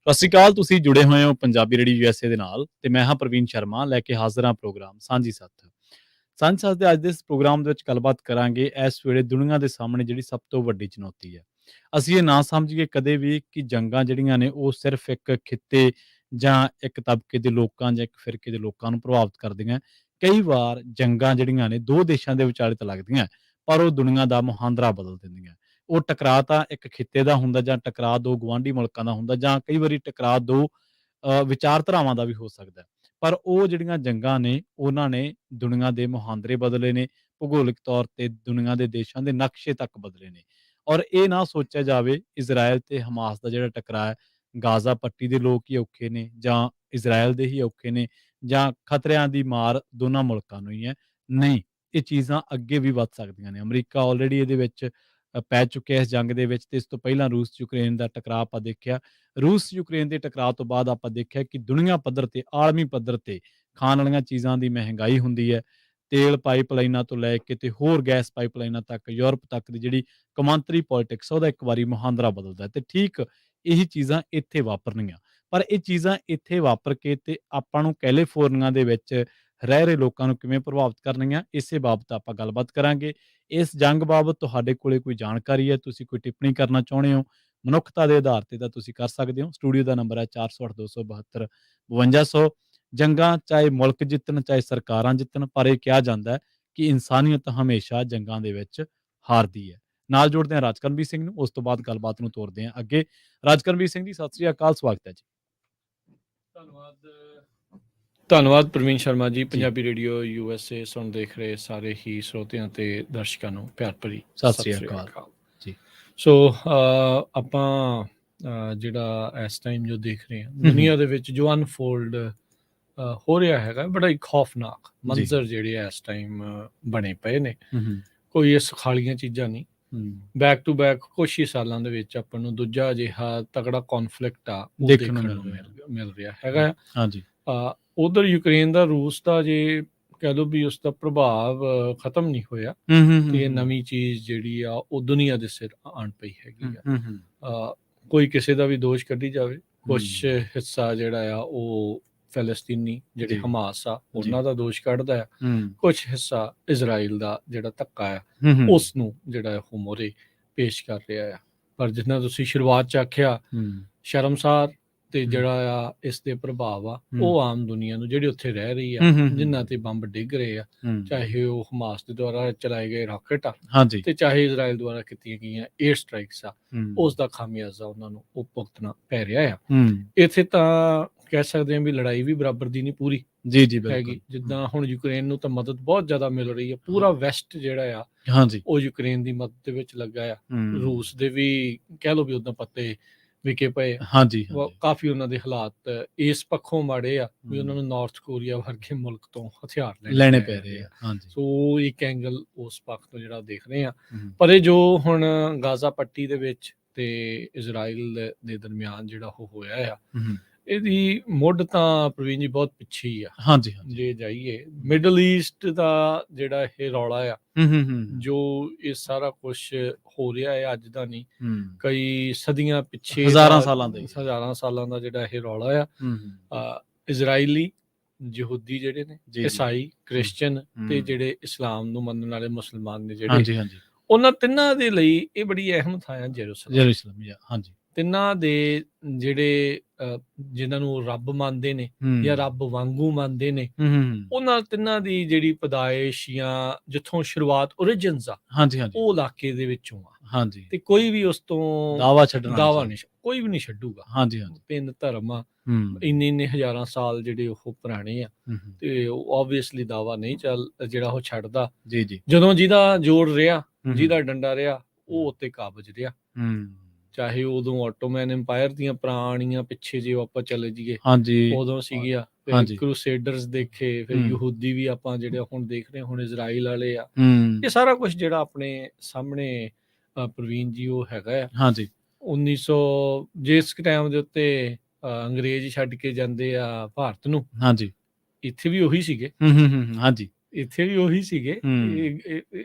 ਸਤਿ ਸ਼੍ਰੀ ਅਕਾਲ। ਤੁਸੀਂ ਜੁੜੇ ਹੋਏ ਹੋ ਪੰਜਾਬੀ ਰੇਡੀਓ ਯੂਐਸਏ ਦੇ ਨਾਲ ਤੇ ਮੈਂ ਹਾਂ ਪ੍ਰਵੀਨ ਸ਼ਰਮਾ ਲੈ ਕੇ ਹਾਜ਼ਰ ਹਾਂ ਪ੍ਰੋਗਰਾਮ ਸਾਂਝੀ ਸੱਥ। ਸਾਂਝੀ ਸੱਥ ਦੇ ਅੱਜ ਦੇ ਇਸ ਪ੍ਰੋਗਰਾਮ ਦੇ ਵਿੱਚ ਗੱਲਬਾਤ ਕਰਾਂਗੇ ਇਸ ਵੇਲੇ ਦੁਨੀਆ ਦੇ ਸਾਹਮਣੇ ਜਿਹੜੀ ਸਭ ਤੋਂ ਵੱਡੀ ਚੁਣੌਤੀ ਹੈ। ਅਸੀਂ ਇਹ ਨਾ ਸਮਝੀਏ ਕਦੇ ਵੀ ਕਿ ਜੰਗਾਂ ਜਿਹੜੀਆਂ ਨੇ ਉਹ ਸਿਰਫ ਇੱਕ ਖਿੱਤੇ ਜਾਂ ਇੱਕ ਤਬਕੇ ਦੇ ਲੋਕਾਂ ਜਾਂ ਇੱਕ ਫਿਰਕੇ ਦੇ ਲੋਕਾਂ ਨੂੰ ਪ੍ਰਭਾਵਿਤ ਕਰਦੀਆਂ। ਕਈ ਵਾਰ ਜੰਗਾਂ ਜਿਹੜੀਆਂ ਨੇ ਦੋ ਦੇਸ਼ਾਂ ਦੇ ਵਿਚਾਲੇ ਤਾਂ ਲੱਗਦੀਆਂ ਪਰ ਉਹ ਦੁਨੀਆ ਦਾ ਮੁਹਾਂਦਰਾ ਬਦਲ ਦਿੰਦੀਆਂ। ਉਹ ਟਕਰਾਅ ਤਾਂ ਇੱਕ ਖਿੱਤੇ ਦਾ ਹੁੰਦਾ ਜਾਂ ਟਕਰਾਅ ਦੋ ਗੁਆਂਢੀ ਮੁਲਕਾਂ ਦਾ ਹੁੰਦਾ ਜਾਂ ਕਈ ਵਾਰੀ ਟਕਰਾਅ ਦੋ ਵਿਚਾਰਧਾਰਾਵਾਂ ਦਾ ਵੀ ਹੋ ਸਕਦਾ ਹੈ। ਪਰ ਉਹ ਜਿਹੜੀਆਂ ਜੰਗਾਂ ਨੇ ਉਹਨਾਂ ਨੇ ਦੁਨੀਆ ਦੇ ਮੁਹਾਂਦਰੇ ਬਦਲੇ ਨੇ, ਭੂਗੋਲਿਕ ਤੌਰ ਤੇ ਦੁਨੀਆ ਦੇ ਦੇਸ਼ਾਂ ਦੇ ਨਕਸ਼ੇ ਤੱਕ ਬਦਲੇ ਨੇ। ਔਰ ਇਹ ਨਾ ਸੋਚਿਆ ਜਾਵੇ ਇਜ਼ਰਾਈਲ ਤੇ ਹਮਾਸ ਦਾ ਜਿਹੜਾ ਟਕਰਾਅ ਹੈ, ਗਾਜ਼ਾ ਪੱਟੀ ਦੇ ਲੋਕ ਹੀ ਔਖੇ ਨੇ ਜਾਂ ਇਜ਼ਰਾਈਲ ਦੇ ਹੀ ਔਖੇ ਨੇ ਜਾਂ ਖਤਰਿਆਂ ਦੀ ਮਾਰ ਦੋਨਾਂ ਮੁਲਕਾਂ ਨੂੰ ਹੀ ਹੈ। ਨਹੀਂ, ਇਹ ਚੀਜ਼ਾਂ ਅੱਗੇ ਵੀ ਵੱਧ ਸਕਦੀਆਂ ਨੇ। ਅਮਰੀਕਾ ਆਲਰੇਡੀ ਇਹਦੇ ਵਿੱਚ ਪੈ ਚੁੱਕਿਆ ਇਸ ਜੰਗ ਦੇ ਵਿੱਚ ਤੇ ਇਸ ਤੋਂ ਪਹਿਲਾਂ ਰੂਸ ਯੂਕਰੇਨ ਦਾ ਟਕਰਾਅ ਆਪਾਂ ਦੇਖਿਆ। ਰੂਸ ਯੂਕਰੇਨ ਦੇ ਟਕਰਾਅ ਤੋਂ ਬਾਅਦ ਆਪਾਂ ਦੇਖਿਆ ਕਿ ਦੁਨੀਆ ਪੱਧਰ ਤੇ ਆਲਮੀ ਪੱਧਰ ਤੇ ਖਾਣ ਵਾਲੀਆਂ ਚੀਜ਼ਾਂ ਦੀ ਮਹਿੰਗਾਈ ਹੁੰਦੀ ਹੈ। ਤੇਲ ਪਾਈਪਲਾਈਨਾਂ ਤੋਂ ਲੈ ਕੇ ਤੇ ਹੋਰ ਗੈਸ ਪਾਈਪਲਾਈਨਾਂ ਤੱਕ ਯੂਰਪ ਤੱਕ ਦੀ ਜਿਹੜੀ ਕੌਮਾਂਤਰੀ ਪੋਲਿਟਿਕਸ ਉਹਦਾ ਇੱਕ ਵਾਰੀ ਮੁਹਾਂਦਰਾ ਬਦਲਦਾ ਤੇ ਠੀਕ ਇਹੀ ਚੀਜ਼ਾਂ ਇੱਥੇ ਵਾਪਰਨਗੀਆਂ। ਪਰ ਇਹ ਚੀਜ਼ਾਂ ਇੱਥੇ ਵਾਪਰ ਕੇ ਤੇ ਆਪਾਂ ਨੂੰ ਕੈਲੀਫੋਰਨੀਆ ਦੇ ਵਿੱਚ ਰਹਿ ਰਹੇ ਲੋਕਾਂ ਨੂੰ ਕਿਵੇਂ ਪ੍ਰਭਾਵਿਤ ਕਰਨਗੀਆਂ, ਇਸੇ ਬਾਬਤ ਆਪਾਂ ਗੱਲਬਾਤ ਕਰਾਂਗੇ। ਇਸ ਜੰਗ ਬਾਬਤ ਤੁਹਾਡੇ ਕੋਲੇ ਕੋਈ ਜਾਣਕਾਰੀ ਹੈ, ਤੁਸੀਂ ਕੋਈ ਟਿੱਪਣੀ ਕਰਨਾ ਚਾਹੁੰਦੇ ਹੋ ਮਨੁੱਖਤਾ ਦੇ ਆਧਾਰ ਤੇ ਤਾਂ ਤੁਸੀਂ ਕਰ ਸਕਦੇ ਹੋ। ਸਟੂਡੀਓ ਦਾ ਨੰਬਰ ਹੈ 408 272 5200। ਜੰਗਾਂ ਚਾਹੇ ਮੁਲਕ ਜਿੱਤਣ ਚਾਹੇ ਸਰਕਾਰਾਂ ਜਿੱਤਣ, ਪਰ ਇਹ ਕਿਹਾ ਜਾਂਦਾ ਹੈ ਕਿ ਇਨਸਾਨੀਅਤ ਹਮੇਸ਼ਾ ਜੰਗਾਂ ਦੇ ਵਿੱਚ ਹਾਰਦੀ ਹੈ। ਨਾਲ ਜੋੜਦੇ ਹਾਂ ਰਾਜਕਰਮਵੀਰ ਸਿੰਘ ਨੂੰ, ਉਸ ਤੋਂ ਬਾਅਦ ਗੱਲਬਾਤ ਨੂੰ ਤੋਰਦੇ ਹਾਂ ਅੱਗੇ। ਰਾਜਕਰਮਵੀਰ ਸਿੰਘ ਜੀ, ਸਤਿ ਸ੍ਰੀ ਅਕਾਲ, ਸਵਾਗਤ ਹੈ ਜੀ। ਧੰਨਵਾਦ ਪ੍ਰਵੀਨ ਸ਼ਰਮਾ ਜੀ। ਪੰਜਾਬੀ ਰੇਡੀਓ ਯੂਐਸਏ ਸੁਣ ਦੇਖ ਰਹੇ ਸਾਰੇ ਹੀ ਸਰੋਤਿਆਂ ਤੇ ਦਰਸ਼ਕਾਂ ਨੂੰ ਪਿਆਰ ਭਰੀ ਸਤਿ ਸ੍ਰੀ ਅਕਾਲ ਜੀ। ਸੋ ਆਪਾਂ ਜਿਹੜਾ ਇਸ ਟਾਈਮ ਜੋ ਦੇਖ ਰਹੇ ਹਾਂ ਦੁਨੀਆ ਦੇ ਵਿੱਚ ਜੋ ਅਨਫੋਲਡ ਹੋ ਰਿਹਾ ਹੈਗਾ, ਬੜਾ ਹੀ ਖੌਫਨਾਕ ਮੰਜ਼ਰ ਜਿਹੜੇ ਇਸ ਟਾਈਮ ਬਣੇ ਪਏ ਨੇ। ਕੋਈ ਇਹ ਸੁਖਾਲੀਆਂ ਚੀਜ਼ਾਂ ਨਹੀਂ। ਬੈਕ ਟੂ ਬੈਕ ਕੁਛ ਹੀ ਸਾਲਾਂ ਦੇ ਵਿੱਚ ਆਪਾਂ ਨੂੰ ਦੂਜਾ ਅਜਿਹਾ ਤਗੜਾ ਕੌਨਫਲਿਕਟ ਆ ਉਹ ਦੇਖਣ ਨੂੰ ਮਿਲ ਰਿਹਾ ਹੈਗਾ। ਹਾਂਜੀ, ਉਧਰ ਯੂਕਰੇਨ ਦਾ ਰੂਸ ਦਾ ਜੇ ਕਹਿ ਲਓ ਵੀ ਉਸ ਦਾ ਪ੍ਰਭਾਵ ਖਤਮ ਨਹੀਂ ਹੋਇਆ ਤੇ ਇਹ ਨਵੀਂ ਚੀਜ਼ ਜਿਹੜੀ ਆ ਉਹ ਦੁਨੀਆ ਦੇ ਸਿਰ ਆਣ ਪਈ ਹੈਗੀ ਆ। ਕੋਈ ਕਿਸੇ ਦਾ ਵੀ ਦੋਸ਼ ਕੱਢੀ ਜਾਵੇ, ਕੁਛ ਹਿੱਸਾ ਜਿਹੜਾ ਆ ਉਹ ਫਲਸਤੀਨੀ ਜਿਹੜੇ ਹਮਾਸ ਆ ਉਹਨਾਂ ਦਾ ਦੋਸ਼ ਕੱਢਦਾ ਆ, ਕੁਛ ਹਿੱਸਾ ਇਜ਼ਰਾਈਲ ਦਾ ਜਿਹੜਾ ਧੱਕਾ ਆ ਉਸ ਨੂੰ ਜਿਹੜਾ ਉਹ ਮੋਹਰੇ ਪੇਸ਼ ਕਰ ਰਿਹਾ ਆ। ਪਰ ਜਿੰਨਾ ਤੁਸੀਂ ਸ਼ੁਰੂਆਤ ਚ ਆਖਿਆ, ਸ਼ਰਮਸਾਰ ਤੇ ਜਿਹੜਾ ਆ ਇਸ ਦੇ ਪ੍ਰਭਾਵ ਆ ਉਹ ਆਮ ਦੁਨੀਆ ਨੂੰ ਜਿਹੜੀ ਉੱਥੇ ਰਹਿ ਰਹੀ ਆ, ਜਿਨ੍ਹਾਂ ਤੇ ਬੰਬ ਡਿੱਗ ਰਹੇ ਆ, ਚਾਹੇ ਉਹ ਹਮਾਸ ਦੇ ਦੁਆਰਾ ਚਲਾਏ ਗਏ ਰਾਕਟ ਆ ਤੇ ਚਾਹੇ ਇਜ਼ਰਾਈਲ ਦੁਆਰਾ ਕੀਤੀਆਂ ਗਈਆਂ 에ਅਰ ਸਟ੍ਰਾਈਕਸ ਆ, ਉਸ ਦਾ ਖਾਮਿਆਜ਼ਾ ਉਹਨਾਂ ਨੂੰ ਉਹ ਭੁਗਤਣਾ ਪੈ ਰਿਹਾ ਆ। ਇੱਥੇ ਤਾਂ ਕਹਿ ਸਕਦੇ ਹਾਂ ਵੀ ਲੜਾਈ ਵੀ ਬਰਾਬਰ ਦੀ ਨਹੀਂ ਪੂਰੀ ਹੈਗੀ। ਜਿੱਦਾਂ ਹੁਣ ਯੂਕਰੇਨ ਨੂੰ ਤਾਂ ਮਦਦ ਬਹੁਤ ਜ਼ਿਆਦਾ ਮਿਲ ਰਹੀ ਹੈ, ਪੂਰਾ ਵੈਸਟ ਜਿਹੜਾ ਆ ਉਹ ਯੂਕਰੇਨ ਦੀ ਮਦਦ ਦੇ ਵਿੱਚ ਲੱਗਾ ਆ। ਰੂਸ ਦੇ ਵੀ ਕਹਿ ਲਓ ਵੀ ਉਦਾਂ ਪੱਤੇ ਵਿਕੇ ਪਏ, ਕਾਫੀ ਉਹਨਾਂ ਦੇ ਹਾਲਾਤ ਇਸ ਪੱਖੋਂ ਮਾੜੇ ਆ ਵੀ ਉਹਨਾਂ ਨੂੰ ਨਾਰਥ ਕੋਰੀਆ ਵਰਗੇ ਮੁਲਕ ਤੋਂ ਹਥਿਆਰ ਲੈਣੇ ਪੈ ਰਹੇ ਆ। ਸੋ ਇੱਕ ਐਂਗਲ ਉਸ ਪੱਖ ਤੋਂ ਜਿਹੜਾ ਦੇਖ ਰਹੇ ਆ। ਪਰ ਇਹ ਜੋ ਹੁਣ ਗਾਜ਼ਾ ਪੱਟੀ ਦੇ ਵਿੱਚ ਤੇ ਇਜ਼ਰਾਈਲ ਦੇ ਦਰਮਿਆਨ ਜਿਹੜਾ ਉਹ ਹੋਇਆ ਆ, ਇਹਦੀ ਮੁੱਢ ਤਾਂ ਪ੍ਰਵੀਨ ਜੀ ਬਹੁਤ ਪਿੱਛੇ ਹੀ ਆ। ਜੇ ਜਾਈਏ ਮਿਡਲ ਈਸਟ ਦਾ ਜਿਹੜਾ ਇਹ ਰੌਲਾ ਆ, ਜੋ ਇਹ ਸਾਰਾ ਕੁਝ ਹੋ ਰਿਹਾ ਹੈ ਅੱਜ ਦਾ ਨਹੀਂ, ਕਈ ਸਦੀਆਂ ਪਿੱਛੇ ਹਜ਼ਾਰਾਂ ਸਾਲਾਂ ਦਾ ਜਿਹੜਾ ਇਹ ਰੌਲਾ ਆ। ਇਜ਼ਰਾਈਲੀ ਯਹੂਦੀ ਜਿਹੜੇ ਨੇ, ਈਸਾਈ, ਕ੍ਰਿਸਚਨ ਤੇ ਜਿਹੜੇ ਇਸਲਾਮ ਨੂੰ ਮੰਨਣ ਵਾਲੇ ਮੁਸਲਮਾਨ ਨੇ ਜਿਹੜੇ, ਉਹਨਾਂ ਤਿੰਨਾਂ ਦੇ ਲਈ ਇਹ ਬੜੀ ਅਹਿਮ ਥਾਂ ਆ ਯਰੂਸ਼ਲਮ। ਤਿੰਨਾਂ ਦੇ ਜਿਹੜੇ ਜਿਨ੍ਹਾਂ ਨੂੰ ਰੱਬ ਮੰਨਦੇ ਨੇ ਜਾਂ ਰੱਬ ਵਾਂਗੂ ਮੰਨਦੇ ਨੇ, ਉਹਨਾਂ ਤਿੰਨਾਂ ਦੀ ਜਿਹੜੀ ਪੈਦਾਇਸ਼ ਜਾਂ ਜਿੱਥੋਂ ਸ਼ੁਰੂਆਤ ਓਰੀਜਿਨਸ ਆ ਉਹ ਇਲਾਕੇ ਦੇ ਵਿੱਚੋਂ ਆ ਤੇ ਕੋਈ ਵੀ ਉਸ ਤੋਂ ਦਾਵਾ ਨਹੀਂ, ਕੋਈ ਵੀ ਨਹੀਂ ਛੱਡੂਗਾ। ਤਿੰਨ ਧਰਮ ਆ, ਇੰਨੇ ਹਜ਼ਾਰਾਂ ਸਾਲ ਜਿਹੜੇ ਉਹ ਪੁਰਾਣੇ ਆ ਤੇ ਉਹ ਆਬਵੀਅਸਲੀ ਦਾਵਾ ਨਹੀਂ ਜਿਹੜਾ ਉਹ ਛੱਡਦਾ। ਜਦੋਂ ਜਿਹਦਾ ਜੋੜ ਰਿਹਾ, ਜਿਹਦਾ ਡੰਡਾ ਰਿਹਾ, ਉਹ ਉੱਤੇ ਕਾਬਜ ਰਿਹਾ। ਚਾਹੇ ਉਦੋਂ ਆਟੋਮੈਨ ਐਮਪਾਇਰ ਦੀਆਂ ਪੁਰਾਣੀਆਂ ਪਿੱਛੇ ਜੇ ਆਪਾਂ ਚਲੇ ਜਾਈਏ ਉਦੋਂ ਸੀਗੀਆਂ, ਫਿਰ ਕਰੂਸੇਡਰਸ ਦੇਖੇ, ਫਿਰ ਯਹੂਦੀ ਵੀ ਆਪਾਂ ਜਿਹੜੇ ਹੁਣ ਦੇਖ ਰਹੇ, ਹੁਣ ਇਜ਼ਰਾਈਲ ਵਾਲੇ ਆ। ਇਹ ਸਾਰਾ ਕੁਝ ਜਿਹੜਾ ਆਪਣੇ ਸਾਹਮਣੇ ਪ੍ਰਵੀਨ ਜੀ ਉਹ ਹੈਗਾ ਆ। 1900 ਜਿਸ ਟਾਈਮ ਦੇ ਉੱਤੇ ਅੰਗਰੇਜ਼ ਛੱਡ ਕੇ ਜਾਂਦੇ ਆ ਭਾਰਤ ਨੂੰ, ਇੱਥੇ ਵੀ ਉਹੀ ਸੀਗੇ। ਇੱਥੇ ਵੀ ਉਹੀ ਸੀਗੇ। ਹੂੰ।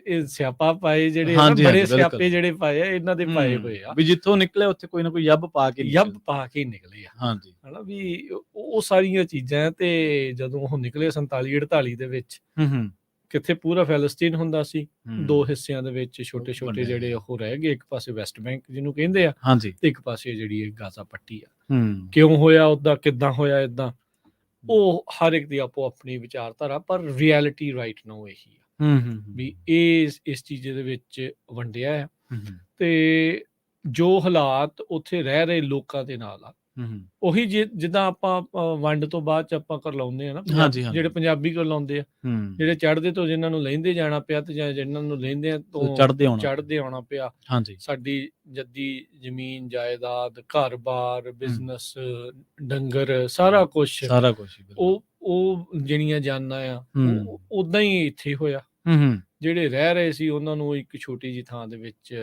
ਇਹ ਸਿਆਪਾ ਪਾਏ ਜਿਹੜੇ ਆ ਨਾ, ਹਾਂਜੀ, ਬੜੇ ਹਾਂਜੀ, ਬਿਲਕੁਲ। ਸਿਆਪੇ ਜਿਹੜੇ ਪਾਏ ਆ, ਇਹਨਾਂ ਦੇ ਪਾਏ ਹੋਏ ਆ। ਵੀ ਜਿੱਥੋਂ ਨਿਕਲੇ ਉੱਥੇ ਕੋਈ ਨਾ ਕੋਈ ਯੱਬ ਪਾ ਕੇ ਯੱਬ ਨਿਕਲੇ। ਪਾ ਕੇ ਹੀ ਨਿਕਲੇ ਆ, ਹਾਂਜੀ। ਹਨਾ ਵੀ ਉਹ ਸਾਰੀਆਂ ਚੀਜ਼ਾਂ। ਤੇ ਜਦੋਂ ਉਹ ਨਿਕਲੇ 47-48 ਦੇ ਵਿੱਚ, ਕਿੱਥੇ ਪੂਰਾ ਫੈਲਸਤੀਨ ਹੁੰਦਾ ਸੀ, 2 ਹਿੱਸਿਆਂ ਦੇ ਵਿੱਚ ਛੋਟੇ-ਛੋਟੇ ਵੰਡਿਆ ਜਿਹੜੇ ਗਿਆ। ਉਹ ਰਹਿ ਗਏ। ਇੱਕ ਪਾਸੇ ਵੈਸਟ ਬੈਂਕ ਜਿਹਨੂੰ ਕਹਿੰਦੇ ਆ, ਹਾਂਜੀ। ਤੇ ਇੱਕ ਪਾਸੇ ਜਿਹੜੀ ਇਹ ਗਾਜ਼ਾ ਪੱਟੀ ਆ। ਹੂੰ। ਕਿਉਂ ਹੋਇਆ ਓਦਾਂ, ਕਿੱਦਾਂ ਹੋਇਆ ਏਦਾਂ, ਉਹ ਹਰ ਇੱਕ ਦੀ ਆਪੋ ਆਪਣੀ ਵਿਚਾਰਧਾਰਾ, ਪਰ ਰਿਐਲਿਟੀ ਰਾਈਟ ਨਾਓ ਇਹੀ ਆ ਵੀ ਇਹ ਇਸ ਚੀਜ਼ ਦੇ ਵਿੱਚ ਵੰਡਿਆ ਆ। ਤੇ ਜੋ ਹਾਲਾਤ ਉੱਥੇ ਰਹਿ ਰਹੇ ਲੋਕਾਂ ਦੇ ਨਾਲ ਆ, ਉਹੀ ਜਿੱਦਾਂ ਆਪਾਂ ਵੰਡ ਤੋਂ ਬਾਅਦ ਚ ਆਪਾਂ ਕਰਲਾਉਂਦੇ ਆ ਨਾ, ਜਿਹੜੇ ਪੰਜਾਬੀ ਕਰਲਾਉਂਦੇ ਆ, ਜਿਹੜੇ ਚੜ੍ਹਦੇ ਤੋਂ ਜਿਨ੍ਹਾਂ ਨੂੰ ਲਹਿੰਦੇ ਜਾਣਾ ਪਿਆ, ਤੇ ਜਾਂ ਜਿਨ੍ਹਾਂ ਨੂੰ ਲਹਿੰਦਿਆਂ ਤੋਂ ਚੜ੍ਹਦੇ ਆਉਣਾ ਪਿਆ। ਸਾਡੀ ਜੱਦੀ ਜ਼ਮੀਨ ਜਾਇਦਾਦ, ਘਰ-ਬਾਰ, ਬਿਜ਼ਨਸ, ਡੰਗਰ, ਸਾਰਾ ਕੁਛ ਉਹ ਜਿਹੜੀਆਂ ਜਾਨਾਂ ਆ, ਉਦਾਂ ਹੀ ਇੱਥੇ ਹੋਇਆ। ਜਿਹੜੇ ਰਹਿ ਰਹੇ ਸੀ ਉਹਨਾਂ ਨੂੰ ਇੱਕ ਛੋਟੀ ਜਿਹੀ ਥਾਂ ਦੇ ਵਿੱਚ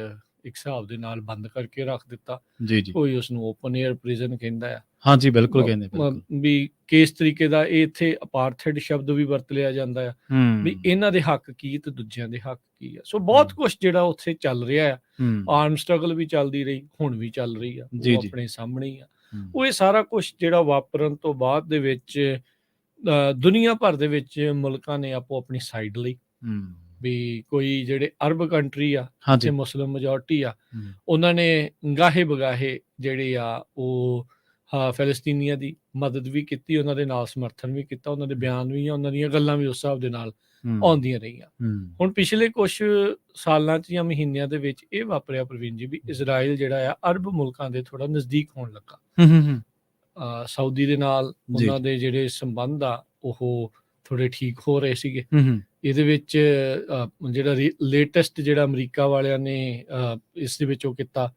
ਇੱਕ ਹਿਸਾਬ ਦੇ ਨਾਲ ਬੰਦ ਕਰਕੇ ਰੱਖ ਦਿੱਤਾ। ਕੋਈ ਉਸਨੂੰ ਓਪਨ ਏਅਰ ਪ੍ਰਿਜ਼ਨ ਕਹਿੰਦਾ ਆ। ਹਾਂਜੀ, ਬਿਲਕੁਲ ਕਹਿੰਦੇ ਵੀ ਕਿਸ ਤਰੀਕੇ ਦਾ ਇਹ ਇੱਥੇ ਅਪਾਰਥਾਈਡ ਸ਼ਬਦ ਵੀ ਵਰਤ ਲਿਆ ਜਾਂਦਾ ਆ, ਵੀ ਇਹਨਾਂ ਦੇ ਹੱਕ ਕੀ ਤੇ ਦੂਜਿਆਂ ਦੇ ਹੱਕ ਕੀ ਆ। ਸੋ ਬਹੁਤ ਕੁਛ ਜਿਹੜਾ ਉੱਥੇ ਚੱਲ ਰਿਹਾ ਆ। ਆਰਮ ਸਟਰਗਲ ਵੀ ਚੱਲਦੀ ਰਹੀ, ਹੁਣ ਵੀ ਚੱਲ ਰਹੀ ਆ, ਉਹ ਆਪਣੇ ਸਾਹਮਣੇ ਹੀ ਆ। ਉਹ ਇਹ ਸਾਰਾ ਕੁਛ ਜਿਹੜਾ ਵਾਪਰਨ ਤੋਂ ਬਾਅਦ ਦੇ ਵਿੱਚ ਦੁਨੀਆ ਭਰ ਦੇ ਵਿੱਚ ਮੁਲਕਾਂ ਨੇ ਆਪੋ ਆਪਣੀ ਸਾਈਡ ਲਈ, ਵੀ ਕੋਈ ਜਿਹੜੇ ਅਰਬ ਕੰਟਰੀ ਆ, ਜਿੱਥੇ ਮੁਸਲਿਮ ਮੈਜੋਰਟੀ ਆ, ਉਹਨਾਂ ਨੇ ਗਾਹੇ ਬਗਾਹੇ ਜਿਹੜੇ ਆ ਉਹ ਫੈਲਸਤੀਨੀਆਂ ਦੀ ਮਦਦ ਵੀ ਕੀਤੀ, ਉਹਨਾਂ ਦੇ ਨਾਲ ਸਮਰਥਨ ਵੀ ਕੀਤਾ, ਉਹਨਾਂ ਦੇ ਬਿਆਨ ਵੀ ਆ, ਉਹਨਾਂ ਦੀਆਂ ਗੱਲਾਂ ਵੀ ਉਸ ਹਿਸਾਬ ਦੇ ਨਾਲ ਆਉਂਦੀਆਂ ਰਹੀਆਂ। ਹੁਣ ਪਿਛਲੇ ਕੁਛ ਸਾਲਾਂ 'ਚ ਜਾਂ ਮਹੀਨਿਆਂ ਦੇ ਵਿੱਚ ਇਹ ਵਾਪਰਿਆ ਪ੍ਰਵੀਨ ਜੀ, ਵੀ ਇਜ਼ਰਾਈਲ ਜਿਹੜਾ ਆ ਅਰਬ ਮੁਲਕਾਂ ਦੇ ਥੋੜਾ ਨਜ਼ਦੀਕ ਹੋਣ ਲੱਗਾ। ਸਾਊਦੀ ਦੇ ਨਾਲ ਉਹਨਾਂ ਦੇ ਜਿਹੜੇ ਸੰਬੰਧ ਆ ਉਹ ਥੋੜੇ ਠੀਕ ਹੋ ਰਹੇ ਸੀਗੇ। ਇਹਦੇ ਵਿੱਚ ਜਿਹੜਾ ਲੇਟੈਸਟ ਜਿਹੜਾ ਅਮਰੀਕਾ ਵਾਲਿਆਂ ਨੇ ਇਸ ਦੇ ਵਿੱਚ ਉਹ ਕੀਤਾ,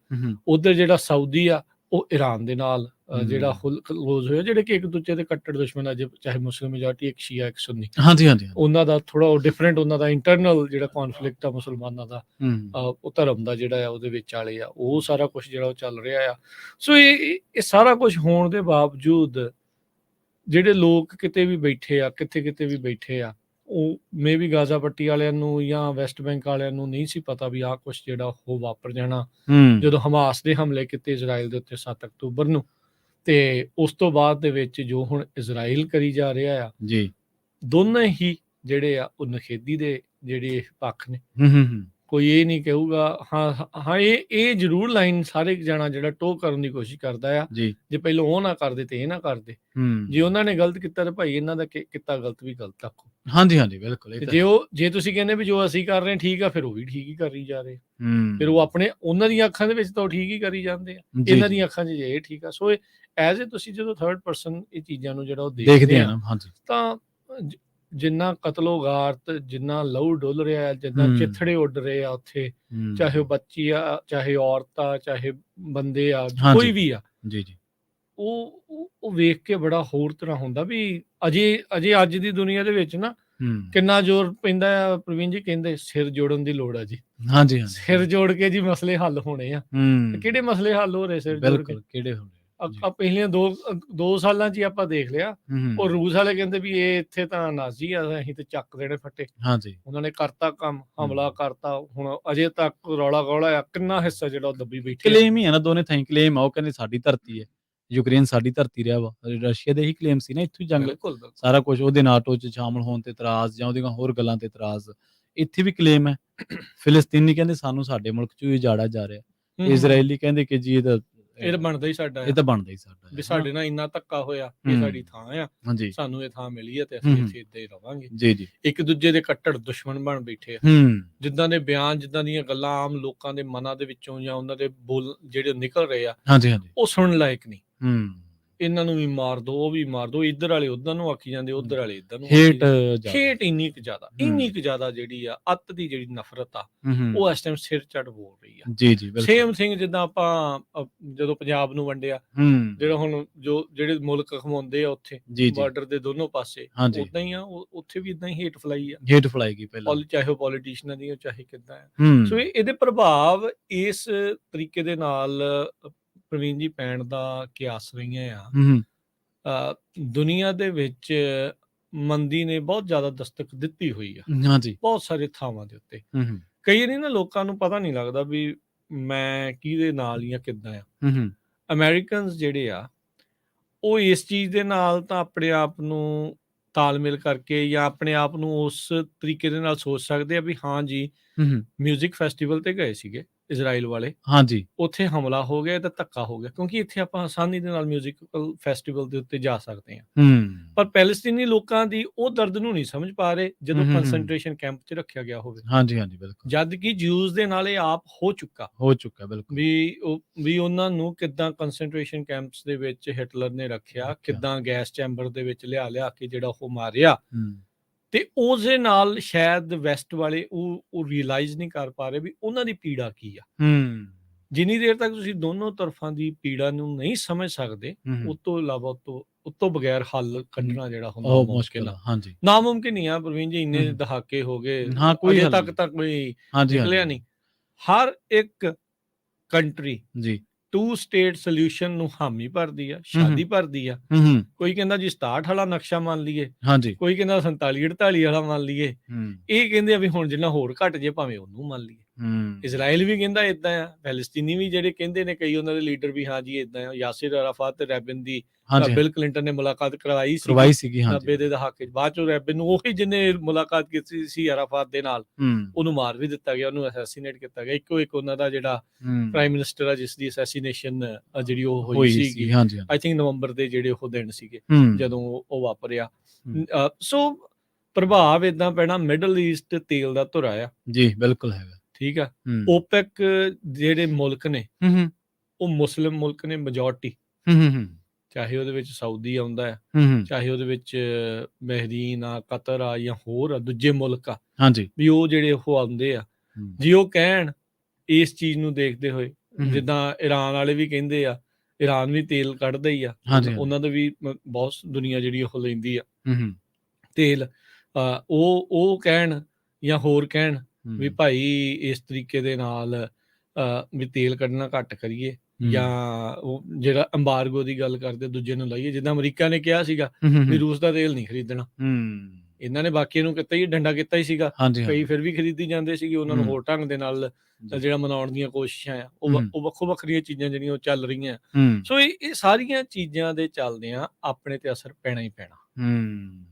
ਉਧਰ ਜਿਹੜਾ ਸਾਊਦੀ ਆ ਉਹ ਈਰਾਨ ਦੇ ਨਾਲ ਜਿਹੜਾ ਕਲੋਜ਼ ਹੋਇਆ, ਜਿਹੜੇ ਕਿ ਇੱਕ ਦੂਜੇ ਦੇ ਕੱਟੜ ਦੁਸ਼ਮਣ ਆ, ਚਾਹੇ ਮੁਸਲਿਮ ਮੈਜੋਰਟੀ, ਇੱਕ ਸ਼ੀਆ ਇੱਕ ਸੁੰਨੀ। ਉਹਨਾਂ ਦਾ ਥੋੜਾ ਉਹ ਡਿਫਰੈਂਟ, ਉਹਨਾਂ ਦਾ ਇੰਟਰਨਲ ਜਿਹੜਾ ਕੌਨਫਲਿਕਟ ਆ ਮੁਸਲਮਾਨਾਂ ਦਾ, ਉਹ ਧਰਮ ਦਾ ਜਿਹੜਾ ਆ ਉਹਦੇ ਵਿੱਚ ਵਾਲੇ ਆ, ਉਹ ਸਾਰਾ ਕੁਛ ਜਿਹੜਾ ਉਹ ਚੱਲ ਰਿਹਾ ਆ। ਸੋ ਇਹ ਸਾਰਾ ਕੁਛ ਹੋਣ ਦੇ ਬਾਵਜੂਦ ਜਿਹੜੇ ਲੋਕ ਕਿਤੇ ਵੀ ਬੈਠੇ ਆ, ਕਿਤੇ ਵੀ ਬੈਠੇ ਆ, ਉਹ ਮੇ ਵੀ ਗਾਜ਼ਾ ਪੱਟੀ ਵਾਲਿਆਂ ਨੂੰ ਜਾਂ ਵੈਸਟ ਬੈਂਕ ਵਾਲਿਆਂ ਨੂੰ ਨਹੀਂ ਸੀ ਪਤਾ ਵੀ ਆਹ ਕੁਛ ਜਿਹੜਾ ਉਹ ਵਾਪਰ ਜਾਣਾ। ਜਦੋਂ ਹਮਾਸ ਦੇ ਹਮਲੇ ਕੀਤੇ ਇਜ਼ਰਾਈਲ ਦੇ ਉੱਤੇ 7 ਅਕਤੂਬਰ ਨੂੰ, ਤੇ ਉਸ ਤੋਂ ਬਾਅਦ ਦੇ ਵਿੱਚ ਜੋ ਹੁਣ ਇਜ਼ਰਾਈਲ ਕਰੀ ਜਾ ਰਿਹਾ ਆ, ਦੋਨੇ ਹੀ ਜਿਹੜੇ ਆ ਉਹ ਨਖੇਦੀ ਦੇ ਜਿਹੜੇ ਪੱਖ ਨੇ। ਕੋਈ ਇਹ ਨਹੀਂ ਕਹੂਗਾ ਇਹ ਜ਼ਰੂਰ ਲਾਈਨ ਸਾਰੇ ਜਾਣਾ ਜਿਹੜਾ ਟੋ ਕਰਨ ਦੀ ਕੋਸ਼ਿਸ਼ ਕਰਦਾ ਆ, ਜੇ ਪਹਿਲਾਂ ਉਹ ਨਾ ਕਰਦੇ ਤੇ ਇਹ ਨਾ ਕਰਦੇ। ਜੇ ਉਹਨਾਂ ਨੇ ਗਲਤ ਕੀਤਾ ਤਾਂ ਭਾਈ ਇਹਨਾਂ ਦਾ ਕੀਤਾ ਗਲਤ ਵੀ ਗਲਤ ਆਖੋ। ਬਿਲਕੁਲ। ਜੇ ਤੁਸੀਂ ਕਹਿੰਦੇ ਵੀ ਜੋ ਅਸੀਂ ਕਰ ਰਹੇ ਠੀਕ ਆ, ਫਿਰ ਉਹ ਵੀ ਠੀਕ ਹੀ ਕਰੀ ਜਾ ਰਹੇ, ਫਿਰ ਉਹ ਉਹਨਾਂ ਦੀਆਂ ਅੱਖਾਂ ਦੇ ਵਿੱਚ ਤਾਂ ਉਹ ਠੀਕ ਹੀ ਕਰੀ ਜਾਂਦੇ ਆ, ਇਹਨਾਂ ਦੀਆਂ ਅੱਖਾਂ 'ਚ ਇਹ ਠੀਕ ਆ। ਸੋ ਐਜ਼ ਏ ਤੁਸੀਂ ਜਦੋਂ ਥਰਡ ਪਰਸਨ ਇਹ ਚੀਜ਼ਾਂ ਨੂੰ ਜਿਹੜਾ ਉਹ ਦੇਖਦੇ ਆ ਤਾਂ ਜਿੰਨਾ ਕਤਲੋਗਾਰਤ, ਜਿੰਨਾ ਲਹੂ ਡੁੱਲ ਰਿਹਾ, ਜਿੰਨਾ ਚਿੱਥੜੇ ਉੱਡ ਰਹੇ ਆ ਉੱਥੇ, ਚਾਹੇ ਉਹ ਬੱਚੀ ਆ, ਚਾਹੇ ਔਰਤ ਆ, ਚਾਹੇ ਬੰਦੇ ਆ, ਕੋਈ ਵੀ ਆ, ਉਹ ਵੇਖ ਕੇ ਬੜਾ ਹੋਰ ਤਰ੍ਹਾਂ ਹੁੰਦਾ ਵੀ ਅਜੇ ਅੱਜ ਦੀ ਦੁਨੀਆ ਦੇ ਵਿੱਚ ਨਾ ਕਿੰਨਾ ਜ਼ੋਰ ਪੈਂਦਾ ਆ। ਪ੍ਰਵੀਨ ਜੀ ਕਹਿੰਦੇ ਸਿਰ ਜੋੜਨ ਦੀ ਲੋੜ ਆ ਜੀ। ਸਿਰ ਜੋੜ ਕੇ ਜੀ ਮਸਲੇ ਹੱਲ ਹੋਣੇ ਆ। ਕਿਹੜੇ ਮਸਲੇ ਹੱਲ ਹੋ ਰਹੇ ਸਿਰ ਜੋੜ ਕੇ? ਕਿਹੜੇ ਹੋਣੇ? ਪਿਛਲੀਆਂ 2 ਸਾਲਾਂ 'ਚ ਹੀ ਆਪਾਂ ਦੇਖ ਲਿਆ। ਉਹ ਰੂਸ ਵਾਲੇ ਕਹਿੰਦੇ ਵੀ ਇਹ ਇੱਥੇ ਤਾਂ ਨਾਜ਼ੀ ਆ, ਅਸੀਂ ਤੇ ਚੱਕ ਦੇਣੇ ਫੱਟੇ। ਉਹਨਾਂ ਨੇ ਕਰਤਾ ਕੰਮ, ਹਮਲਾ ਕਰਤਾ। ਹੁਣ ਅਜੇ ਤੱਕ ਰੌਲਾ ਗੌਲਾ ਆ, ਕਿੰਨਾ ਹਿੱਸਾ ਜਿਹੜਾ ਉਹ ਦੱਬੀ ਬੈਠੇ। ਕਲੇਮ ਹੀ ਆ ਨਾ, ਦੋਨੇ ਥਾਈਂ ਕਲੇਮ ਆ। ਉਹ ਕਹਿੰਦੇ ਸਾਡੀ ਧਰਤੀ ਹੈ, ਯੂਕਰੇਨ ਸਾਡੀ ਧਰਤੀ ਰਿਹਾ ਵਾ। ਰਸ਼ੀਆ ਦੇ ਹੀ ਕਲੇਮ ਸੀ ਨਾ, ਇੱਥੋਂ ਹੀ ਜੰਗ ਸਾਰਾ ਕੁਝ, ਉਹਦੇ ਨਾਟੋ 'ਚ ਸ਼ਾਮਲ ਹੋਣ ਤੇ ਇਤਰਾਜ਼ ਜਾਂ ਉਹਦੀਆਂ ਹੋਰ ਗੱਲਾਂ ਤੇ ਇਤਰਾਜ਼। ਇੱਥੇ ਵੀ ਕਲੇਮ ਹੈ। ਫਿਲਸਤੀਨੀ ਕਹਿੰਦੇ ਸਾਨੂੰ ਸਾਡੇ ਮੁਲਕ 'ਚੋਂ ਹੀ ਉਜਾੜਿਆ ਜਾ ਰਿਹਾ। ਇਜ਼ਰਾਈਲੀ ਕਹਿੰਦੇ ਕਿ ਜੀ ਇਹ ਤਾਂ ਬਣਦਾ ਹੀ ਸਾਡਾ, ਇਹ ਤਾਂ ਬਣਦਾ ਹੀ ਸਾਡਾ ਵੀ ਸਾਡੇ ਨਾਲ ਇੰਨਾ ਧੱਕਾ ਹੋਇਆ, ਇਹ ਸਾਡੀ ਥਾਂ ਆ, ਸਾਨੂੰ ਇਹ ਥਾਂ ਮਿਲੀ ਆ ਤੇ ਅਸੀਂ ਇੱਥੇ ਏਦਾਂ ਹੀ ਰਵਾਂਗੇ। ਇੱਕ ਦੂਜੇ ਦੇ ਕੱਟੜ ਦੁਸ਼ਮਣ ਬਣ ਬੈਠੇ ਆ। ਜਿੱਦਾਂ ਦੇ ਬਿਆਨ, ਜਿੱਦਾਂ ਦੀਆਂ ਗੱਲਾਂ ਆਮ ਲੋਕਾਂ ਦੇ ਮਨਾਂ ਦੇ ਵਿੱਚੋਂ ਜਾਂ ਉਹਨਾਂ ਦੇ ਬੋਲ ਜਿਹੜੇ ਨਿਕਲ ਰਹੇ ਆ, ਉਹ ਸੁਣਨ ਲਾਇਕ ਨਹੀਂ। ਇਹਨਾਂ ਨੂੰ ਵੀ ਮਾਰ ਦੋ, ਉਹ ਵੀ ਮਾਰ ਦੋ, ਇੱਧਰ ਵਾਲੇ ਉੱਧਰ ਨੂੰ ਆਖੀ ਜਾਂਦੇ, ਉੱਧਰ ਵਾਲੇ ਇੱਧਰ ਨੂੰ। ਹੇਟ ਇੰਨੀ ਕੁ ਜ਼ਿਆਦਾ ਜਿਹੜੀ ਆ, ਅੱਤ ਦੀ ਜਿਹੜੀ ਨਫ਼ਰਤ ਆ, ਉਹ ਇਸ ਟਾਈਮ ਸਿਰ ਚੜ ਬੋਲ ਰਹੀ ਆ। ਸੇਮ ਥਿੰਗ ਜਿੱਦਾਂ ਆਪਾਂ ਜਦੋਂ ਪੰਜਾਬ ਨੂੰ ਵੰਡਿਆ, ਜਿਹੜਾ ਹੁਣ ਜਿਹੜੇ ਮੁਲਕ ਖਮਾਉਂਦੇ ਆ ਉੱਥੇ ਬਾਰਡਰ ਦੇ ਦੋਨੋਂ ਪਾਸੇ, ਉਦਾਂ ਹੀ ਆ ਉੱਥੇ ਵੀ ਇਦਾਂ ਹੀ ਹੇਟ ਫਲਾਈ ਗਈ ਪਹਿਲਾਂ, ਚਾਹੇ ਉਹ ਪੋਲੀਟੀਸ਼ੀਅਨਾਂ ਦੀ, ਚਾਹੇ ਕਿੱਦਾਂ ਆ। ਸੋ ਇਹਦੇ ਪ੍ਰਭਾਵ ਇਸ ਤਰੀਕੇ ਦੇ ਨਾਲ ਪ੍ਰਵੀਨ ਜੀ ਪੈਣ ਦਾ ਕਿਆਸ ਰਹੀਆਂ ਆ। ਦੁਨੀਆ ਦੇ ਵਿੱਚ ਮੰਦੀ ਨੇ ਬਹੁਤ ਜ਼ਿਆਦਾ ਦਸਤਕ ਦਿੱਤੀ ਹੋਈ ਆ ਹਾਂਜੀ। ਬਹੁਤ ਸਾਰੇ ਥਾਵਾਂ ਦੇ ਉੱਤੇ। ਹੂੰ, ਹੂੰ। ਕਈ ਵਾਰੀ ਨਾ ਲੋਕਾਂ ਨੂੰ ਪਤਾ ਨਹੀਂ ਲੱਗਦਾ ਵੀ ਮੈਂ ਕਿਹਦੇ ਨਾਲ ਜਾਂ ਕਿੱਦਾਂ ਆ। ਹੂੰ, ਹੂੰ। ਅਮਰੀਕਨਸ ਜਿਹੜੇ ਆ ਉਹ ਇਸ ਚੀਜ਼ ਦੇ ਨਾਲ ਤਾਂ ਆਪਣੇ ਆਪ ਨੂੰ ਤਾਲਮੇਲ ਕਰਕੇ ਜਾਂ ਆਪਣੇ ਆਪ ਨੂੰ ਉਸ ਤਰੀਕੇ ਦੇ ਨਾਲ ਸੋਚ ਸਕਦੇ ਆ ਵੀ ਹਾਂ ਜੀ, ਹੂੰ, ਹੂੰ। ਮਿਊਜ਼ਿਕ ਫੈਸਟੀਵਲ ਤੇ ਗਏ ਸੀਗੇ ਇਜ਼ਰਾਈਲ ਵਾਲੇ, ਹਾਂਜੀ। ਉੱਥੇ ਹਮਲਾ ਹੋ ਗਿਆ ਤਾਂ ਧੱਕਾ ਹੋ ਗਿਆ, ਕਿਉਂਕਿ ਇੱਥੇ ਆਪਾਂ ਆਸਾਨੀ ਦੇ ਨਾਲ ਮਿਊਜ਼ੀਕਲ ਫੈਸਟੀਵਲ ਦੇ ਉੱਤੇ ਜਾ ਸਕਦੇ ਹਾਂ। ਹੂੰ। ਪਰ ਪੈਲਸਤੀਨੀ ਲੋਕਾਂ ਦੀ ਉਹ ਦਰਦ ਨੂੰ ਨਹੀਂ ਸਮਝ ਪਾ ਰਹੇ ਜਦੋਂ ਹੂੰ, ਹੂੰ, ਹੂੰ। ਕੰਸੈਂਟਰੇਸ਼ਨ ਕੈਂਪ 'ਚ ਰੱਖਿਆ ਗਿਆ ਹੋਵੇ, ਹਾਂਜੀ, ਹਾਂਜੀ, ਬਿਲਕੁਲ। ਜਦ ਕਿ ਜਿਊਜ਼ ਦੇ ਨਾਲ ਇਹ ਆਪ ਹੋ ਚੁੱਕਾ ਹੋ ਚੁੱਕਾ ਬਿਲਕੁਲ। ਵੀ ਉਹਨਾਂ ਨੂੰ ਕਿੱਦਾਂ ਕੰਸੈਂਟਰੇਸ਼ਨ ਕੈਂਪਸ ਦੇ ਵਿੱਚ ਹਿਟਲਰ ਨੇ ਰੱਖਿਆ, ਕਿੱਦਾਂ ਗੈਸ ਚੈਂਬਰ ਦੇ ਵਿੱਚ ਲਿਆ ਕੇ ਜਿਹੜਾ ਉਹ ਮਾਰਿਆ। ਹੂੰ। ਤੇ ਉਸਦੇ ਨਾਲ ਸ਼ਾਇਦ ਵੈਸਟ ਵਾਲੇ ਉਹ ਰਿਅਲਾਈਜ਼ ਨਹੀਂ ਕਰ ਪਾ ਰਹੇ ਵੀ ਉਹਨਾਂ ਦੀ ਪੀੜਾ ਕੀ ਆ। ਹੂੰ। ਜਿੰਨੀ ਦੇਰ ਤੱਕ ਤੁਸੀਂ ਦੋਨੋਂ ਤਰਫਾਂ ਦੀ ਪੀੜਾ ਨੂੰ ਨਹੀਂ ਸਮਝ ਸਕਦੇ, ਹੂੰ। ਉਸ ਤੋਂ ਇਲਾਵਾ ਉਤੋਂ ਬਗੈਰ ਹੱਲ ਕੱਢਣਾ ਜਿਹੜਾ ਹੁੰਦਾ ਉਹ ਮੁਮਕਿਨ ਮੁਸ਼ਕਿਲ ਆ। ਆ। ਹਾਂਜੀ। ਨਾਮੁਮਕਿਨ ਹੀ ਆ ਪ੍ਰਵੀਨ ਜੀ, ਇੰਨੇ ਹੂੰ। ਦਹਾਕੇ ਹੋ ਗਏ, ਹਾਂ, ਕੋਈ ਅਜੇ ਹੱਲ ਤੱਕ ਨਹੀਂ। ਤਾਂ ਕੋਈ ਹਾਂਜੀ, ਨਿਕਲਿਆ ਹਾਂਜੀ। ਨਹੀਂ। ਹਰ ਇੱਕ ਕੰਟਰੀ ਜੀ। 2 ਸਟੇਟ ਸੋਲਿਊਸ਼ਨ ਨੂੰ ਹਾਮੀ ਭਰਦੀ ਆ, ਹੂੰ, ਸ਼ਾਦੀ ਭਰਦੀ ਆ। ਹੂੰ, ਹੂੰ। ਕੋਈ ਕਹਿੰਦਾ ਜੀ 67 ਵਾਲਾ ਨਕਸ਼ਾ ਮੰਨ ਲਈਏ, ਹਾਂਜੀ। ਕੋਈ ਕਹਿੰਦਾ 47-48 ਵਾਲਾ ਮੰਨ ਲਈਏ। ਹੂੰ। ਇਹ ਕਹਿੰਦੇ ਆ ਵੀ ਹੁਣ ਜਿੰਨਾ ਹੋਰ ਘਟ ਜੇ ਭਾਵੇਂ ਉਹਨੂੰ ਮੰਨ ਲਈਏ। ਹੂੰ। ਇਜ਼ਰਾਈਲ ਵੀ ਕਹਿੰਦਾ ਇਦਾਂ ਆ, ਪੈਲਸਤੀਨੀ ਵੀ ਜਿਹੜੇ ਕਹਿੰਦੇ ਨੇ ਕਈ ਉਹਨਾਂ ਦੇ ਲੀਡਰ ਵੀ ਹਾਂ ਜੀ ਇਦਾਂ ਆ। ਯਾਸਿਰ ਅਰਾਫਾਤ ਤੇ ਰੈਬਿਨ ਦੀ ਹਾਂਜੀ। ਬਿਲ ਕਲਿੰਟਨ ਨੇ ਮੁਲਾਕਾਤ ਕਰਵਾਈ ਕਰਵਾਈ ਸੀਗੀ ਸੀਗੀ। ਹਾਂਜੀ। 90 ਦੇ ਦਹਾਕੇ 'ਚ। ਬਾਅਦ ਚੋਂ ਰੈਬਿਨ ਨੂੰ ਉਹੀ ਜਿਹਨੇ ਮੁਲਾਕਾਤ ਕੀਤੀ ਸੀ ਅਰਾਫਾਤ ਦੇ ਨਾਲ, ਹੂੰ। ਉਹਨੂੰ ਮਾਰ ਵੀ ਦਿੱਤਾ ਗਿਆ, ਉਹਨੂੰ ਅਸੈਸੀਨੇਟ ਕੀਤਾ ਗਿਆ। ਇੱਕੋ ਇੱਕ ਉਹਨਾਂ ਦਾ ਜਿਹੜਾ ਹੂੰ। ਪ੍ਰਾਈਮ ਮਿਨਿਸਟਰ ਆ ਜਿਸ ਦੀ ਅਸੈਸੀਨੇਸ਼ਨ ਜਿਹੜੀ ਉਹ ਹੋਈ ਹੋਈ ਸੀਗੀ, ਸੀ। ਹਾਂਜੀ, ਹਾਂਜੀ। ਆਈ ਥਿੰਕ ਨਵੰਬਰ ਦੇ ਜਿਹੜੇ ਉਹ ਦਿਨ ਸੀਗੇ ਹੂੰ। ਜਦੋਂ ਉਹ ਵਾਪਰਿਆ। ਹੂੰ। ਸੋ ਪ੍ਰਭਾਵ ਏਦਾਂ ਪੈਣਾ, ਮਿਡਲ ਈਸਟ ਤੇਲ ਦਾ ਧੁਰਾ ਆ, ਜੀ, ਬਿਲਕੁਲ ਹੈਗਾ। ਠੀਕ ਆ। ਹੂੰ। ਓਪੈਕ ਜਿਹੜੇ ਮੁਲਕ ਨੇ ਹੂੰ, ਹੂੰ। ਉਹ ਮੁਸਲਿਮ ਮੁਲਕ ਨੇ ਮੈਜੋਰਟੀ, ਹੂੰ, ਹੂੰ, ਹੂੰ। ਚਾਹੇ ਉਹਦੇ ਵਿੱਚ ਸਾਊਦੀ ਆਉਂਦਾ ਹੈ, ਹੂੰ, ਹੂੰ। ਚਾਹੇ ਉਹਦੇ ਵਿੱਚ ਬਹਿਰੀਨ ਆ, ਕਤਰ ਆ, ਜਾਂ ਹੋਰ ਆ ਦੂਜੇ ਮੁਲਕ ਆ, ਹਾਂਜੀ। ਵੀ ਉਹ ਜਿਹੜੇ ਉਹ ਆਉਂਦੇ ਆ, ਹੂੰ। ਜੇ ਉਹ ਕਹਿਣ ਇਸ ਚੀਜ਼ ਨੂੰ ਦੇਖਦੇ ਹੋਏ, ਹੂੰ। ਜਿੱਦਾਂ ਇਰਾਨ ਵਾਲੇ ਵੀ ਕਹਿੰਦੇ ਆ, ਇਰਾਨ ਵੀ ਤੇਲ ਕੱਢਦਾ ਹੀ ਆ, ਹਾਂਜੀ, ਹਾਂਜੀ। ਉਹਨਾਂ ਦਾ ਵੀ ਬਹੁਤ ਦੁਨੀਆ ਜਿਹੜੀ ਉਹ ਲੈਂਦੀ ਆ ਹੂੰ, ਹੂੰ। ਤੇਲ। ਉਹ ਕਹਿਣ ਜਾਂ ਹੋਰ ਕਹਿਣ ਵੀ ਹੂੰ। ਭਾਈ ਇਸ ਤਰੀਕੇ ਦੇ ਨਾਲ ਵੀ ਤੇਲ ਕੱਢਣਾ ਘੱਟ ਕਰੀਏ, ਹੂੰ। ਜਾਂ ਉਹ ਜਿਹੜਾ ਅੰਬਾਰਗੋ ਦੀ ਗੱਲ ਕਰਦੇ ਦੂਜੇ ਨੂੰ ਲਾਈਏ, ਜਿੱਦਾਂ ਅਮਰੀਕਾ ਨੇ ਕਿਹਾ ਸੀਗਾ ਹੂੰ, ਹੂੰ, ਵੀ ਹੂੰ। ਰੂਸ ਦਾ ਤੇਲ ਨਹੀਂ ਖਰੀਦਣਾ। ਹੂੰ। ਇਹਨਾਂ ਨੇ ਬਾਕੀਆਂ ਨੂੰ ਕੀਤਾ ਹੀ ਡੰਡਾ ਕੀਤਾ ਹੀ ਸੀਗਾ, ਹਾਂਜੀ, ਕਈ ਹਾਂਜੀ। ਫਿਰ ਵੀ ਖਰੀਦੀ ਜਾਂਦੇ ਸੀਗੇ, ਉਹਨਾਂ ਨੂੰ ਹੂੰ। ਹੋਰ ਢੰਗ ਦੇ ਨਾਲ ਜੀ। ਜਿਹੜਾ ਮਨਾਉਣ ਦੀਆਂ ਕੋਸ਼ਿਸ਼ਾਂ ਆ, ਹੂੰ। ਉਹ ਵੱਖੋ ਵੱਖਰੀਆਂ ਚੀਜ਼ਾਂ ਜਿਹੜੀਆਂ ਉਹ ਚੱਲ ਰਹੀਆਂ। ਹੂੰ। ਸੋ ਇਹ ਸਾਰੀਆਂ ਚੀਜ਼ਾਂ ਦੇ ਚੱਲਦਿਆਂ ਆਪਣੇ ਤੇ ਅਸਰ ਪੈਣਾ ਹੀ ਪੈਣਾ। ਹੂੰ।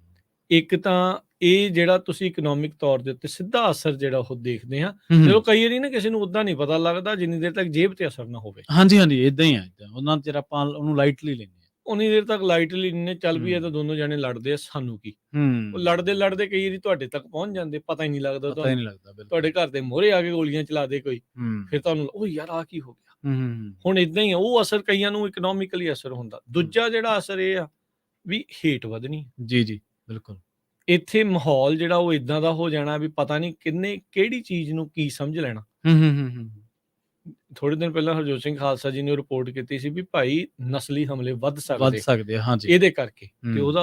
ਇੱਕ ਤਾਂ ਇਹ ਜਿਹੜਾ ਤੁਸੀਂ ਇਕਨੋਮਿਕ ਤੌਰ ਦੇ ਉੱਤੇ ਸਿੱਧਾ ਅਸਰ ਜਿਹੜਾ ਉਹ ਦੇਖਦੇ ਆ, ਹੂੰ। ਚਲੋ ਕਈ ਵਾਰੀ ਨਾ ਕਿਸੇ ਨੂੰ ਉਦਾਂ ਨਹੀਂ ਪਤਾ ਲੱਗਦਾ ਜਿੰਨੀ ਦੇਰ ਤੱਕ ਜੇਬ ਤੇ ਅਸਰ ਨਾ ਹੋਵੇ, ਹਾਂਜੀ, ਹਾਂਜੀ। ਏਦਾਂ ਹੀ ਆ, ਏਦਾਂ। ਉਹਨਾਂ ਚਿਰ ਆਪਾਂ ਉਹਨੂੰ ਲਾਈਟਲੀ ਲੈਂਦੇ ਹਾਂ। ਉਨੀ ਦੇਰ ਤੱਕ ਲਾਈਟਲੀ ਨੇ ਚੱਲ ਵੀ ਇਹ ਤਾਂ ਹੂੰ। ਦੋਨੋਂ ਜਾਣੇ ਲੜਦੇ ਆ, ਸਾਨੂੰ ਕੀ। ਉਹ ਹੂੰ। ਲੜਦੇ ਕਈ ਵਾਰੀ ਤੁਹਾਡੇ ਤੱਕ ਪਹੁੰਚ ਜਾਂਦੇ, ਪਤਾ ਹੀ ਨਹੀਂ ਲੱਗਦਾ ਪਤਾ ਹੀ ਤੁਹਾਨੂੰ। ਨਹੀਂ ਲੱਗਦਾ। ਬਿਲਕੁਲ। ਤੁਹਾਡੇ ਘਰ ਦੇ ਮੂਹਰੇ ਆ ਕੇ ਗੋਲੀਆਂ ਚਲਾ ਦੇ ਕੋਈ, ਹੂੰ। ਫਿਰ ਤੁਹਾਨੂੰ ਉਹ ਯਾਰ ਆ ਕੀ ਹੋ ਗਿਆ। ਹੂੰ, ਹੂੰ। ਹੁਣ ਇਦਾਂ ਹੀ ਆ, ਉਹ ਅਸਰ ਕਈਆਂ ਨੂੰ ਇਕਨੋਮਿਕਲੀ ਅਸਰ ਹੁੰਦਾ। ਦੂਜਾ ਜਿਹੜਾ ਅਸਰ ਇਹ ਆ ਵੀ ਹੇਟ ਵਧਣੀ। ਜੀ, ਜੀ। ਬਿਲਕੁਲ। ਇੱਥੇ ਮਾਹੌਲ ਜਿਹੜਾ ਉਹ ਇਦਾਂ ਦਾ ਹੋ ਜਾਣਾ ਵੀ ਪਤਾ ਨਹੀਂ ਕਿੰਨੇ ਕਿਹੜੀ ਚੀਜ਼ ਨੂੰ ਕੀ ਸਮਝ ਲੈਣਾ। ਹੂੰ, ਹੂੰ, ਹੂੰ, ਹੂੰ। ਥੋੜੇ ਦਿਨ ਪਹਿਲਾਂ ਹਰਜੋਤ ਸਿੰਘ ਖਾਲਸਾ ਜੀ ਨੇ ਰਿਪੋਰਟ ਕੀਤੀ ਸੀ ਵੀ ਭਾਈ ਨਸਲੀ ਹਮਲੇ ਵੱਧ ਵੱਧ ਸਕਦੇ ਆ। ਹਾਂਜੀ। ਇਹਦੇ ਕਰਕੇ, ਤੇ ਹੂੰ। ਉਹਦਾ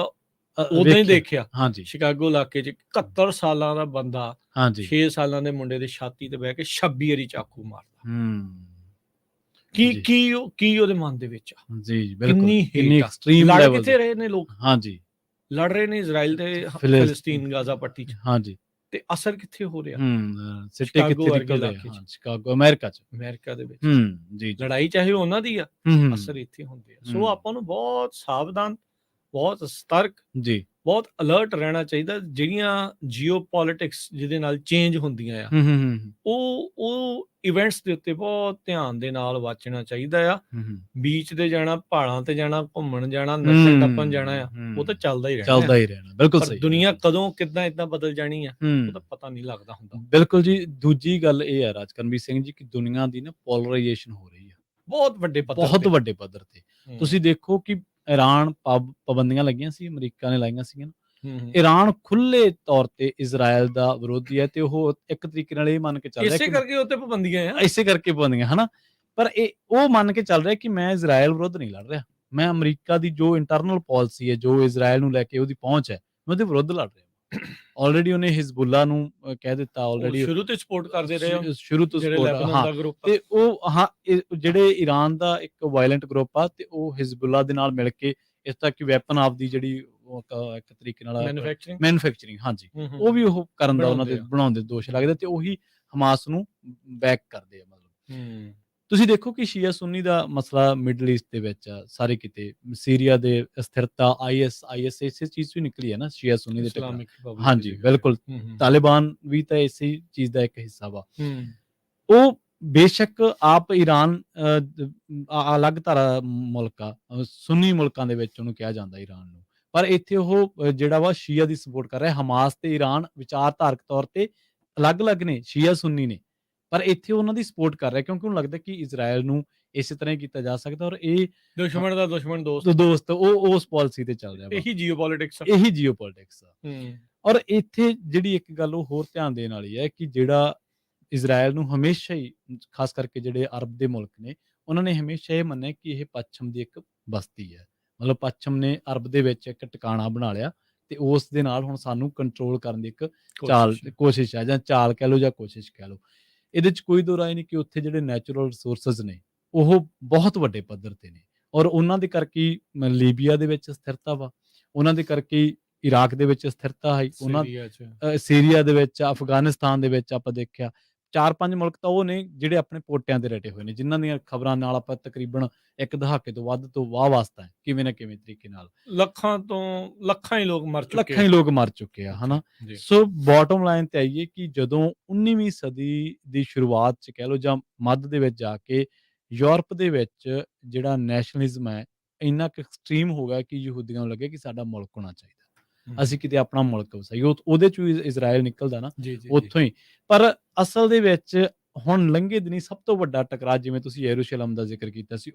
ਉਦਾਂ ਹੀ ਦੇਖਿਆ ਹਾਂਜੀ। ਸ਼ਿਕਾਗੋ ਇਲਾਕੇ 'ਚ 71 ਸਾਲਾਂ ਦਾ ਬੰਦਾ ਹਾਂਜੀ। 6 ਸਾਲਾਂ ਦੇ ਮੁੰਡੇ ਦੀ ਛਾਤੀ ਤੇ ਬਹਿ ਕੇ 26 ਵਾਰੀ ਚਾਕੂ ਮਾਰਦਾ। ਹੂੰ। ਕੀ ਜੀ। ਕੀ ਉਹਦੇ ਮਨ ਦੇ ਵਿੱਚ ਆ, ਜੀ, ਬਿਲਕੁਲ। ਕਿੰਨੀ ਕਿੰਨੀ ਹੇਟ ਆ। ਐਕਸਟ੍ਰੀਮ ਲੜ ਲੈਵਲ ਕਿੱਥੇ ਰਹੇ ਨੇ ਲੋਕ, ਹਾਂਜੀ। ਲੜ ਰਹੇ ਨੇ ਇਜ਼ਰਾਈਲ ਤੇ ਫਿਲਿਸਤੀਨ ਗਾਜ਼ਾ ਪੱਟੀ 'ਚ, ਹਾਂਜੀ। ਤੇ ਅਸਰ ਕਿੱਥੇ ਹੋ ਰਿਹਾ, ਹੂੰ। ਸਿੱਟੇ ਸ਼ਿਕਾਗੋ ਕਿੱਥੇ ਵਰਗੇ ਨਿਕਲ ਰਹੇ ਇਲਾਕੇ 'ਚ, ਹਾਂ, ਸ਼ਿਕਾਗੋ ਅਮਰੀਕਾ 'ਚ। ਅਮਰੀਕਾ ਦੇ ਵਿੱਚ। ਹੂੰ। ਜੀ, ਜੀ। ਲੜਾਈ ਚਾਹੇ ਉਹਨਾਂ ਦੀ ਆ, ਹੂੰ। ਅਸਰ ਇੱਥੇ ਹੁੰਦੇ ਆ। ਸੋ ਹੂੰ। ਆਪਾਂ ਨੂੰ ਬਹੁਤ ਸਾਵਧਾਨ, ਬਹੁਤ ਸਤਰਕ, ਜੀ। ਬਹੁਤ ਅਲਰਟ ਰਹਿਣਾ ਚਾਹੀਦਾ। ਜਿਹੜੀਆਂ ਜੀਓਪੋਲਿਟਿਕਸ ਜਿਹਦੇ ਨਾਲ ਚੇਂਜ ਹੁੰਦੀਆਂ ਆ, ਹੂੰ, ਹੂੰ, ਹੂੰ। ਉਹ ਇਵੈਂਟਸ ਦੇ ਉੱਤੇ ਬਹੁਤ ਧਿਆਨ ਦੇ ਨਾਲ ਵਾਚਣਾ ਚਾਹੀਦਾ ਆ। ਹੂੰ, ਹੂੰ। ਬੀਚ ਤੇ ਜਾਣਾ, ਪਹਾੜਾਂ ਤੇ ਜਾਣਾ, ਘੁੰਮਣ ਜਾਣਾ, ਨੱਚਣ ਟੱਪਣ ਜਾਣਾ ਆ, ਉਹ ਤਾਂ ਚੱਲਦਾ ਹੀ ਰਹਿਣਾ ਚੱਲਦਾ ਹੀ ਰਹਿਣਾ। ਬਿਲਕੁਲ ਪਰ ਸਹੀ। ਦੁਨੀਆ ਕਦੋਂ ਕਿੱਦਾਂ ਏਦਾਂ ਬਦਲ ਜਾਣੀ ਆ, ਉਹਦਾ ਹੂੰ। ਪਤਾ ਨਹੀਂ ਲੱਗਦਾ ਹੁੰਦਾ। ਬਿਲਕੁਲ ਜੀ। ਦੂਜੀ ਗੱਲ ਇਹ ਹੈ ਰਾਜਕਰਮਵੀਰ ਸਿੰਘ ਜੀ ਕਿ ਦੁਨੀਆ ਦੀ ਨਾ ਪੋਲਰਾਈਜੇਸ਼ਨ ਹੋ ਰਹੀ ਹੈ ਬਹੁਤ ਵੱਡੇ ਪੱਧਰ ਬਹੁਤ ਤੇ। ਵੱਡੇ ਪੱਧਰ ਤੇ। ਤੁਸੀਂ ਦੇਖੋ ਕਿ ਇਰਾਨ ਪਾਬੰਦੀਆਂ ਲੱਗੀਆਂ ਸੀ, ਅਮਰੀਕਾ ਨੇ ਲਾਈਆਂ ਸੀਗੀਆਂ। ਇਰਾਨ ਖੁੱਲੇ ਤੌਰ ਤੇ ਇਜ਼ਰਾਈਲ ਦਾ ਵਿਰੋਧੀ ਹੈ ਤੇ ਉਹ ਇੱਕ ਤਰੀਕੇ ਨਾਲ ਇਹ ਮੰਨ ਕੇ ਚੱਲ ਰਿਹਾ ਇਸੇ ਕਿ ਕਰਕੇ ਉੱਤੇ ਪਾਬੰਦੀਆਂ ਆ। ਇਸੇ ਕਰਕੇ ਪਾਬੰਦੀਆਂ ਹਨਾ, ਪਰ ਉਹ ਮੰਨ ਕੇ ਚੱਲ ਰਿਹਾ ਕਿ ਮੈਂ ਇਜ਼ਰਾਈਲ ਵਿਰੁੱਧ ਨਹੀਂ ਲੜ ਰਿਹਾ, ਮੈਂ ਅਮਰੀਕਾ ਦੀ ਜੋ ਇੰਟਰਨਲ ਪਾਲਿਸੀ ਹੈ, ਜੋ ਇਜ਼ਰਾਈਲ ਨੂੰ ਲੈ ਕੇ ਉਹਦੀ ਪਹੁੰਚ ਹੈ, ਮੈਂ ਉਹਦੇ ਵਿਰੁੱਧ ਲੜ ਰਿਹਾ। ਆਲਰੇਡੀ ਉਹਨੇ ਹਿਜ਼ਬੁੱਲਾ ਨੂੰ ਕਹਿ ਦਿੱਤਾ, ਆਲਰੇਡੀ ਸ਼ੁਰੂ ਤੋਂ ਸਪੋਰਟ ਕਰਦੇ ਰਹੇ ਸ਼ੁਰੂ ਤੋਂ ਜਿਹੜੇ ਸਪੋਰਟ। ਲੈਬਨਾਨ ਦਾ ਗਰੁੱਪ ਆ। ਤੇ ਉਹ ਜਿਹੜੇ ਈਰਾਨ ਦਾ ਇੱਕ ਵਾਇਲੈਂਟ ਗਰੁੱਪ ਆ ਤੇ ਉਹ ਹਿਜ਼ਬੁੱਲਾ ਦੇ ਨਾਲ ਮਿਲ ਕੇ ਇਸ ਤੱਕ ਕਿ ਵੈਪਨ ਆਫ ਦੀ ਜਿਹੜੀ ਇੱਕ ਤਰੀਕੇ ਨਾਲ ਮੈਨੂਫੈਕਚਰਿੰਗ ਮੈਨੂਫੈਕਚਰਿੰਗ, ਹਾਂਜੀ, ਉਹ ਵੀ ਉਹ ਕਰਨ ਦਾ ਉਹਨਾਂ ਦੇ ਬਣਾਉਣ ਦੇ ਦੋਸ਼ ਲੱਗਦੇ ਤੇ ਉਹੀ ਹਮਾਸ ਨੂੰ ਬੈਕ ਕਰਦੇ ਆ। ਮਤਲਬ ਤੁਸੀਂ ਦੇਖੋ ਕਿ ਸ਼ੀਆ ਸੁੰਨੀ ਦਾ ਮਸਲਾ ਮਿਡਲ ਈਸਟ ਦੇ ਵਿੱਚ ਸਾਰੇ ਕਿਤੇ, ਸੀਰੀਆ ਦੇ ਸਥਿਰਤਾ, ਆਈਐਸ ਇਸੇ ਚੀਜ਼ ਤੋਂ ਨਿਕਲੀ ਹੈ ਨਾ, ਸ਼ੀਆ ਸੁੰਨੀ ਦੇ ਟਕਰਾਅ। ਹਾਂਜੀ ਬਿਲਕੁਲ, ਤਾਲਿਬਾਨ ਵੀ ਤਾਂ ਇਸੇ ਚੀਜ਼ ਦਾ ਇੱਕ ਹਿੱਸਾ ਵਾ। ਉਹ ਬੇਸ਼ੱਕ ਆਪ ਈਰਾਨ ਅਲੱਗ ਧਾਰਾ ਮੁਲਕ ਆ, ਸੁੰਨੀ ਮੁਲਕਾਂ ਦੇ ਵਿੱਚ ਉਹਨੂੰ ਕਿਹਾ ਜਾਂਦਾ ਈਰਾਨ ਨੂੰ, ਪਰ ਇੱਥੇ ਉਹ ਜਿਹੜਾ ਵਾ ਸ਼ੀਆ ਦੀ ਸਪੋਰਟ ਕਰ ਰਿਹਾ। ਹਮਾਸ ਤੇ ਈਰਾਨ ਵਿਚਾਰਧਾਰਕ ਤੌਰ ਤੇ ਅਲੱਗ-ਅਲੱਗ ਨੇ, ਸ਼ੀਆ ਸੁੰਨੀ ਨੇ, ਪਰ ਇੱਥੇ ਉਹਨਾਂ ਦੀ ਸਪੋਰਟ ਕਰ ਰਿਹਾ ਕਿਉਂਕਿ ਉਹਨੂੰ ਲੱਗਦਾ ਕਿ ਇਜ਼ਰਾਈਲ ਨੂੰ ਇਸੇ ਤਰ੍ਹਾਂ ਹੀ ਕੀਤਾ ਜਾ ਸਕਦਾ ਔਰ ਇਹ ਦੁਸ਼ਮਣ ਦਾ ਦੁਸ਼ਮਣ ਦੋਸਤ ਉਹ ਉਸ ਪਾਲਿਸੀ ਤੇ ਚੱਲ ਰਿਹਾ ਵਾ। ਇਹੀ ਜੀਓਪੋਲਿਟਿਕਸ ਆ। ਔਰ ਇੱਥੇ ਜਿਹੜੀ ਇੱਕ ਗੱਲ ਉਹ ਹੋਰ ਧਿਆਨ ਦੇਣ ਵਾਲੀ ਹੈ ਕਿ ਜਿਹੜਾ ਇਜ਼ਰਾਈਲ ਨੂੰ ਹਮੇਸ਼ਾ ਹੀ, ਖਾਸ ਕਰਕੇ ਜਿਹੜੇ ਅਰਬ ਦੇ ਮੁਲਕ ਨੇ, ਉਹਨਾਂ ਨੇ ਹਮੇਸ਼ਾ ਇਹ ਮੰਨਿਆ ਕਿ ਇਹ ਪੱਛਮ ਦੀ ਇੱਕ ਬਸਤੀ ਹੈ। ਮਤਲਬ ਪੱਛਮ ਨੇ ਅਰਬ ਦੇ ਵਿੱਚ ਇੱਕ ਟਿਕਾਣਾ ਬਣਾ ਲਿਆ ਤੇ ਉਸ ਦੇ ਨਾਲ ਹੁਣ ਸਾਨੂੰ ਕੰਟਰੋਲ ਕਰਨ ਦੀ ਇੱਕ ਕੋਸ਼ਿਸ਼ ਹੈ, ਜਾਂ ਚਾਲ ਕਹਿ ਲਓ ਜਾਂ ਕੋਸ਼ਿਸ਼ ਕਹਿ ਲਓ। ਇਹਦੇ 'ਚ ਕੋਈ ਦੋ ਰਾਏ ਨਹੀਂ ਕਿ ਉੱਥੇ ਜਿਹੜੇ ਨੈਚੁਰਲ ਰਿਸੋਰਸਿਸ ਨੇ ਉਹ ਬਹੁਤ ਵੱਡੇ ਪੱਧਰ ਤੇ ਨੇ ਔਰ ਉਹਨਾਂ ਦੇ ਕਰਕੇ ਲੀਬੀਆ ਦੇ ਵਿੱਚ ਸਥਿਰਤਾ ਵਾ, ਉਹਨਾਂ ਦੇ ਕਰਕੇ ਇਰਾਕ ਦੇ ਵਿੱਚ ਸਥਿਰਤਾ ਹੈ, ਉਹਨਾਂ ਸੀਰੀਆ ਦੇ ਵਿੱਚ, ਅਫਗਾਨਿਸਤਾਨ ਦੇ ਵਿੱਚ ਆਪਾਂ ਦੇਖਿਆ 4-5 ਮੁਲਕ ਤਾਂ ਉਹ ਨੇ ਜਿਹੜੇ ਆਪਣੇ ਪੋਟਿਆਂ ਤੇ ਰਟੇ ਹੋਏ ਨੇ, ਜਿਨ੍ਹਾਂ ਦੀਆਂ ਖਬਰਾਂ ਨਾਲ ਆਪਾਂ ਤਕਰੀਬਨ ਇੱਕ ਦਹਾਕੇ ਤੋਂ ਵੱਧ ਤੋਂ ਵਾਹ ਵਾਸਤਾ ਹੈ ਕਿਵੇਂ ਨਾ ਕਿਵੇਂ ਤਰੀਕੇ ਨਾਲ। ਲੱਖਾਂ ਹੀ ਲੋਕ ਮਰ ਚੁੱਕੇ ਆ, ਹਨਾ। ਸੋ ਬਾਟਮ ਲਾਈਨ ਤੇ ਆਈਏ ਕਿ ਜਦੋਂ 19ਵੀਂ ਸਦੀ ਦੀ ਸ਼ੁਰੂਆਤ 'ਚ ਕਹਿ ਲਓ ਜਾਂ ਮੱਧ ਦੇ ਵਿੱਚ ਜਾ ਕੇ ਯੂਰਪ ਦੇ ਵਿੱਚ ਜਿਹੜਾ ਨੈਸ਼ਨਲਿਜ਼ਮ ਹੈ ਇੰਨਾ ਕੁ ਐਕਸਟ੍ਰੀਮ ਹੋ ਗਿਆ ਕਿ ਯਹੂਦੀਆਂ ਨੂੰ ਲੱਗੇ ਕਿ ਸਾਡਾ ਮੁਲਕ ਹੋਣਾ ਚਾਹੀਦਾ, ਅਸੀਂ ਕਿਤੇ ਆਪਣਾ ਮੁਲਕ ਵਸਾਈਏ। ਉਹਦੇ 'ਚੋਂ ਇਜ਼ਰਾਈਲ ਨਿਕਲਦਾ ਨਾ, ਉੱਥੋਂ ਹੀ। ਪਰ ਅਸਲ ਦੇ ਵਿੱਚ ਹੁਣ ਲੰਘੇ ਦਿਨੀ ਸਭ ਤੋਂ ਵੱਡਾ ਟਕਰਾਅ, ਜਿਵੇਂ ਤੁਸੀਂ ਯਰੂਸ਼ਲਮ ਦਾ ਜ਼ਿਕਰ ਕੀਤਾ ਸੀ,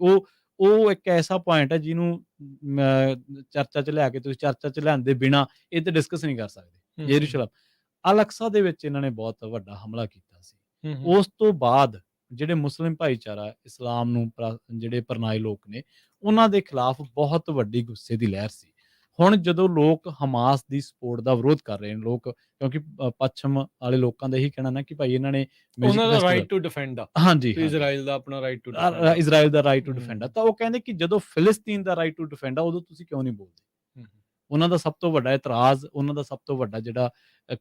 ਉਹ ਇੱਕ ਐਸਾ ਪੁਆਇੰਟ ਹੈ ਜਿਹਨੂੰ ਚਰਚਾ 'ਚ ਲਿਆ ਕੇ ਤੁਸੀਂ ਚਰਚਾ 'ਚ ਲਿਆਂਦੇ ਬਿਨਾਂ ਇਹ ਤੇ ਡਿਸਕਸ ਨਹੀਂ ਕਰ ਸਕਦੇ। ਯਰੂਸ਼ਲਮ, ਅਲ-ਅਕਸਾ ਦੇ ਵਿੱਚ ਇਹਨਾਂ ਨੇ ਬਹੁਤ ਵੱਡਾ ਹਮਲਾ ਕੀਤਾ ਸੀ। ਉਸ ਤੋਂ ਬਾਅਦ ਜਿਹੜੇ ਮੁਸਲਿਮ ਭਾਈਚਾਰਾ, ਇਸਲਾਮ ਨੂੰ ਜਿਹੜੇ ਪਰਨਾਏ ਲੋਕ ਨੇ, ਉਹਨਾਂ ਦੇ ਖਿਲਾਫ ਬਹੁਤ ਵੱਡੀ ਗੁੱਸੇ ਦੀ ਲਹਿਰ ਸੀ। ਹੁਣ ਜਦੋਂ ਲੋਕ ਹਮਾਸ ਦੀ ਸਪੋਰਟ ਦਾ ਵਿਰੋਧ ਕਰ ਰਹੇ ਨੇ ਲੋਕ, ਕਿਉਂਕਿ ਪੱਛਮ ਵਾਲੇ ਲੋਕਾਂ ਦਾ ਇਹੀ ਕਹਿਣਾ ਨਾ ਕਿ ਭਾਈ ਇਹਨਾਂ ਨੇ ਉਹਨਾਂ ਦਾ ਰਾਈਟ ਟੂ ਡਿਫੈਂਡ ਆ, ਹਾਂਜੀ, ਇਜ਼ਰਾਈਲ ਦਾ ਆਪਣਾ ਰਾਈਟ ਟੂ ਡਿਫੈਂਡ ਆ, ਤਾਂ ਉਹ ਕਹਿੰਦੇ ਕਿ ਜਦੋਂ ਫਿਲਿਸਤੀਨ ਦਾ ਰਾਈਟ ਟੂ ਡਿਫੈਂਡ ਆ ਉਦੋਂ ਤੁਸੀਂ ਕਿਉਂ ਨਹੀਂ ਬੋਲਦੇ। ਉਹਨਾਂ ਦਾ ਸਭ ਤੋਂ ਵੱਡਾ ਇਤਰਾਜ਼, ਉਹਨਾਂ ਦਾ ਸਭ ਤੋਂ ਵੱਡਾ ਜਿਹੜਾ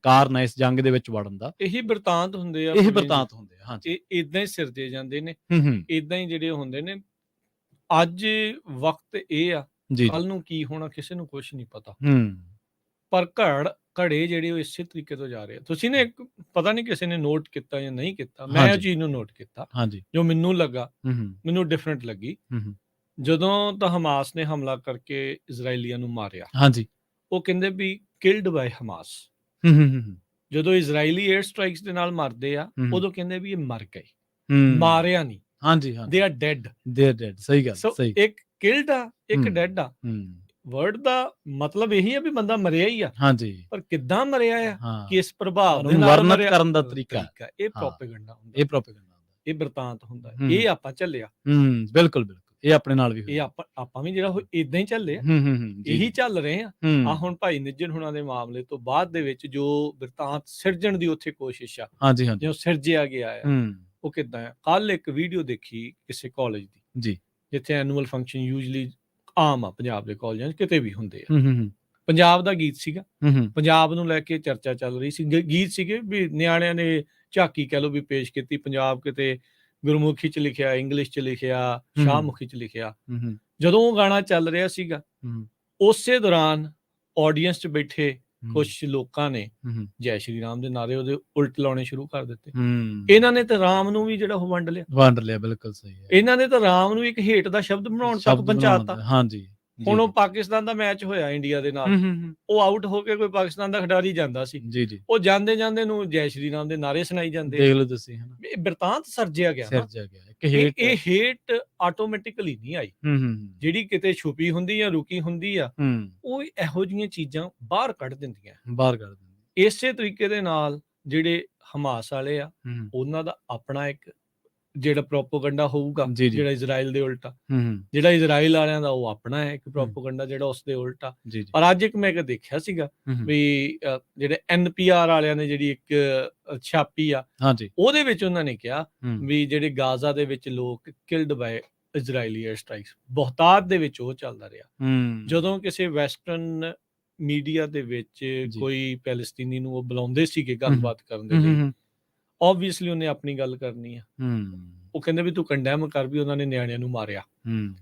ਕਾਰਨ ਹੈ ਇਸ ਜੰਗ ਦੇ ਵਿੱਚ ਵੜਨ ਦਾ, ਇਹੀ ਬਿਰਤਾਂਤ ਹੁੰਦੇ ਆ। ਹਾਂਜੀ, ਇਦਾਂ ਹੀ ਸਿਰਜੇ ਜਾਂਦੇ ਨੇ, ਇਦਾਂ ਹੀ ਜਿਹੜੇ ਹੁੰਦੇ ਨੇ। ਅੱਜ ਵਕਤ ਇਹ ਆ, ਕੱਲ ਨੂੰ ਕੀ ਹੋਣਾ ਕਿਸੇ ਨੂੰ ਕੁਝ ਨਹੀਂ ਪਤਾ, ਪਰ ਘੜੇ ਜਿਹੜੇ ਉਹ ਇਸੇ ਤਰੀਕੇ ਤੋਂ ਜਾ ਰਹੇ ਆ। ਤੁਸੀਂ ਨੇ ਪਤਾ ਨਹੀਂ ਕਿਸੇ ਨੇ ਨੋਟ ਕੀਤਾ ਜਾਂ ਨਹੀਂ ਕੀਤਾ, ਮੈਂ ਇਹ ਚੀਜ਼ ਨੂੰ ਨੋਟ ਕੀਤਾ ਜੋ ਮੈਨੂੰ ਲੱਗਾ, ਮੈਨੂੰ ਡਿਫਰੈਂਟ ਲੱਗੀ। ਜਦੋਂ ਤਾਂ ਹਮਾਸ ਨੇ ਹਮਲਾ ਕਰਕੇ ਇਜ਼ਰਾਈਲੀਆਂ ਨੂੰ ਮਾਰਿਆ, ਉਹ ਕਹਿੰਦੇ ਵੀ ਕਿਲਡ ਬਾਈ ਹਮਾਸ। ਜਦੋਂ ਇਜ਼ਰਾਈਲੀ 에ਅਰ ਸਟ੍ਰਾਈਕਸ ਦੇ ਨਾਲ ਮਰਦੇ ਆ ਉਦੋਂ ਕਹਿੰਦੇ ਵੀ ਇਹ ਮਰ ਗਏ, ਮਾਰਿਆ ਨਹੀਂ। They are dad. ਸਹੀ ਗੱਲ, ਸਹੀ। ਇੱਕ ਕਿਲਡ ਆ, ਇੱਕ ਡੈਡ ਆ। ਵਰਡ ਦਾ ਮਤਲਬ ਇਹੀ ਆ ਵੀ ਬੰਦਾ ਮਰਿਆ ਹੀ ਆ, ਪਰ ਕਿੱਦਾਂ ਮਰਿਆ ਆ, ਕਿਸ ਪ੍ਰਭਾਵ ਦੇ ਨਾਲ ਮਰਿਆ ਕਰਨ ਦਾ ਤਰੀਕਾ, ਇਹ ਪ੍ਰੋਪੇਗੈਂਡਾ ਹੁੰਦਾ, ਇਹ ਬਿਰਤਾਂਤ ਹੁੰਦਾ, ਇਹ ਆਪਾਂ ਝੱਲਿਆ। ਬਿਲਕੁਲ ਇਹ ਆਪਣੇ ਨਾਲ ਵੀ, ਇਹ ਆਪਾਂ ਵੀ ਜਿਹੜਾ ਇਦਾਂ ਹੀ ਝੱਲੇ ਆ, ਇਹੀ ਚੱਲ ਰਹੇ ਆ। ਆ ਹੁਣ ਭਾਈ ਨਿੱਜਰ ਹੁਣਾਂ ਦੇ ਮਾਮਲੇ ਤੋਂ ਬਾਅਦ ਦੇ ਵਿੱਚ ਜੋ ਬਿਰਤਾਂਤ ਸਿਰਜਣ ਦੀ ਉੱਥੇ ਕੋਸ਼ਿਸ਼ ਆ, ਜੋ ਸਿਰਜਿਆ ਗਿਆ ਆ, ਉਹ ਕਿੱਦਾਂ ਆ। ਕੱਲ ਇੱਕ ਵੀਡੀਓ ਦੇਖੀ ਕਿਸੇ ਕਾਲਜ ਦੀ, ਜਿੱਥੇ ਐਨੂਅਲ ਫੰਕਸ਼ਨ ਯੂਜਲੀ ਆਮ ਆ ਪੰਜਾਬ ਦੇ ਕਾਲਜਾਂ 'ਚ, ਕਿਤੇ ਵੀ ਹੁੰਦੇ ਆ। ਪੰਜਾਬ ਦਾ ਗੀਤ ਸੀਗਾ, ਪੰਜਾਬ ਨੂੰ ਲੈ ਕੇ ਚਰਚਾ ਚੱਲ ਰਹੀ ਸੀ। ਗੀਤ ਸੀਗੇ ਵੀ ਨਿਆਣਿਆਂ ਨੇ ਝਾਕੀ ਕਹਿ ਲਓ ਵੀ ਪੇਸ਼ ਕੀਤੀ, ਪੰਜਾਬ ਕਿਤੇ ਗੁਰਮੁਖੀ 'ਚ ਲਿਖਿਆ, ਇੰਗਲਿਸ਼ 'ਚ ਲਿਖਿਆ, ਸ਼ਾਹਮੁਖੀ 'ਚ ਲਿਖਿਆ। ਜਦੋਂ ਉਹ ਗਾਣਾ ਚੱਲ ਰਿਹਾ ਸੀਗਾ, ਉਸੇ ਦੌਰਾਨ ਆਡੀਅנס 'ਚ ਬੈਠੇ ਕੁਛ ਲੋਕਾਂ ਨੇ ਜੈ ਸ਼੍ਰੀ ਰਾਮ ਦੇ ਨਾਰੇ ਉਹਦੇ ਉਲਟ ਲਾਉਣੇ ਸ਼ੁਰੂ ਕਰ ਦਿੱਤੇ। ਇਹਨਾਂ ਨੇ ਤਾਂ ਰਾਮ ਨੂੰ ਵੀ ਜਿਹੜਾ ਉਹ ਵੰਡ ਲਿਆ। ਬਿਲਕੁਲ ਸਹੀ ਹੈ। ਇਹਨਾਂ ਨੇ ਤਾਂ ਰਾਮ ਨੂੰ ਇੱਕ ਹੇਟ ਦਾ ਸ਼ਬਦ ਬਣਾਉਣ ਤੱਕ ਪਹੁੰਚਾਤਾ। ਹੁਣ ਉਹ ਪਾਕਿਸਤਾਨ ਦਾ ਮੈਚ ਹੋਇਆ ਇੰਡੀਆ ਦੇ ਨਾਲ, ਉਹ ਆਊਟ ਹੋ ਕੇ ਕੋਈ ਪਾਕਿਸਤਾਨ ਦਾ ਖਿਡਾਰੀ ਜਾਂਦਾ ਸੀ, ਉਹ ਜਾਂਦੇ ਨੂੰ ਜੈ ਸ਼੍ਰੀ ਰਾਮ ਦੇ ਨਾਰੇ ਸੁਣਾਈ ਜਾਂਦੇ। ਦੇਖ ਲਓ ਤੁਸੀਂ, ਇਹ ਬਿਰਤਾਂਤ ਸਿਰਜਿਆ ਗਿਆ। ਇਹ ਹੇਟ ਆਟੋਮੈਟਿਕਲੀ ਨਹੀਂ ਆਈ, ਜਿਹੜੀ ਕਿਤੇ ਛੁਪੀ ਹੁੰਦੀ ਆ, ਰੁਕੀ ਹੁੰਦੀ ਆ, ਉਹ ਇਹੋ ਜਿਹੀਆਂ ਚੀਜ਼ਾਂ ਬਾਹਰ ਕੱਢ ਦਿੰਦੀਆਂ। ਇਸੇ ਤਰੀਕੇ ਦੇ ਨਾਲ ਜਿਹੜੇ ਹਮਾਸ ਵਾਲੇ ਆ, ਉਹਨਾਂ ਦਾ ਆਪਣਾ ਇੱਕ ਜਿਹੜਾ ਪ੍ਰੋਪੋਗੰਡਾ ਹੋਊਗਾ, ਜਿਹੜਾ ਇਜ਼ਰਾਈਲ ਦੇ ਉਲਟਾ, ਜਿਹੜਾ ਇਜ਼ਰਾਈਲ ਵਾਲਿਆਂ ਦਾ ਉਹ ਆਪਣਾ ਹੈ ਇੱਕ ਪ੍ਰੋਪੋਗੰਡਾ ਜਿਹੜਾ ਉਸ ਦੇ ਉਲਟਾ। ਪਰ ਅੱਜ ਇੱਕ ਮੈਂ ਦੇਖਿਆ ਸੀਗਾ ਵੀ ਜਿਹੜੇ NPR ਵਾਲਿਆਂ ਨੇ ਜਿਹੜੀ ਇੱਕ ਛਾਪੀ ਆ, ਉਹਦੇ ਵਿੱਚ ਉਹਨਾਂ ਨੇ ਕਿਹਾ ਵੀ ਜਿਹੜੇ ਗਾਜ਼ਾ ਦੇ ਵਿੱਚ ਲੋਕ ਕਿਲਡ ਬਾਏ ਇਜ਼ਰਾਈਲੀ 에ਅਰ ਸਟ੍ਰਾਈਕਸ, ਬਹੁਤਾਤ ਦੇ ਵਿੱਚ ਉਹ ਚੱਲਦਾ ਰਿਹਾ। ਜਦੋਂ ਕਿਸੇ ਵੈਸਟਰਨ ਮੀਡੀਆ ਦੇ ਵਿੱਚ ਜੀ। ਕੋਈ ਪੈਲਸਤੀਨੀ ਨੂੰ ਉਹ ਬੁਲਾਉਂਦੇ ਸੀਗੇ ਹੂੰ, ਗੱਲਬਾਤ ਕਰਨ ਦੇ ਹੂੰ, ਲਈ, ਹੂੰ, ਆਬਵੀਅਸਲੀ ਉਹਨੇ ਆਪਣੀ ਗੱਲ ਕਰਨੀ ਆ। ਹੂੰ, ਉਹ ਕਹਿੰਦੇ ਵੀ ਤੂੰ ਕੰਡੈਮ ਕਰ ਵੀ ਉਹਨਾਂ ਨੇ ਨਿਆਣਿਆਂ ਨੂੰ ਮਾਰਿਆ, ਹੂੰ।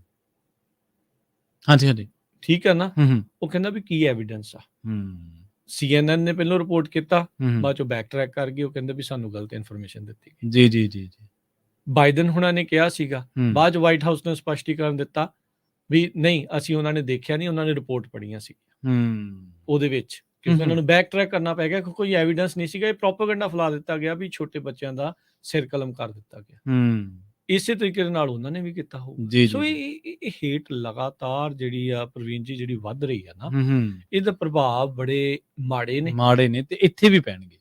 ਹਾਂਜੀ, ਹਾਂਜੀ। ਠੀਕ ਹੈ ਨਾ। ਹੂੰ, ਹੂੰ, ਉਹ ਕਹਿੰਦਾ ਵੀ ਕੀ ਐਵੀਡੈਂਸ ਆ। ਹੂੰ, CNN ਨੇ ਪਹਿਲਾਂ ਰਿਪੋਰਟ ਕੀਤਾ, ਹੂੰ, ਹੂੰ। ਬਾਅਦ ਚੋਂ ਬੈਕ ਟਰੈਕ ਕਰ ਗਏ, ਉਹ ਕਹਿੰਦੇ ਵੀ ਸਾਨੂੰ ਗਲਤ ਇਨਫੋਰਮੇਸ਼ਨ ਦਿੱਤੀ ਗਈ। ਜੀ, ਜੀ, ਜੀ, ਜੀ। ਬਾਈਡਨ ਹੁਣਾਂ ਨੇ ਕਿਹਾ ਸੀਗਾ, ਹੂੰ, ਬਾਅਦ ਚ ਵਾਈਟ ਹਾਊਸ ਨੇ ਸਪਸ਼ਟੀਕਰਨ ਦਿੱਤਾ ਵੀ ਨਹੀਂ, ਅਸੀਂ ਉਹਨਾਂ ਨੇ ਦੇਖਿਆ ਨਹੀਂ, ਉਹਨਾਂ ਨੇ ਰਿਪੋਰਟ ਪੜ੍ਹੀਆਂ ਸੀ ਹੂੰ, ਉਹਦੇ ਵਿੱਚ, ਹੂੰ, ਕਿਉਂਕਿ ਉਹਨਾਂ ਹੂੰ, ਨੂੰ ਬੈਕ ਟਰੈਕ ਕਰਨਾ ਪੈ ਗਿਆ, ਕਿਉਂਕਿ ਕੋਈ ਐਵੀਡੈਂਸ ਨਹੀਂ ਸੀਗਾ। ਇਹ ਪ੍ਰੋਪੇਗੈਂਡਾ ਫੈਲਾ ਦਿੱਤਾ ਗਿਆ ਵੀ ਛੋਟੇ ਬੱਚਿਆਂ ਦਾ ਸਿਰ ਕਲਮ ਕਰ ਦਿੱਤਾ ਗਿਆ। ਹੂੰ। ਇਸੇ ਤਰੀਕੇ ਦੇ ਨਾਲ ਉਹਨਾਂ ਨੇ ਵੀ ਕੀਤਾ ਹੋਊਗਾ। ਜੀ, ਜੀ, ਸੋ ਜੀ। ਇਹ ਹੇਟ ਲਗਾਤਾਰ ਜਿਹੜੀ ਆ ਪ੍ਰਵੀਨ ਜੀ, ਜਿਹੜੀ ਵੱਧ ਰਹੀ ਆ ਨਾ, ਹੂੰ, ਹੂੰ। ਇਹਦਾ ਪ੍ਰਭਾਵ ਬੜੇ ਮਾੜੇ ਨੇ, ਮਾੜੇ ਨੇ ਤੇ ਇੱਥੇ ਵੀ ਪੈਣਗੇ।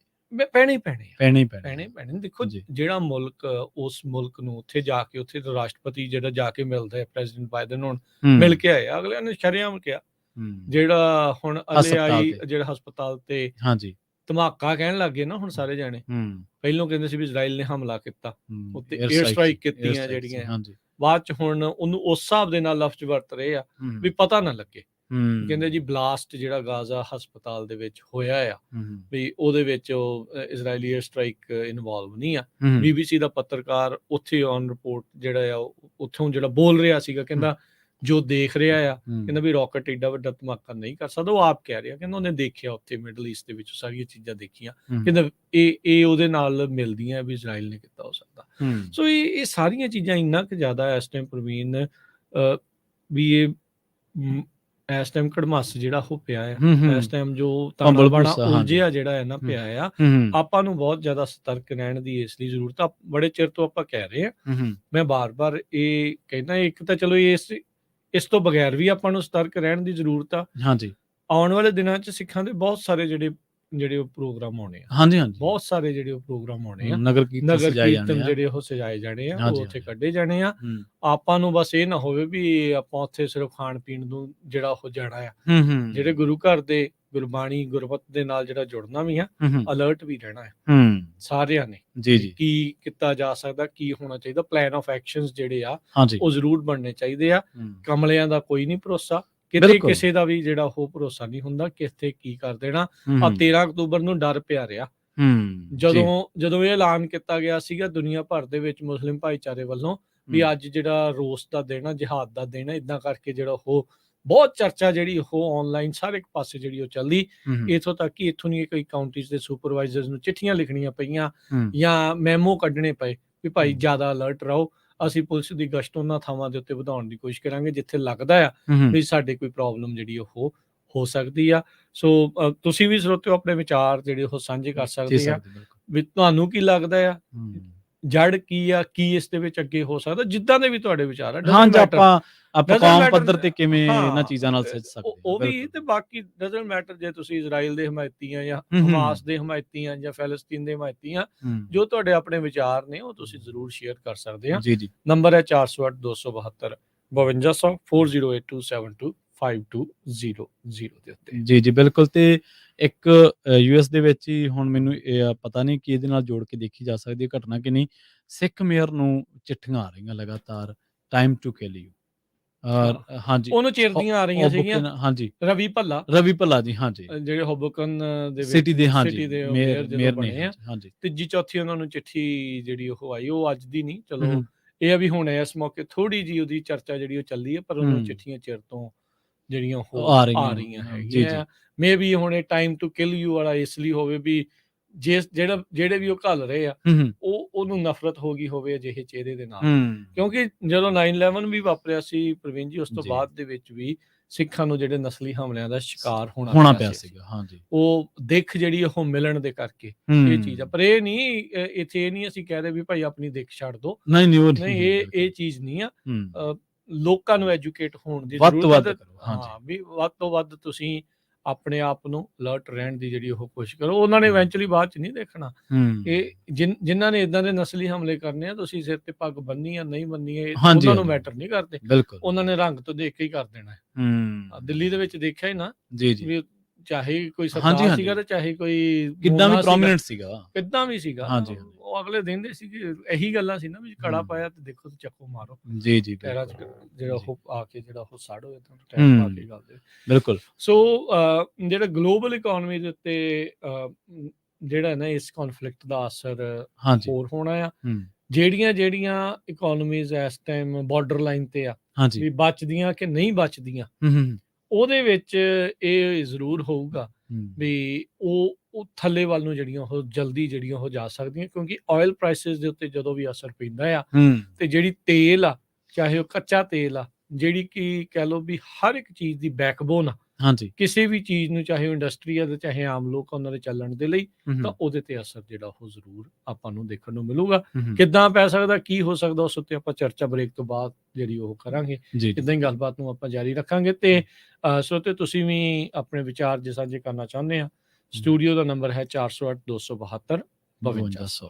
ਪੈਣੇ ਹੀ ਪੈਣੇ ਆ, ਪੈਣੇ ਹੀ ਪੈਣੇ ਪੈਣੇ ਆ। ਪੈਣੇ। ਦੇਖੋ, ਜੀ। ਜਿਹੜਾ ਮੁਲਕ ਉਸ ਮੁਲਕ ਨੂੰ ਉੱਥੇ ਜਾ ਕੇ, ਉੱਥੇ ਦਾ ਰਾਸ਼ਟਰਪਤੀ ਜਿਹੜਾ ਜਾ ਕੇ ਮਿਲਦਾ ਹੈ, ਪ੍ਰੈਜ਼ੀਡੈਂਟ ਬਾਈਡਨ ਹੁਣ ਹੂੰ, ਮਿਲ ਕੇ ਆਏ ਆ, ਅਗਲਿਆਂ ਨੇ ਸ਼ਰੇਆਮ ਕਿਹਾ। ਹੂੰ। ਜਿਹੜਾ ਹੁਣ ਹਸਪਤਾਲ ਅਲਿਆਈ ਤੇ। ਜਿਹੜਾ ਹਸਪਤਾਲ ਤੇ ਹਾਂਜੀ। ਧਮਾਕਾ ਕਹਿਣ ਲੱਗ ਗਏ ਨਾ ਹੁਣ ਸਾਰੇ ਜਾਣੇ। ਹੂੰ, ਪਹਿਲੋਂ ਕਹਿੰਦੇ ਸੀ ਵੀ ਇਜ਼ਰਾਈਲ ਨੇ ਹਮਲਾ ਕੀਤਾ, ਹੂੰ। ਉੱਤੇ 에ਅਰ 에ਅਰ ਸਟ੍ਰਾਈਕ ਸਟ੍ਰਾਈਕ ਸੀ, 에ਅਰ ਕੀਤੀਆਂ ਸਟ੍ਰਾਈਕ ਸੀ। ਜਿਹੜੀਆਂ, ਹਾਂਜੀ। ਬਾਅਦ ਚ ਹੁਣ ਉਹਨੂੰ ਉਸ ਹਿਸਾਬ ਦੇ ਨਾਲ ਲਫ਼ਜ਼ ਵਰਤ ਰਹੇ ਆ ਹੂੰ, ਵੀ ਪਤਾ ਨਾ ਲੱਗੇ। ਹੂੰ। ਕਹਿੰਦੇ ਜੀ ਬਲਾਸਟ ਜਿਹੜਾ ਗਾਜ਼ਾ ਹਸਪਤਾਲ ਦੇ ਵਿੱਚ ਹੋਇਆ ਆ, ਹੂੰ, ਵੀ ਉਹਦੇ ਵਿੱਚ ਉਹ ਇਜ਼ਰਾਈਲੀ 에ਅਰ ਸਟ੍ਰਾਈਕ ਇਨਵੋਲਵ ਨਹੀਂ ਆ। ਹੂੰ। BBC ਦਾ ਪੱਤਰਕਾਰ ਉੱਥੇ ਔਨ ਰਿਪੋਰਟ ਜਿਹੜਾ ਆ, ਉੱਥੋਂ ਜਿਹੜਾ ਬੋਲ ਰਿਹਾ ਸੀਗਾ, ਕਹਿੰਦਾ ਜੋ ਦੇਖ ਰਿਹਾ ਆ, ਕਹਿੰਦਾ ਵੀ ਰਾਕਟ ਏਡਾ ਵੱਡਾ ਧਮਾਕਾ ਨਹੀਂ ਕਰ ਸਕਦਾ। ਉਹ ਆਪ ਕਹਿ ਰਿਹਾ, ਕਹਿੰਦਾ ਉਹਨੇ ਦੇਖਿਆ ਉੱਥੇ ਮਿਡਲ ਈਸਟ ਦੇ ਵਿੱਚ ਸਾਰੀਆਂ ਚੀਜ਼ਾਂ ਦੇਖੀਆਂ, ਕਹਿੰਦਾ ਇਹ ਉਹਦੇ ਨਾਲ ਮਿਲਦੀਆਂ ਵੀ ਇਜ਼ਰਾਈਲ ਨੇ ਕੀਤਾ ਹੋ ਸਕਦਾ। ਹੂੰ। ਸੋ ਇਹ ਸਾਰੀਆਂ ਚੀਜ਼ਾਂ ਇੰਨਾ ਕੁ ਜ਼ਿਆਦਾ ਇਸ ਟਾਈਮ ਪ੍ਰਵੀਨ ਵੀ ਇਹ ਇਸ ਟਾਈਮ ਕੜਮਾਸ ਜਿਹੜਾ ਉਹ ਪਿਆ ਆ, ਇਸ ਟਾਈਮ ਜੋ ਤਾਣਾ ਬਾਣਾ ਉਲਝਿਆ ਜਿਹੜਾ ਹੈ ਨਾ ਪਿਆ ਆ, ਆਪਾਂ ਨੂੰ ਬਹੁਤ ਜ਼ਿਆਦਾ ਸਤਰਕ ਰਹਿਣ ਦੀ ਇਸ ਲਈ ਜ਼ਰੂਰਤ ਆ। ਬੜੇ ਚਿਰ ਤੋਂ ਆਪਾਂ ਕਹਿ ਰਹੇ ਹਾਂ, ਮੈਂ ਬਾਰ-ਬਾਰ ਇਹ ਕਹਿੰਦਾ, ਇੱਕ ਤਾਂ ਚਲੋ ਇਸ ਤੋਂ ਬਗੈਰ ਵੀ ਆਪਾਂ ਨੂੰ ਸਤਰਕ ਰਹਿਣ ਦੀ ਜ਼ਰੂਰਤ ਆ। ਹਾਂਜੀ। ਆਉਣ ਵਾਲੇ ਦਿਨਾਂ 'ਚ ਸਿੱਖਾਂ ਦੇ ਬਹੁਤ ਸਾਰੇ ਜਿਹੜੇ ਉਹ ਪ੍ਰੋਗਰਾਮ ਆਉਣੇ ਆ, ਹਾਂਜੀ, ਹਾਂਜੀ। ਬਹੁਤ ਸਾਰੇ ਜਿਹੜੇ ਉਹ ਪ੍ਰੋਗਰਾਮ ਆਉਣੇ ਆ, ਨਗਰ ਕੀਰਤਨ ਜਿਹੜੇ ਉਹ ਸਜਾਏ ਜਾਣੇ ਆ, ਉਹ ਉੱਥੇ ਕੱਢੇ ਜਾਣੇ ਆ। ਆਪਾਂ ਨੂੰ ਬਸ ਇਹ ਨਾ ਹੋਵੇ ਵੀ ਆਪਾਂ ਉੱਥੇ ਸਿਰਫ ਖਾਣ ਪੀਣ ਨੂੰ ਜਿਹੜਾ ਉਹ ਜਾਣਾ ਆ। ਜਿਹੜੇ ਗੁਰੂ ਘਰ ਦੇ ਗੁਰਬਾਣੀ ਗੁਰਮਤ ਦੇ ਨਾਲ ਜਿਹੜਾ ਜੁੜਨਾ ਵੀ ਆ, ਅਲਰਟ ਵੀ ਰਹਿਣਾ ਹੈ ਸਾਰਿਆਂ ਨੇ। ਜੀ, ਜੀ। ਕੀ ਕੀਤਾ ਜਾ ਸਕਦਾ, ਕੀ ਹੋਣਾ ਚਾਹੀਦਾ, ਪਲਾਨ ਆਫ ਐਕਸ਼ਨਸ ਜਿਹੜੇ ਆ ਹਾਂਜੀ। ਉਹ ਜ਼ਰੂਰ ਬਣਨੇ ਚਾਹੀਦੇ ਆ। ਕਮਲਿਆਂ ਦਾ ਕੋਈ ਨਹੀਂ ਭਰੋਸਾ, ਕਿਤੇ ਕਿਸੇ ਦਾ ਵੀ ਜਿਹੜਾ ਉਹ ਭਰੋਸਾ ਨਹੀਂ ਹੁੰਦਾ, ਕਿੱਥੇ ਕੀ ਕਰ ਦੇਣਾ। ਆ 13 ਅਕਤੂਬਰ ਨੂੰ ਡਰ ਪਿਆ ਰਿਹਾ, ਜਦੋਂ ਇਹ ਐਲਾਨ ਕੀਤਾ ਗਿਆ ਸੀਗਾ ਦੁਨੀਆ ਭਰ ਦੇ ਵਿੱਚ ਮੁਸਲਿਮ ਭਾਈਚਾਰੇ ਵੱਲੋਂ ਵੀ ਅੱਜ ਜਿਹੜਾ ਰੋਸ ਦਾ ਦਿਨ ਆ, ਜਿਹਾਦ ਦਾ ਦਿਨ ਆ, ਇਦਾਂ ਕਰਕੇ ਜਿਹੜਾ ਉਹ ਬਹੁਤ ਚਰਚਾ ਜਿਹੜੀ ਉਹ ਆਨਲਾਈਨ ਸਾਰੇ ਪਾਸੇ ਜਿਹੜੀ ਉਹ ਚੱਲਦੀ। ਇੱਥੋਂ ਤੱਕ ਕਿ ਇੱਥੋਂ ਦੀਆਂ ਕਈ ਕਾਉਂਟੀਜ਼ ਦੇ ਸੁਪਰਵਾਈਜ਼ਰਸ ਨੂੰ ਚਿੱਠੀਆਂ ਲਿਖਣੀਆਂ ਪਈਆਂ ਜਾਂ ਮੈਮੋ ਕੱਢਣੇ ਪਏ ਵੀ ਭਾਈ ਜ਼ਿਆਦਾ ਅਲਰਟ ਰਹੋ, ਅਸੀਂ ਪੁਲਿਸ ਦੀ ਗਸ਼ਤ ਉਹਨਾਂ ਥਾਵਾਂ ਦੇ ਉੱਤੇ ਵਧਾਉਣ ਦੀ ਕੋਸ਼ਿਸ਼ ਕਰਾਂਗੇ ਜਿੱਥੇ ਲੱਗਦਾ ਆ ਵੀ ਸਾਡੇ ਕੋਈ ਪ੍ਰੋਬਲਮ ਜਿਹੜੀ ਉਹ ਹੋ ਸਕਦੀ ਆ। ਸੋ ਤੁਸੀਂ ਵੀ ਸਰੋਤਿਓ ਆਪਣੇ ਵਿਚਾਰ ਜਿਹੜੇ ਉਹ ਸਾਂਝੇ ਕਰ ਸਕਦੇ ਆ ਵੀ ਤੁਹਾਨੂੰ ਕੀ ਲੱਗਦਾ ਆ, ਜੜ ਕੀ ਆ, ਕੀ ਇਸ ਦੇ ਵਿੱਚ ਅੱਗੇ ਹੋ ਸਕਦਾ, ਜਿੱਦਾਂ ਦੇ ਵੀ ਤੁਹਾਡੇ ਵਿਚਾਰ ਆ। ਆਪਾਂ ਕੌਮ ਪੱਧਰ ਤੇ ਕਿਵੇਂ ਇਹਨਾਂ ਚੀਜ਼ਾਂ ਨਾਲ ਸਿੱਝ ਸਕਦੇ ਉਹ ਵੀ, ਤੇ ਬਾਕੀ ਡਜ਼ਨਟ ਮੈਟਰ ਜੇ ਤੁਸੀਂ ਇਜ਼ਰਾਈਲ ਦੇ ਹਮਾਇਤੀ ਆ ਜਾਂ ਹਮਾਸ ਦੇ ਹਮਾਇਤੀ ਆ ਜਾਂ ਫਲਸਤੀਨ ਦੇ ਹਮਾਇਤੀ ਆ, ਜੋ ਤੁਹਾਡੇ ਆਪਣੇ ਵਿਚਾਰ ਨੇ ਉਹ ਤੁਸੀਂ ਜ਼ਰੂਰ ਸ਼ੇਅਰ ਕਰ ਸਕਦੇ ਆ। ਨੰਬਰ ਹੈ 408 272 5200 4082725200 ਦੇ ਉੱਤੇ। ਜੀ, ਜੀ, ਬਿਲਕੁਲ। ਤੇ ਇੱਕ US ਦੇ ਵਿੱਚ ਹੀ ਹੁਣ ਮੈਨੂੰ ਪਤਾ ਨਹੀਂ ਕਿ ਇਹਦੇ ਨਾਲ ਜੋੜ ਕੇ ਦੇਖੀ ਜਾ ਸਕਦੀ ਹੈ ਘਟਨਾ ਕਿ ਨਹੀਂ, ਸਿੱਖ ਮੇਅਰ ਨੂੰ ਚਿੱਠੀਆਂ ਆ ਰਹੀਆਂ ਲਗਾਤਾਰ, ਟਾਈਮ ਟੂ ਕਿਲ ਯੂ। ਹਾਂਜੀ, ਉਹਨੂੰ ਚਿਰਦੀਆਂ ਆ ਰਹੀਆਂ ਸੀਗੀਆਂ। ਹਾਂਜੀ, ਰਵੀ ਭੱਲਾ ਜੀ, ਹਾਂਜੀ, ਜਿਹੜੇ ਹੋਬੋਕਨ ਦੇ ਸਿਟੀ ਦੇ ਮੇਅਰ ਬਣੇ ਆ। ਹਾਂਜੀ, ਤੀਜੀ ਚੌਥੀ ਉਹਨਾਂ ਨੂੰ ਚਿੱਠੀ ਜਿਹੜੀ ਉਹ ਆਈ, ਉਹ ਅੱਜ ਦੀ ਨਹੀਂ, ਚਲੋ ਇਹ ਆ ਵੀ ਹੁਣ ਇਸ ਮੌਕੇ ਥੋੜੀ ਜੀ ਉਹਦੀ ਚਰਚਾ ਜਿਹੜੀ ਉਹ ਚੱਲਦੀ ਹੈ, ਪਰ ਉਹਨੂੰ ਚਿੱਠੀਆਂ ਚਿਰ ਤੋਂ ਜਿਹੜੀਆਂ ਉਹ ਆ ਰਹੀਆਂ ਹੈਗੀਆਂ। ਮੇ ਵੀ ਹੁਣ ਇਹ ਟਾਈਮ ਟੂ ਕਿਲ ਯੂ ਵਾਲਾ ਇਸ ਲਈ ਹੋਵੇ ਵੀ ਜਿਹੜੇ ਵੀ ਉਹ ਘੱਲ ਰਹੇ ਆ ਉਹਨੂੰ ਨਫ਼ਰਤ ਹੋ ਗਈ ਹੋਵੇ ਅਜਿਹੇ ਚਿਹਰੇ ਦੇ ਨਾਲ। ਕਿਉਂਕਿ ਜਦੋਂ 9/11 ਵੀ ਵਾਪਰਿਆ ਸੀ ਪ੍ਰਵੀਨ ਜੀ, ਉਸ ਤੋਂ ਬਾਅਦ ਦੇ ਵਿੱਚ ਵੀ ਸਿੱਖਾਂ ਨੂੰ ਜਿਹੜੇ ਨਸਲੀ ਹਮਲਿਆਂ ਦਾ ਸ਼ਿਕਾਰ ਹੋਣਾ ਪਿਆ ਸੀਗਾ। ਹਾਂਜੀ, ਉਹ ਦਿੱਖ ਜਿਹੜੀ ਉਹ ਮਿਲਣ ਦੇ ਕਰਕੇ ਇਹ ਚੀਜ਼ ਆ। ਪਰ ਇਹ ਨਹੀਂ, ਇੱਥੇ ਇਹ ਨਹੀਂ ਅਸੀਂ ਕਹਿ ਰਹੇ ਵੀ ਭਾਈ ਆਪਣੀ ਦਿੱਖ ਛੱਡ ਦਿਓ, ਨਹੀਂ, ਇਹ ਚੀਜ਼ ਨਹੀਂ ਆ। ਲੋਕਾਂ ਨੂੰ ਐਜੂਕੇਟ ਹੋਣ ਦੀ ਜ਼ਰੂਰਤ ਹੈ। ਹਾਂ, ਵੀ ਵੱਧ ਤੋਂ ਵੱਧ ਤੁਸੀਂ ਆਪਣੇ ਆਪ ਨੂੰ ਅਲਰਟ ਰਹਿਣ ਦੀ ਜਿਹੜੀ ਉਹ ਕੋਸ਼ਿਸ਼ ਕਰੋ। ਉਹਨਾਂ ਨੇ ਇਵੈਂਚੁਅਲੀ ਬਾਅਦ ਚ ਨਹੀਂ ਦੇਖਣਾ। ਇਹ ਜਿਨ੍ਹਾਂ ਨੇ ਇਦਾਂ ਦੇ ਨਸਲੀ ਹਮਲੇ ਕਰਨੇ ਆ, ਤੁਸੀਂ ਸਿਰ ਤੇ ਪੱਗ ਬੰਨੀ ਆ ਨਹੀਂ ਬੰਨੀ, ਉਹਨਾਂ ਨੂੰ ਮੈਟਰ ਨਹੀਂ ਕਰਦੇ। ਉਹਨਾਂ ਨੇ ਰੰਗ ਤੋਂ ਦੇਖ ਕੇ ਹੀ ਕਰ ਦੇਣਾ। ਦਿੱਲੀ ਦੇ ਵਿੱਚ ਦੇਖਿਆ ਹੀ ਨਾ, ਚਾਹੇ ਕੋਈ ਸਰਦਾਰ ਸੀਗਾ ਤੇ ਚਾਹੇ ਕੋਈ ਕਿੱਦਾਂ ਵੀ ਪ੍ਰੋਮਿਨੈਂਟ ਸੀਗਾ, ਕਿੱਦਾਂ ਵੀ ਸੀਗਾ, ਉਹ ਅਗਲੇ ਦਿੰਦੇ ਸੀ ਕਿ ਇਹੀ ਗੱਲਾਂ ਸੀ ਨਾ ਵੀ ਕੜਾ ਪਾਇਆ ਤੇ ਦੇਖੋ ਤੇ ਚੱਕੋ ਮਾਰੋ ਜੀ ਜੀ ਟਾਇਰਾਂ 'ਚ ਬਿਲਕੁਲ ਜਿਹੜਾ ਜੀ ਉਹ ਆ ਕੇ ਜਿਹੜਾ ਉਹ ਸੜ ਹੋਏ ਤਾਂ ਟਾਇਰ ਪਾ ਕੇ ਗੱਲ ਦੇ। ਬਿਲਕੁਲ ਸੋ ਜਿਹੜਾ ਗਲੋਬਲ ਇਕੋਨਮੀ ਦੇ ਉੱਤੇ ਜਿਹੜਾ ਨਾ ਇਸ ਕੌਨਫਲਿਕਟ ਦਾ ਅਸਰ ਹਾਂਜੀ ਹੋਰ ਹੋਣਾ ਆ। ਹੂੰ ਜਿਹੜੀਆਂ ਇਕੋਨਮੀਜ਼ ਇਸ ਟਾਈਮ ਬਾਰਡਰ ਲਾਈਨ ਤੇ ਆ ਹਾਂਜੀ ਵੀ ਬਚਦੀਆਂ ਕਿ ਨਹੀਂ ਬਚਦੀਆਂ, ਹੂੰ ਉਹਦੇ ਵਿੱਚ ਇਹ ਜ਼ਰੂਰ ਹੋਊਗਾ ਹੂੰ ਵੀ ਉਹ ਥੱਲੇ ਵੱਲ ਨੂੰ ਜਿਹੜੀਆਂ ਉਹ ਜਲਦੀ ਜਿਹੜੀਆਂ ਉਹ ਜਾ ਸਕਦੀਆਂ, ਕਿਉਂਕਿ ਆਇਲ ਪ੍ਰਾਈਸਿਸ ਦੇ ਉੱਤੇ ਜਦੋਂ ਵੀ ਅਸਰ ਪੈਂਦਾ ਆ ਹੂੰ ਤੇ ਜਿਹੜੀ ਤੇਲ ਆ, ਚਾਹੇ ਉਹ ਕੱਚਾ ਤੇਲ ਆ, ਜਿਹੜੀ ਕਿ ਕਹਿ ਲਓ ਵੀ ਹਰ ਇੱਕ ਚੀਜ਼ ਦੀ ਬੈਕਬੋਨ ਆ, ਹਾਂਜੀ ਕਿਸੇ ਵੀ ਚੀਜ਼ ਨੂੰ, ਚਾਹੇ ਉਹ ਇੰਡਸਟਰੀ ਆ ਤੇ ਚਾਹੇ ਆਮ ਲੋਕ ਆ, ਉਹਨਾਂ ਦੇ ਚੱਲਣ ਦੇ ਲਈ, ਤਾਂ ਉਹਦੇ ਤੇ ਅਸਰ ਜਿਹੜਾ ਉਹ ਜ਼ਰੂਰ ਆਪਾਂ ਨੂੰ ਦੇਖਣ ਨੂੰ ਮਿਲੂਗਾ। ਕਿੱਦਾਂ ਪੈ ਸਕਦਾ, ਕੀ ਹੋ ਸਕਦਾ, ਉਸ ਉੱਤੇ ਆਪਾਂ ਚਰਚਾ ਬ੍ਰੇਕ ਤੋਂ ਬਾਅਦ ਜਿਹੜੀ ਉਹ ਕਰਾਂਗੇ। ਜੀ ਇਦਾਂ ਹੀ ਗੱਲਬਾਤ ਨੂੰ ਆਪਾਂ ਜਾਰੀ ਰੱਖਾਂਗੇ। ਤੇ ਸਰੋਤੇ ਤੁਸੀਂ ਵੀ ਆਪਣੇ ਵਿਚਾਰ ਜੇ ਸਾਂਝੇ ਕਰਨਾ ਚਾਹੁੰਦੇ ਆ, ਸਟੂਡੀਓ ਦਾ ਨੰਬਰ ਹੈ 408 272 5200।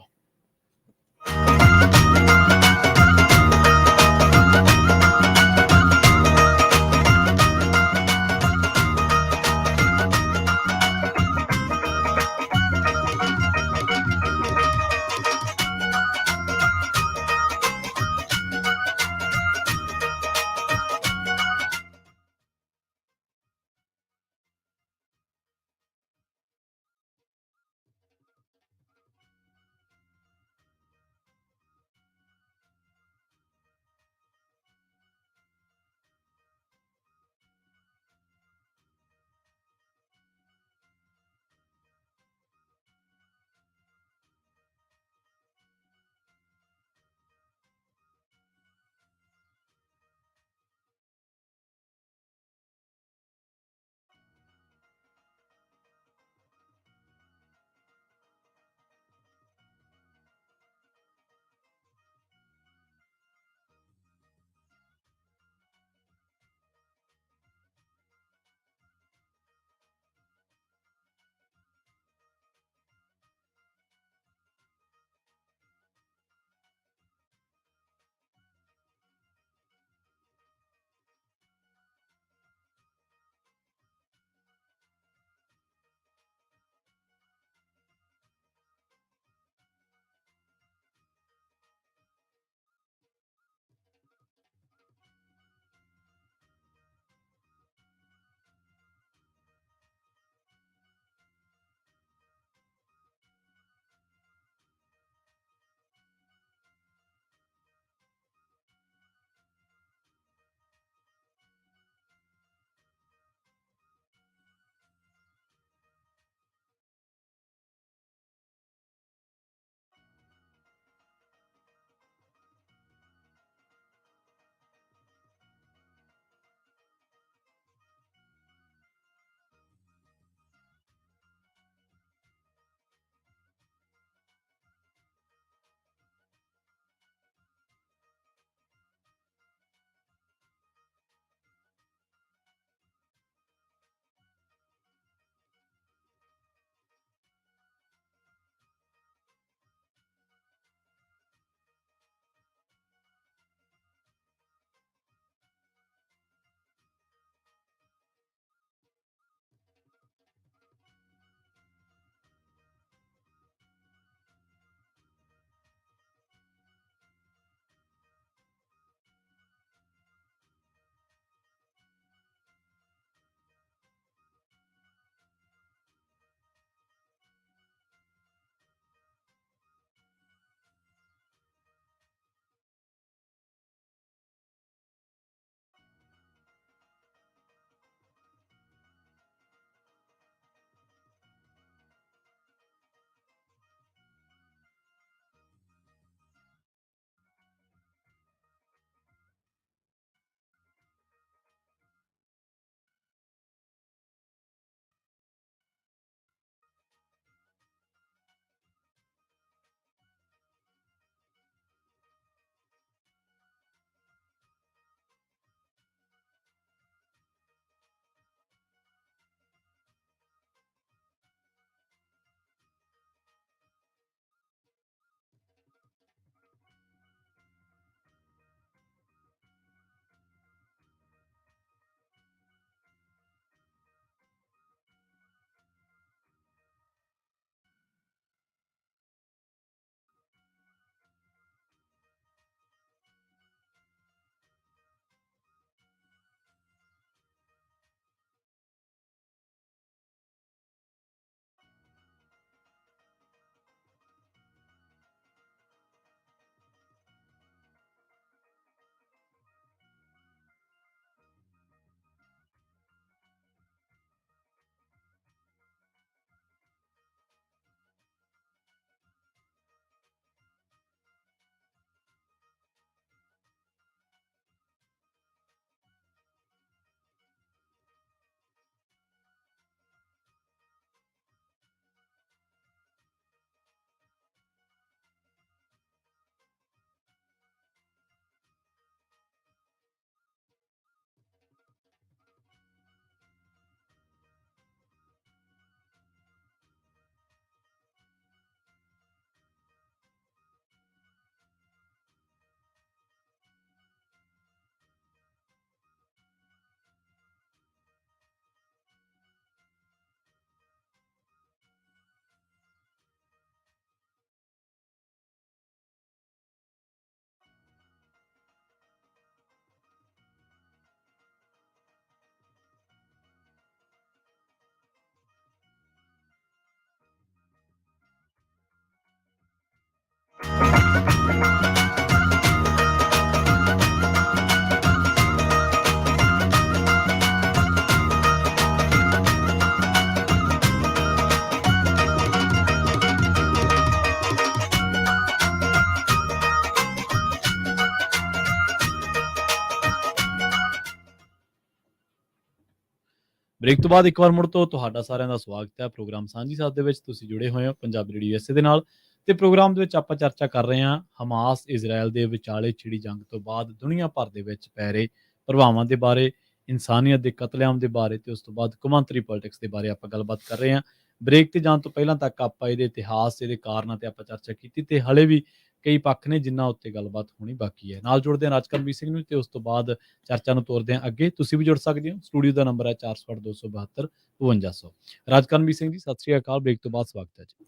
ਬ੍ਰੇਕ ਤੋਂ ਬਾਅਦ ਇੱਕ ਵਾਰ ਮੁੜ ਤੋਂ ਤੁਹਾਡਾ ਸਾਰਿਆਂ ਦਾ ਸਵਾਗਤ ਹੈ ਪ੍ਰੋਗਰਾਮ ਸਾਂਝੀ ਸਾਥ ਦੇ ਵਿੱਚ। ਤੁਸੀਂ ਜੁੜੇ ਹੋਏ ਹੋ ਪੰਜਾਬੀ ਰੇਡੀਓ USA ਦੇ ਨਾਲ ਤੇ ਪ੍ਰੋਗਰਾਮ ਦੇ ਵਿੱਚ ਆਪਾਂ ਚਰਚਾ ਕਰ ਰਹੇ ਹਾਂ ਹਮਾਸ ਇਜ਼ਰਾਈਲ ਦੇ ਵਿਚਾਲੇ ਛਿੜੀ ਜੰਗ ਤੋਂ ਬਾਅਦ ਦੁਨੀਆ ਭਰ ਦੇ ਵਿੱਚ ਪੈ ਰਹੇ ਪ੍ਰਭਾਵਾਂ ਦੇ ਬਾਰੇ, ਇਨਸਾਨੀਅਤ ਦੇ ਕਤਲੇਆਮ ਦੇ ਬਾਰੇ ਤੇ ਉਸ ਤੋਂ ਬਾਅਦ ਕੌਮਾਂਤਰੀ ਪੋਲਿਟਿਕਸ ਦੇ ਬਾਰੇ ਆਪਾਂ ਗੱਲਬਾਤ ਕਰ ਰਹੇ ਹਾਂ। ਬ੍ਰੇਕ ਤੇ ਜਾਣ ਤੋਂ ਪਹਿਲਾਂ ਤੱਕ ਆਪਾਂ ਇਹਦੇ ਇਤਿਹਾਸ, ਇਹਦੇ ਕਾਰਨਾਂ ਤੇ ਆਪਾਂ ਚਰਚਾ ਕੀਤੀ ਤੇ ਹਲੇ ਵੀ ਕਈ ਪੱਖ ਨੇ ਜਿਨ੍ਹਾਂ ਉੱਤੇ ਗੱਲਬਾਤ ਹੋਣੀ ਬਾਕੀ ਹੈ। ਨਾਲ ਜੁੜਦੇ ਹਾਂ ਰਾਜਕਰਮਵੀਰ ਸਿੰਘ ਨੂੰ ਤੇ ਉਸ ਤੋਂ ਬਾਅਦ ਚਰਚਾ ਨੂੰ ਤੋਰਦੇ ਹਾਂ ਅੱਗੇ। ਤੁਸੀਂ ਵੀ ਜੁੜ ਸਕਦੇ ਹੋ। ਸਟੂਡੀਓ ਦਾ ਨੰਬਰ ਹੈ 468 272 5200। ਰਾਜਕਰਮਵੀਰ ਸਿੰਘ ਜੀ, ਸਤਿ ਸ਼੍ਰੀ ਅਕਾਲ। ਬ੍ਰੇਕ ਤੋਂ ਬਾਅਦ ਸਵਾਗਤ ਹੈ ਜੀ।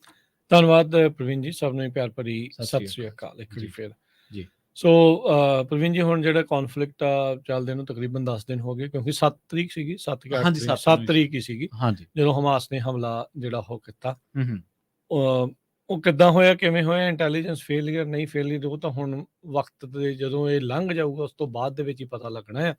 ਧੰਨਵਾਦ ਪ੍ਰਵੀਨ ਜੀ, ਸਭ ਨੂੰ ਪਿਆਰ ਭਰੀ ਸਤਿ ਸਤਿ ਸ੍ਰੀ ਅਕਾਲ ਇੱਕ ਵਾਰੀ ਜੀ। ਫਿਰ ਜੀ। ਸੋ ਪ੍ਰਵੀਨ ਜੀ, ਹੁਣ ਜਿਹੜਾ ਕੌਨਫਲਿਕਟ ਆ ਚੱਲਦੇ ਨੂੰ ਤਕਰੀਬਨ 10 ਦਿਨ ਹੋ ਗਏ, ਕਿਉਂਕਿ 7 ਤਰੀਕ ਸੀਗੀ, 7 ਕਿ 8 ਹਾਂਜੀ, ਤਰੀਕ, 7 7 ਤਰੀਕ ਹੀ ਸੀਗੀ ਹਾਂਜੀ। ਜਦੋਂ ਹਮਾਸ ਨੇ ਹਮਲਾ ਜਿਹੜਾ ਉਹ ਕੀਤਾ। ਹੂੰ। ਉਹ ਕਿੱਦਾਂ ਹੋਇਆ, ਕਿਵੇਂ ਹੋਇਆ, ਇੰਟੈਲੀਜੈਂਸ ਫੇਲੀਅਰ ਨਹੀਂ ਫੇਲੀਅਰ, ਉਹ ਤਾਂ ਹੁਣ ਵਕਤ ਦੇ ਜਦੋਂ ਇਹ ਲੰਘ ਜਾਊਗਾ ਉਸ ਤੋਂ ਬਾਅਦ ਦੇ ਵਿੱਚ ਹੀ ਪਤਾ ਲੱਗਣਾ ਹੈ।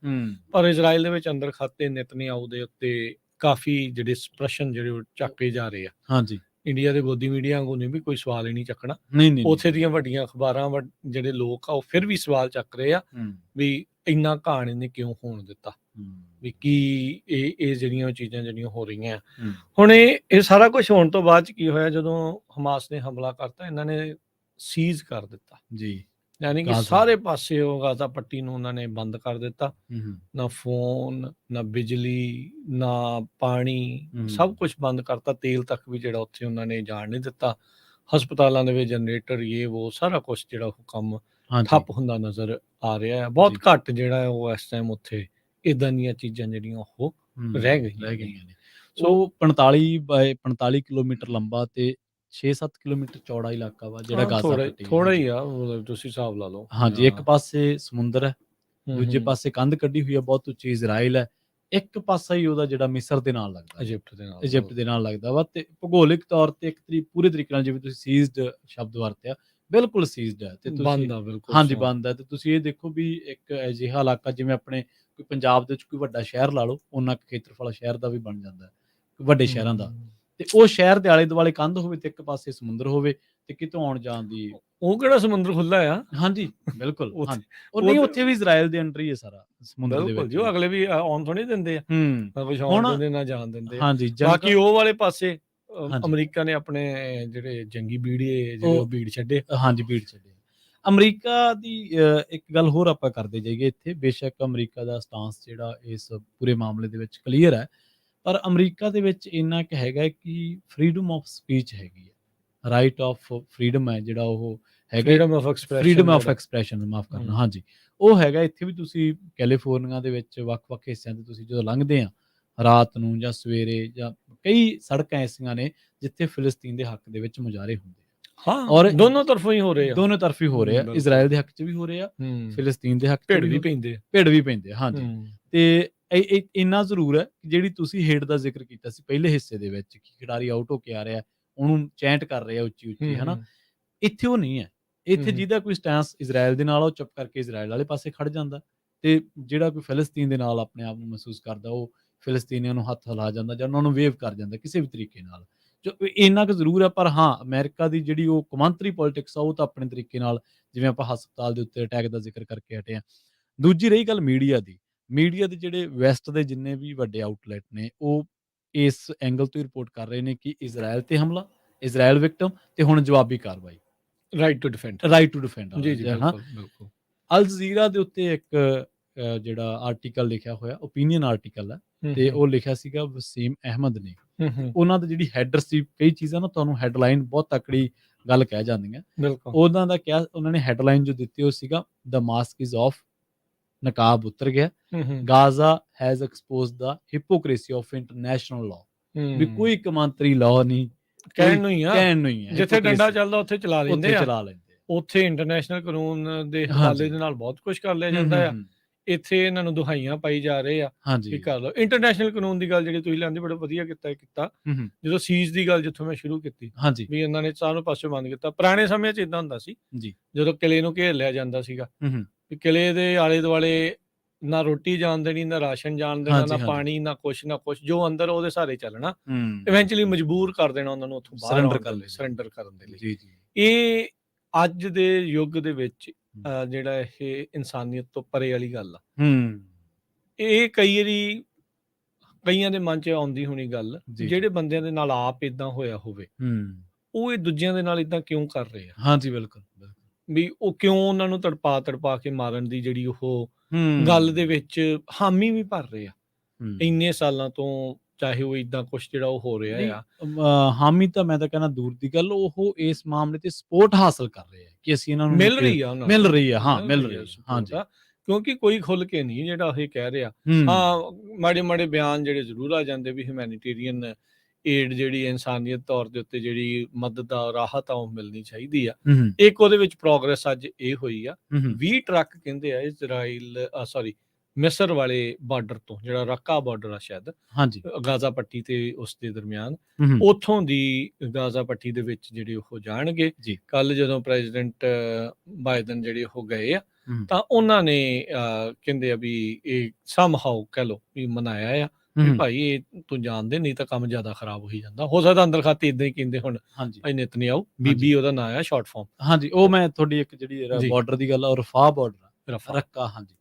ਪਰ ਇਜ਼ਰਾਈਲ ਦੇ ਵਿੱਚ ਅੰਦਰ ਖਾਤੇ ਨਿਤਨਿਆਹੂ ਦੇ ਉੱਤੇ ਕਾਫੀ ਜਿਹੜੇ ਪ੍ਰਸ਼ਨ ਜਿਹੜੇ ਉਹ ਚੱਕੇ ਜਾ ਰਹੇ ਆ। ਹਾਂਜੀ। ਇੰਡੀਆ ਦੇ ਗੋਦੀ ਮੀਡੀਆ ਵਾਂਗੂ ਨਹੀਂ ਵੀ ਕੋਈ ਸਵਾਲ ਹੀ ਨਹੀਂ ਚੱਕਣਾ। ਨਹੀਂ ਉੱਥੇ ਦੀਆਂ ਵੱਡੀਆਂ ਅਖਬਾਰਾਂ ਜਿਹੜੇ ਲੋਕ ਆ ਉਹ ਫਿਰ ਵੀ ਸਵਾਲ ਚੱਕ ਰਹੇ ਆ ਵੀ ਇੰਨਾ ਘਾਣ ਇਹਨੇ ਕਿਉਂ ਹੋਣ ਦਿੱਤਾ, ਵੀ ਕੀ ਇਹ ਜਿਹੜੀਆਂ ਚੀਜ਼ਾਂ ਜਿਹੜੀਆਂ ਹੋ ਰਹੀਆਂ। ਹੁਣ ਇਹ ਸਾਰਾ ਕੁਝ ਹੋਣ ਤੋਂ ਬਾਅਦ ਚ ਕੀ ਹੋਇਆ, ਜਦੋਂ ਹਮਾਸ ਨੇ ਹਮਲਾ ਕਰਤਾ, ਇਹਨਾਂ ਨੇ ਸੀਜ਼ ਕਰ ਦਿੱਤਾ ਜੀ, ਯਾਨੀ ਕਿ ਸਾਰੇ ਪਾਸੇ ਉਹ ਗਾਜ਼ਾ ਪੱਟੀ ਨੂੰ ਉਹਨਾਂ ਨੇ ਬੰਦ ਕਰ ਦਿੱਤਾ। ਨਾ ਫੋਨ, ਨਾ ਬਿਜਲੀ, ਨਾ ਪਾਣੀ, ਸਭ ਕੁਝ ਬੰਦ ਕਰਤਾ। ਤੇਲ ਤੱਕ ਵੀ ਜਿਹੜਾ ਉੱਥੇ ਉਹਨਾਂ ਨੇ ਜਾਣ ਨਹੀਂ ਦਿੱਤਾ। ਹਸਪਤਾਲਾਂ ਦੇ ਵਿੱਚ ਜਨਰੇਟਰ, ਇਹ ਉਹ ਸਾਰਾ ਕੁਝ ਜਿਹੜਾ ਉਹ ਕੰਮ ਠੱਪ ਹੁੰਦਾ ਨਜ਼ਰ ਆ ਰਿਹਾ ਹੈ। ਬਹੁਤ ਘੱਟ ਜਿਹੜਾ ਉਹ ਇਸ ਟਾਈਮ ਉੱਥੇ ਇਦਾਂ ਦੀਆਂ ਚੀਜ਼ਾਂ ਜਿਹੜੀਆਂ ਉਹ ਰਹਿ ਗਈਆਂ ਨੇ। ਸੋ 45 ਕਿਲੋਮੀਟਰ ਲੰਬਾ ਤੇ 6-7 ਕਿਲੋਮੀਟਰ ਚੌੜਾ ਇਲਾਕਾ ਵਾ ਜਿਹੜਾ ਗਾਜ਼ਾ ਪੱਟੀ। ਥੋੜਾ ਹੀ ਆ, ਤੁਸੀਂ ਹਿਸਾਬ ਲਾ ਲਓ। ਹਾਂਜੀ, ਇੱਕ ਪਾਸੇ ਸਮੁੰਦਰ ਹੈ, ਦੂਜੇ ਪਾਸੇ ਕੰਧ ਕੱਢੀ ਹੋਈ ਹੈ ਬਹੁਤ ਉੱਚੀ ਇਜ਼ਰਾਈਲ ਹੈ, ਇੱਕ ਪਾਸਾ ਹੀ ਉਹਦਾ ਜਿਹੜਾ ਮਿਸਰ ਦੇ ਨਾਲ ਲੱਗਦਾ, ਇਜਿਪਟ ਦੇ ਨਾਲ ਲੱਗਦਾ ਵਾ। ਤੇ ਭੂਗੋਲਿਕ ਤੌਰ ਤੇ ਪੂਰੇ ਤਰੀਕੇ ਨਾਲ, ਜਿਵੇਂ ਤੁਸੀਂ ਸੀਜ਼ਡ ਸ਼ਬਦ ਵਰਤਿਆ, ਬਿਲਕੁਲ ਸੀਜ਼ਡ ਹੈ ਤੇ ਬੰਦ ਆ, ਬਿਲਕੁਲ ਹਾਂਜੀ ਬੰਦ ਹੈ। ਤੇ ਤੁਸੀਂ ਇਹ ਦੇਖੋ ਵੀ ਇੱਕ ਅਜਿਹਾ ਇਲਾਕਾ ਜਿਵੇਂ ਆਪਣੇ ਕੋਈ ਪੰਜਾਬ ਦੇ ਵਿੱਚ ਕੋਈ ਵੱਡਾ ਸ਼ਹਿਰ ਲਾ ਲਓ, ਉਹਨਾਂ ਖੇਤਰਫਲ ਸ਼ਹਿਰ ਦਾ ਵੀ ਬਣ ਜਾਂਦਾ ਵੱਡੇ ਸ਼ਹਿਰਾਂ ਦਾ, ਤੇ ਉਹ ਸ਼ਹਿਰ ਦੇ ਆਲੇ ਦੁਆਲੇ ਕੰਧ ਹੋਵੇ ਤੇ ਇੱਕ ਪਾਸੇ ਸਮੁੰਦਰ ਹੋਵੇ ਤੇ ਕਿਤੋਂ ਆਉਣ ਜਾਣ ਦੀ, ਉਹ ਕਿਹੜਾ ਸਮੁੰਦਰ ਖੁੱਲਾ ਆ। ਹਾਂਜੀ ਬਿਲਕੁਲ। ਉਹ ਨਹੀਂ, ਉੱਥੇ ਵੀ ਇਜ਼ਰਾਈਲ ਦੇ ਅੰਡਰ ਹੀ ਹੈ ਸਾਰਾ ਸਮੁੰਦਰ ਦੇ ਵਿੱਚ। ਜੋ ਅਗਲੇ ਵੀ ਆਉਣ ਥੋੜੀ ਦਿੰਦੇ ਆ, ਨਾ ਕੁਝ ਆਉਣ ਦਿੰਦੇ ਨਾ ਜਾਣ ਦਿੰਦੇ। ਹਾਂਜੀ, ਬਾਕੀ ਉਹ ਵਾਲੇ ਪਾਸੇ ਅਮਰੀਕਾ ਨੇ ਆਪਣੇ ਜਿਹੜੇ ਜੰਗੀ ਬੀੜੇ ਜਿਹੜੇ ਬੀੜ ਛੱਡੇ। ਹਾਂਜੀ, ਬੀੜ ਛੱਡੇ। ਅਮਰੀਕਾ ਦੀ ਇੱਕ ਗੱਲ ਹੋਰ ਆਪਾਂ ਕਰਦੇ ਜਾਈਏ ਇੱਥੇ, ਬੇਸ਼ੱਕ ਅਮਰੀਕਾ ਦਾ ਸਟਾਂਸ ਜਿਹੜਾ ਇਸ ਪੂਰੇ ਮਾਮਲੇ ਦੇ ਵਿੱਚ ਕਲੀਅਰ ਹੈ, ਪਰ ਅਮਰੀਕਾ ਦੇ ਵਿੱਚ ਇੰਨਾ ਕੁ ਹੈਗਾ ਕਿ ਫਰੀडम ਆਫ ਸਪੀਚ ਹੈਗੀ ਹੈ, ਰਾਈਟ ਆਫ ਫਰੀडम ਹੈ ਜਿਹੜਾ ਉਹ ਹੈਗਾ, ਫਰੀडम ਆਫ ਐਕਸਪ੍ਰੈਸ਼ਨ, ਮਾਫ ਕਰਨਾ, ਹਾਂਜੀ ਉਹ ਹੈਗਾ। ਇੱਥੇ ਵੀ ਤੁਸੀਂ ਕੈਲੀਫੋਰਨੀਆ ਦੇ ਵਿੱਚ ਵੱਖ-ਵੱਖ ਹਿੱਸਿਆਂ ਤੇ ਤੁਸੀਂ ਜਦੋਂ ਲੰਘਦੇ ਆ ਰਾਤ ਨੂੰ ਜਾਂ ਸਵੇਰੇ, ਜਾਂ ਕਈ ਸੜਕਾਂ ਐਸੀਆਂ ਨੇ ਜਿੱਥੇ ਫਿਲਸਤੀਨ ਦੇ ਹੱਕ ਦੇ ਵਿੱਚ ਮੁਜ਼ਾਹਰੇ ਹੁੰਦੇ ਆ। ਹਾਂ, ਔਰ ਦੋਨੋਂ ਤਰਫੋਂ ਹੀ ਹੋ ਰਹੇ ਆ, ਦੋਨੋਂ ਤਰਫੀ ਹੋ ਰਹੇ ਆ। ਇਜ਼ਰਾਈਲ ਦੇ ਹੱਕ 'ਚ ਵੀ ਹੋ ਰਹੇ ਆ, ਫਿਲਸਤੀਨ ਦੇ ਹੱਕ 'ਚ ਭਿੜ ਵੀ ਪੈਂਦੇ। ਹਾਂਜੀ। ਤੇ ਇੰਨਾ ਜ਼ਰੂਰ ਹੈ ਜਿਹੜੀ ਤੁਸੀਂ ਹੇਡ ਦਾ ਜ਼ਿਕਰ ਕੀਤਾ ਸੀ ਪਹਿਲੇ ਹਿੱਸੇ ਦੇ ਵਿੱਚ, ਕਿ ਖਿਡਾਰੀ ਆਊਟ ਹੋ ਕੇ ਆ ਰਿਹਾ, ਉਹਨੂੰ ਚੈਂਟ ਕਰ ਰਿਹਾ ਉੱਚੀ ਹਨਾ, ਇੱਥੇ ਉਹ ਨਹੀਂ ਹੈ। ਇੱਥੇ ਜਿਹਦਾ ਕੋਈ ਸਟੈਂਸ ਇਜ਼ਰਾਈਲ ਦੇ ਨਾਲ, ਉਹ ਚੁੱਪ ਕਰਕੇ ਇਜ਼ਰਾਈਲ ਵਾਲੇ ਪਾਸੇ ਖੜ ਜਾਂਦਾ, ਤੇ ਜਿਹੜਾ ਕੋਈ ਫਿਲਸਤੀਨ ਦੇ ਨਾਲ ਆਪਣੇ ਆਪ ਨੂੰ ਮਹਿਸੂਸ ਕਰਦਾ, ਉਹ ਫਿਲਸਤੀਨੀਆਂ ਨੂੰ ਹੱਥ ਹਿਲਾ ਜਾਂਦਾ ਜਾਂ ਉਹਨਾਂ ਨੂੰ ਵੇਵ ਕਰ ਜਾਂਦਾ ਕਿਸੇ ਵੀ ਤਰੀਕੇ ਨਾਲ। ਜੋ ਇੰਨਾ ਕੁ ਜ਼ਰੂਰ ਹੈ। ਪਰ ਹਾਂ, ਅਮਰੀਕਾ ਦੀ ਜਿਹੜੀ ਉਹ ਕੌਮਾਂਤਰੀ ਪੋਲਿਟਿਕਸ ਆ, ਉਹ ਤਾਂ ਆਪਣੇ ਤਰੀਕੇ ਨਾਲ, ਜਿਵੇਂ ਆਪਾਂ ਹਸਪਤਾਲ ਦੇ ਉੱਤੇ ਅਟੈਕ ਦਾ ਜ਼ਿਕਰ ਕਰਕੇ ਹਟੇ ਆ। ਦੂਜੀ ਰਹੀ ਗੱਲ ਮੀਡੀਆ ਦੀ, ਮੀਡੀਆ ਦੇ ਜਿਹੜੇ ਵੈਸਟ ਦੇ ਜਿੰਨੇ ਵੀ ਵੱਡੇ ਆਊਟਲੈਟ ਨੇ, ਉਹ ਇਸ ਐਂਗਲ ਤੋਂ ਹੀ ਰਿਪੋਰਟ ਕਰ ਰਹੇ ਨੇ ਕਿ ਇਜ਼ਰਾਈਲ ਤੇ ਹਮਲਾ, ਇਜ਼ਰਾਈਲ ਵਿਕਟਮ, ਤੇ ਹੁਣ ਜਵਾਬੀ ਕਾਰਵਾਈ, ਰਾਈਟ ਟੂ ਡਿਫੈਂਡ। ਜੀ ਬਿਲਕੁਲ। ਅਲ ਜਜ਼ੀਰਾ ਦੇ ਉੱਤੇ ਇੱਕ ਜਿਹੜਾ ਆਰਟੀਕਲ ਲਿਖਿਆ ਹੋਇਆ, ਓਪੀਨੀਅਨ ਆਰਟੀਕਲ ਹੈ, ਤੇ ਉਹ ਲਿਖਿਆ ਸੀਗਾ ਵਸੀਮ ਅਹਿਮਦ ਨੇ। ਉਹਨਾਂ ਦੀ ਜਿਹੜੀ ਹੈਡਰ ਸੀ, ਕਈ ਚੀਜ਼ਾਂ ਨਾ ਤੁਹਾਨੂੰ ਹੈਡਲਾਈਨ ਬਹੁਤ ਤਕੜੀ ਗੱਲ ਕਹਿ ਜਾਂਦੀਆਂ, ਉਹਨਾਂ ਦਾ ਕਿਹਾ, ਉਹਨਾਂ ਨੇ ਹੈਡਲਾਈਨ ਜੋ ਦਿੱਤੀ ਉਹ ਸੀਗਾ ਦ ਮਾਸਕ ਇਜ਼ ਆਫ, ਨਕਾਬ ਉਤਰ ਗਿਆ, Gaza has exposed the hypocrisy of international law. ਵੀ ਕੋਈ ਕੌਮਾਂਤਰੀ ਲਾਅ ਨਹੀਂ, ਕਹਿਣ ਨੂੰ ਹੀ ਹੈ, ਜਿੱਥੇ ਡੰਡਾ ਚੱਲਦਾ ਉੱਥੇ ਚਲਾ ਲੈਂਦੇ ਆ, ਉੱਥੇ ਇੰਟਰਨੈਸ਼ਨਲ ਕਾਨੂੰਨ ਦੇ ਹਵਾਲੇ ਦੇ ਨਾਲ ਬਹੁਤ ਕੁਝ ਕਰ ਲਿਆ ਜਾਂਦਾ ਆ। ਇੱਥੇ ਇਹਨਾਂ ਨੂੰ ਦੁਹਾਈਆਂ ਪਾਈ ਜਾ ਰਹੇ ਆ ਕਿ ਕਰ ਲਓ। ਇੰਟਰਨੈਸ਼ਨਲ ਕਾਨੂੰਨ ਦੀ ਗੱਲ ਜਿਹੜੀ ਤੁਸੀਂ ਲੈਂਦੇ, ਬੜਾ ਵਧੀਆ ਕੀਤਾ ਜਦੋਂ ਸੀਜ਼ ਦੀ ਗੱਲ ਜਿੱਥੋਂ ਮੈਂ ਸ਼ੁਰੂ ਕੀਤੀ, ਵੀ ਇਹਨਾਂ ਨੇ ਚਾਰੋਂ ਪਾਸੇ ਬੰਦ ਕੀਤਾ। ਪੁਰਾਣੇ ਸਮੇਂ 'ਚ ਇਦਾਂ ਹੁੰਦਾ ਸੀ, ਜਦੋਂ ਕਿਲੇ ਨੂੰ ਘੇਰ ਲਿਆ ਜਾਂਦਾ ਸੀਗਾ, ਵੀ ਕਿਲੇ ਦੇ ਆਲੇ ਦੁਆਲੇ ਨਾ ਰੋਟੀ ਜਾਣ ਦੇਣੀ, ਨਾ ਰਾਸ਼ਨ ਜਾਣ ਦੇਣਾ, ਨਾ ਪਾਣੀ, ਨਾ ਕੁਛ, ਜੋ ਅੰਦਰ ਉਹਦੇ ਸਾਰੇ ਚੱਲਣਾ, ਇਵੈਂਚੁਅਲੀ ਮਜਬੂਰ ਕਰ ਦੇਣਾ ਉਹਨਾਂ ਨੂੰ ਉੱਥੋਂ ਬਾਹਰ ਸਰੈਂਡਰ ਕਰਨ ਦੇ ਲਈ। ਇਹ ਅੱਜ ਦੇ ਯੁੱਗ ਦੇ ਵਿੱਚ ਜਿਹੜਾ ਇਹ ਇਨਸਾਨੀਅਤ ਤੋਂ ਪਰੇ ਵਾਲੀ ਗੱਲ ਆ। ਇਹ ਕਈ ਕਈਆਂ ਦੇ ਮਨ 'ਚ ਆਉਂਦੀ ਹੋਣੀ ਗੱਲ, ਜਿਹੜੇ ਬੰਦਿਆਂ ਦੇ ਨਾਲ ਆਪ ਇਦਾਂ ਹੋਇਆ ਹੋਵੇ ਉਹ ਇਹ ਦੂਜਿਆਂ ਦੇ ਨਾਲ ਇਦਾਂ ਕਿਉਂ ਕਰ ਰਹੇ ਆ। ਹਾਂਜੀ, ਬਿਲਕੁਲ ਵੀ ਉਹ ਕਿਉਂ ਉਹਨਾਂ ਨੂੰ ਤੜਪਾ ਕੇ ਮਾਰਨ ਦੀ ਜਿਹੜੀ ਉਹ ਗੱਲ ਦੇ ਵਿੱਚ ਹਾਮੀ ਵੀ ਭਰ ਰਹੇ ਆ ਇੰਨੇ ਸਾਲਾਂ ਤੋਂ, ਚਾਹੇ ਉਹ ਇਦਾਂ ਕੁਛ ਜਿਹੜਾ ਉਹ ਹੋ ਰਿਹਾ ਆ। ਹਾਮੀ ਤਾਂ ਮੈਂ ਤਾਂ ਕਹਿੰਦਾ ਦੂਰ ਦੀ ਗੱਲ, ਉਹ ਇਸ ਮਾਮਲੇ ਤੇ ਸਪੋਰਟ ਹਾਸਲ ਕਰ ਰਹੇ ਆ ਕਿ ਅਸੀਂ ਇਹਨਾਂ ਨੂੰ ਮਿਲ ਰਹੀ ਆ ਮਿਲ ਰਹੀ ਆ। ਹਾਂ, ਮਿਲ ਰਹੀ ਆ। ਹਾਂਜੀ, ਕਿਉਂਕਿ ਕੋਈ ਖੁੱਲ ਕੇ ਨਹੀਂ ਜਿਹੜਾ ਇਹ ਕਹਿ ਰਿਹਾ। ਹਾਂ, ਮਾੜੇ ਬਿਆਨ ਜਿਹੜੇ ਜ਼ਰੂਰ ਆ ਜਾਂਦੇ ਵੀ ਹਿਊਮੈਨਿਟੇਰੀਅਨ ਏਡ ਜਿਹੜੀ ਇਨਸਾਨੀਅਤ ਤੌਰ ਦੇ ਉੱਤੇ ਜਿਹੜੀ ਮਦਦ ਆ, ਰਾਹਤ ਆ, ਉਹ ਮਿਲਣੀ ਚਾਹੀਦੀ ਆ। ਇੱਕ ਉਹਦੇ ਵਿੱਚ ਪ੍ਰੋਗਰੈਸ ਅੱਜ ਇਹ ਹੋਈ ਆ, 20 ਟਰੱਕ ਕਹਿੰਦੇ ਆ ਇਜ਼ਰਾਈਲ ਮਿਸਰ ਵਾਲੇ ਬਾਰਡਰ ਤੋਂ, ਜਿਹੜਾ ਰੱਕਾ ਬਾਰਡਰ ਆ ਸ਼ਾਇਦ, ਹਾਂਜੀ, ਗਾਜ਼ਾ ਪੱਟੀ ਤੇ ਉਸ ਦੇ ਦਰਮਿਆਨ, ਉੱਥੋਂ ਦੀ ਗਾਜ਼ਾ ਪੱਟੀ ਦੇ ਵਿੱਚ ਜਿਹੜੇ ਉਹ ਜਾਣਗੇ। ਕੱਲ ਜਦੋਂ ਪ੍ਰੈਜ਼ੀਡੈਂਟ ਬਾਈਡਨ ਜਿਹੜੇ ਉਹ ਗਏ ਆ ਤਾਂ ਉਹਨਾਂ ਨੇ ਕਹਿੰਦੇ ਆ ਵੀ ਇਹ ਸਮਹਾਉ ਕਹਿ ਲਓ ਵੀ ਮਨਾਇਆ ਆ ਵੀ ਭਾਈ ਇਹ ਤੂੰ ਜਾਣਦੇ, ਨਹੀਂ ਤਾਂ ਕੰਮ ਜ਼ਿਆਦਾ ਖਰਾਬ ਹੋਈ ਜਾਂਦਾ। ਹੋ ਸਕਦਾ ਅੰਦਰ ਖਾਤੇ ਇਦਾਂ ਹੀ ਕਹਿੰਦੇ ਹੁਣ ਭਾਈ ਨੇਤਨਯਾਹੂ, ਬੀਬੀ ਉਹਦਾ ਨਾਂ ਆ ਸ਼ਾਰਟ ਫਾਰਮ। ਹਾਂਜੀ, ਉਹ ਮੈਂ ਤੁਹਾਡੀ ਇੱਕ ਜਿਹੜੀ ਬਾਰਡਰ ਦੀ ਗੱਲ ਆ, ਰਫਾ ਬਾਰਡਰ, ਰੱਕਾ, ਹਾਂਜੀ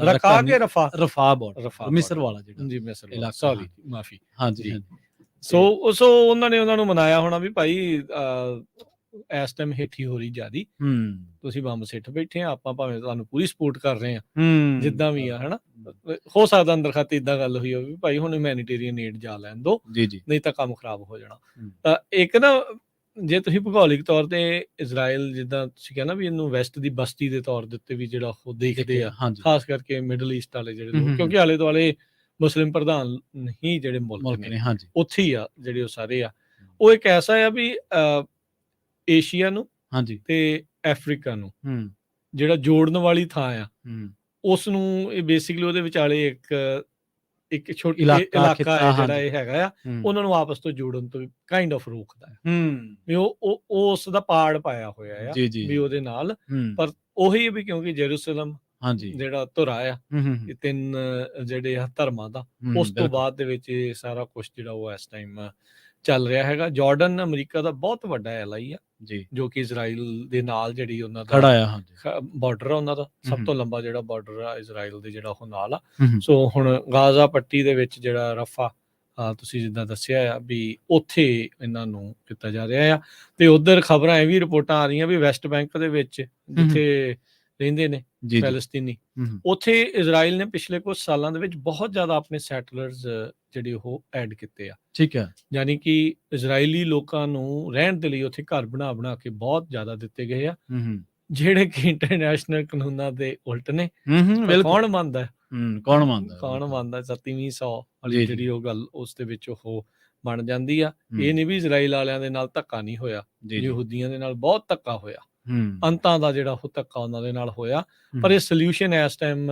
ਰੱਕਾ ਕੇ ਰਫਾ ਬਾਰਡਰ, ਮਿਸਰ ਵਾਲਾ ਜਿਹੜਾ ਜੀ, ਮਿਸਰ ਵਾਲਾ, ਸੌਰੀ ਮਾਫੀ। ਹਾਂਜੀ, ਸੋ ਉਹਨਾਂ ਨੇ ਮਨਾਇਆ ਹੋਣਾ ਵੀ ਭਾਈ ਇਸ ਟਾਈਮ ਹੇਠੀ ਹੋ ਰਹੀ ਜ਼ਿਆਦੀ, ਤੁਸੀਂ ਬੰਬ ਸਿੱਟ ਬੈਠੇ ਆ, ਆਪਾਂ ਭਾਵੇਂ ਤੁਹਾਨੂੰ ਪੂਰੀ ਸਪੋਰਟ ਕਰ ਰਹੇ ਆ ਜਿੱਦਾਂ ਵੀ ਆ, ਹਨਾ। ਹੋ ਸਕਦਾ ਅੰਦਰ ਖਾਤੇ ਇਦਾਂ ਗੱਲ ਹੋਈ ਹੋਵੇ ਵੀ ਭਾਈ ਹੁਣ ਹਿਊਮੈਨਿਟੇਰੀਅਨ ਏਡ ਜਾ ਲੈਣ ਦੋ, ਨਹੀਂ ਤਾਂ ਕੰਮ ਖਰਾਬ ਹੋ ਜਾਣਾ। ਤਾਂ ਇੱਕ ਨਾ, ਜੇ ਤੁਸੀਂ ਭੂਗੋਲਿਕ ਤੌਰ ਤੇ ਇਜ਼ਰਾਈਲ, ਜਿੱਦਾਂ ਤੁਸੀਂ ਕਹਿੰਦਾ ਵੀ ਇਹਨੂੰ ਵੈਸਟ ਦੀ ਬਸਤੀ ਦੇ ਤੌਰ ਦੇ ਉੱਤੇ ਵੀ ਜਿਹੜਾ ਉਹ ਦੇਖਦੇ ਆ, ਖਾਸ ਕਰਕੇ ਮਿਡਲ ਈਸਟ ਵਾਲੇ ਜਿਹੜੇ ਲੋਕ, ਕਿਉਂਕਿ ਆਲੇ ਦੁਆਲੇ ਮੁਸਲਿਮ ਪ੍ਰਧਾਨ ਹੀ ਜਿਹੜੇ ਮੁਲਕ ਨੇ, ਉੱਥੇ ਹੀ ਆ ਜਿਹੜੇ ਉਹ ਸਾਰੇ ਆ। ਉਹ ਇੱਕ ਐਸਾ ਆ ਵੀ ਏਸ਼ੀਆ ਨੂੰ ਤੇ ਅਫਰੀਕਾ ਨੂੰ ਜਿਹੜਾ ਜੋੜਨ ਵਾਲੀ ਥਾਂ ਆ, ਉਸ ਨੂੰ ਇਹ ਬੇਸਿਕਲੀ ਉਹਦੇ ਵਿਚਾਲੇ ਇੱਕ ਛੋਟਾ ਇਲਾਕਾ ਹੈ ਜਿਹੜਾ ਇਹ ਹੈਗਾ ਆ, ਉਹਨਾਂ ਨੂੰ ਆਪਸ ਤੋਂ ਜੋੜਨ ਤੋਂ ਕਾਈਂਡ ਆਫ ਰੋਕਦਾ ਹੈ ਵੀ ਉਹ ਉਸ ਦਾ ਪਾੜ ਪਾਇਆ ਹੋਇਆ ਆ ਵੀ ਉਹਦੇ ਨਾਲ। ਪਰ ਉਹੀ ਵੀ ਕਿਉਂਕਿ ਜੈਰੂਸਲਮ ਜਿਹੜਾ ਧੁਰਾ ਆ, ਇਹ 3 ਜਿਹੜੇ ਆ ਧਰਮਾਂ ਦਾ, ਉਸ ਤੋਂ ਬਾਅਦ ਦੇ ਵਿੱਚ ਇਹ ਸਾਰਾ ਕੁਛ ਜਿਹੜਾ ਉਹ ਇਸ ਟਾਈਮ ਚੱਲ ਰਿਹਾ ਹੈਗਾ। ਜਾਰਡਨ ਅਮਰੀਕਾ ਦਾ ਬਹੁਤ ਵੱਡਾ ਐਲਾਈ ਆ, ਜੋ ਕਿ ਇਜ਼ਰਾਈਲ ਦੇ ਨਾਲ ਜਿਹੜੀ ਉਹਨਾਂ ਦਾ ਬਾਰਡਰ ਆ, ਉਹਨਾਂ ਦਾ ਸਭ ਤੋਂ ਲੰਬਾ ਜਿਹੜਾ ਬਾਰਡਰ ਆ ਇਜ਼ਰਾਈਲ ਦੇ, ਜਿਹੜਾ ਉਹ ਨਾਲ ਆ। ਸੋ ਹੁਣ ਗਾਜ਼ਾ ਪੱਟੀ ਦੇ ਵਿੱਚ ਜਿਹੜਾ ਰਫਾ, ਤੁਸੀਂ ਜਿੱਦਾਂ ਦੱਸਿਆ ਆ ਵੀ ਉੱਥੇ ਇਹਨਾਂ ਨੂੰ ਕੀਤਾ ਜਾ ਰਿਹਾ ਆ। ਤੇ ਉਧਰ ਖਬਰਾਂ ਇਹ ਵੀ ਰਿਪੋਰਟਾਂ ਆ ਰਹੀਆਂ ਵੀ ਵੈਸਟ ਬੈਂਕ ਦੇ ਵਿੱਚ ਜਿੱਥੇ ਰਹਿੰਦੇ ਨੇ ਪੈਲਸਤੀਨੀ, ਉੱਥੇ ਇਜ਼ਰਾਈਲ ਨੇ ਪਿਛਲੇ ਕੁਝ ਸਾਲਾਂ ਦੇ ਵਿੱਚ ਬਹੁਤ ਜ਼ਿਆਦਾ ਆਪਣੇ ਸੈਟਲਰਸ ਜਿਹੜੇ ਉਹ ਐਡ ਕੀਤੇ ਆ। ਠੀਕ ਹੈ, ਯਾਨੀ ਕਿ ਇਜ਼ਰਾਈਲੀ ਲੋਕਾਂ ਨੂੰ ਰਹਿਣ ਦੇ ਲਈ ਉੱਥੇ ਘਰ ਬਣਾ ਕੇ ਬਹੁਤ ਜ਼ਿਆਦਾ ਦਿੱਤੇ ਗਏ ਆ, ਜਿਹੜੇ ਕਿ ਇੰਟਰਨੈਸ਼ਨਲ ਕਾਨੂੰਨਾਂ ਦੇ ਉਲਟ ਨੇ। ਕੌਣ ਮੰਨਦਾ 37ਵੀਂ 100 ਵਾਲੀ ਜਿਹੜੀ ਉਹ ਗੱਲ ਉਸ ਦੇ ਵਿੱਚ ਉਹ ਬਣ ਜਾਂਦੀ ਆ। ਇਹ ਨਹੀਂ ਵੀ ਇਜ਼ਰਾਈਲ ਵਾਲਿਆਂ ਦੇ ਨਾਲ ਧੱਕਾ ਨਹੀਂ ਹੋਇਆ, ਯਹੂਦੀਆਂ ਦੇ ਨਾਲ ਬਹੁਤ ਧੱਕਾ ਹੋਇਆ, ਅੰਤਾਂ ਦਾ ਜਿਹੜਾ ਉਹ ਧੱਕਾ ਉਹਨਾਂ ਦੇ ਨਾਲ ਹੋਇਆ। ਪਰ ਇਹ ਸੋਲਿਊਸ਼ਨ ਇਸ ਟਾਈਮ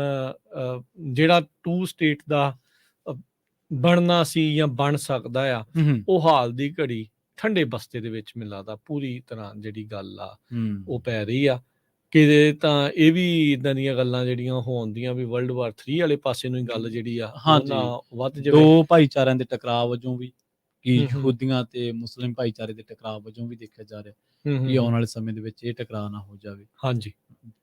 ਜਿਹੜਾ 2 ਸਟੇਟ ਦਾ ਬਣਨਾ ਸੀ ਜਾਂ ਬਣ ਸਕਦਾ ਆ, ਉਹ ਹਾਲ ਦੀ ਘੜੀ ਠੰਡੇ ਬਸਤੇ ਦੇ ਵਿੱਚ ਮੈਨੂੰ ਲੱਗਦਾ ਪੂਰੀ ਤਰ੍ਹਾਂ ਜਿਹੜੀ ਗੱਲ ਆ ਉਹ ਪੈ ਰਹੀ ਆ। ਕਿ ਤਾਂ ਇਹ ਵੀ ਇਦਾਂ ਦੀਆਂ ਗੱਲਾਂ ਜਿਹੜੀਆਂ ਹੋਣਦੀਆਂ ਵੀ ਵਰਲਡ ਵਾਰ 3 ਵਾਲੇ ਪਾਸੇ ਨੂੰ ਹੀ ਗੱਲ ਜਿਹੜੀ ਆ ਵੱਧ ਜਾਵੇ। 2 ਭਾਈਚਾਰਿਆਂ ਦੇ ਟਕਰਾਅ ਵਜੋਂ ਵੀ, ਕਿ ਯਹੂਦੀਆਂ ਤੇ ਮੁਸਲਿਮ ਭਾਈਚਾਰੇ ਦੇ ਟਕਰਾਅ ਵਜੋਂ ਵੀ ਦੇਖਿਆ ਜਾ ਰਿਹਾ ਕਿ ਆਉਣ ਵਾਲੇ ਸਮੇਂ ਦੇ ਵਿੱਚ ਇਹ ਟਕਰਾਅ ਨਾ ਹੋ ਜਾਵੇ। ਹਾਂਜੀ,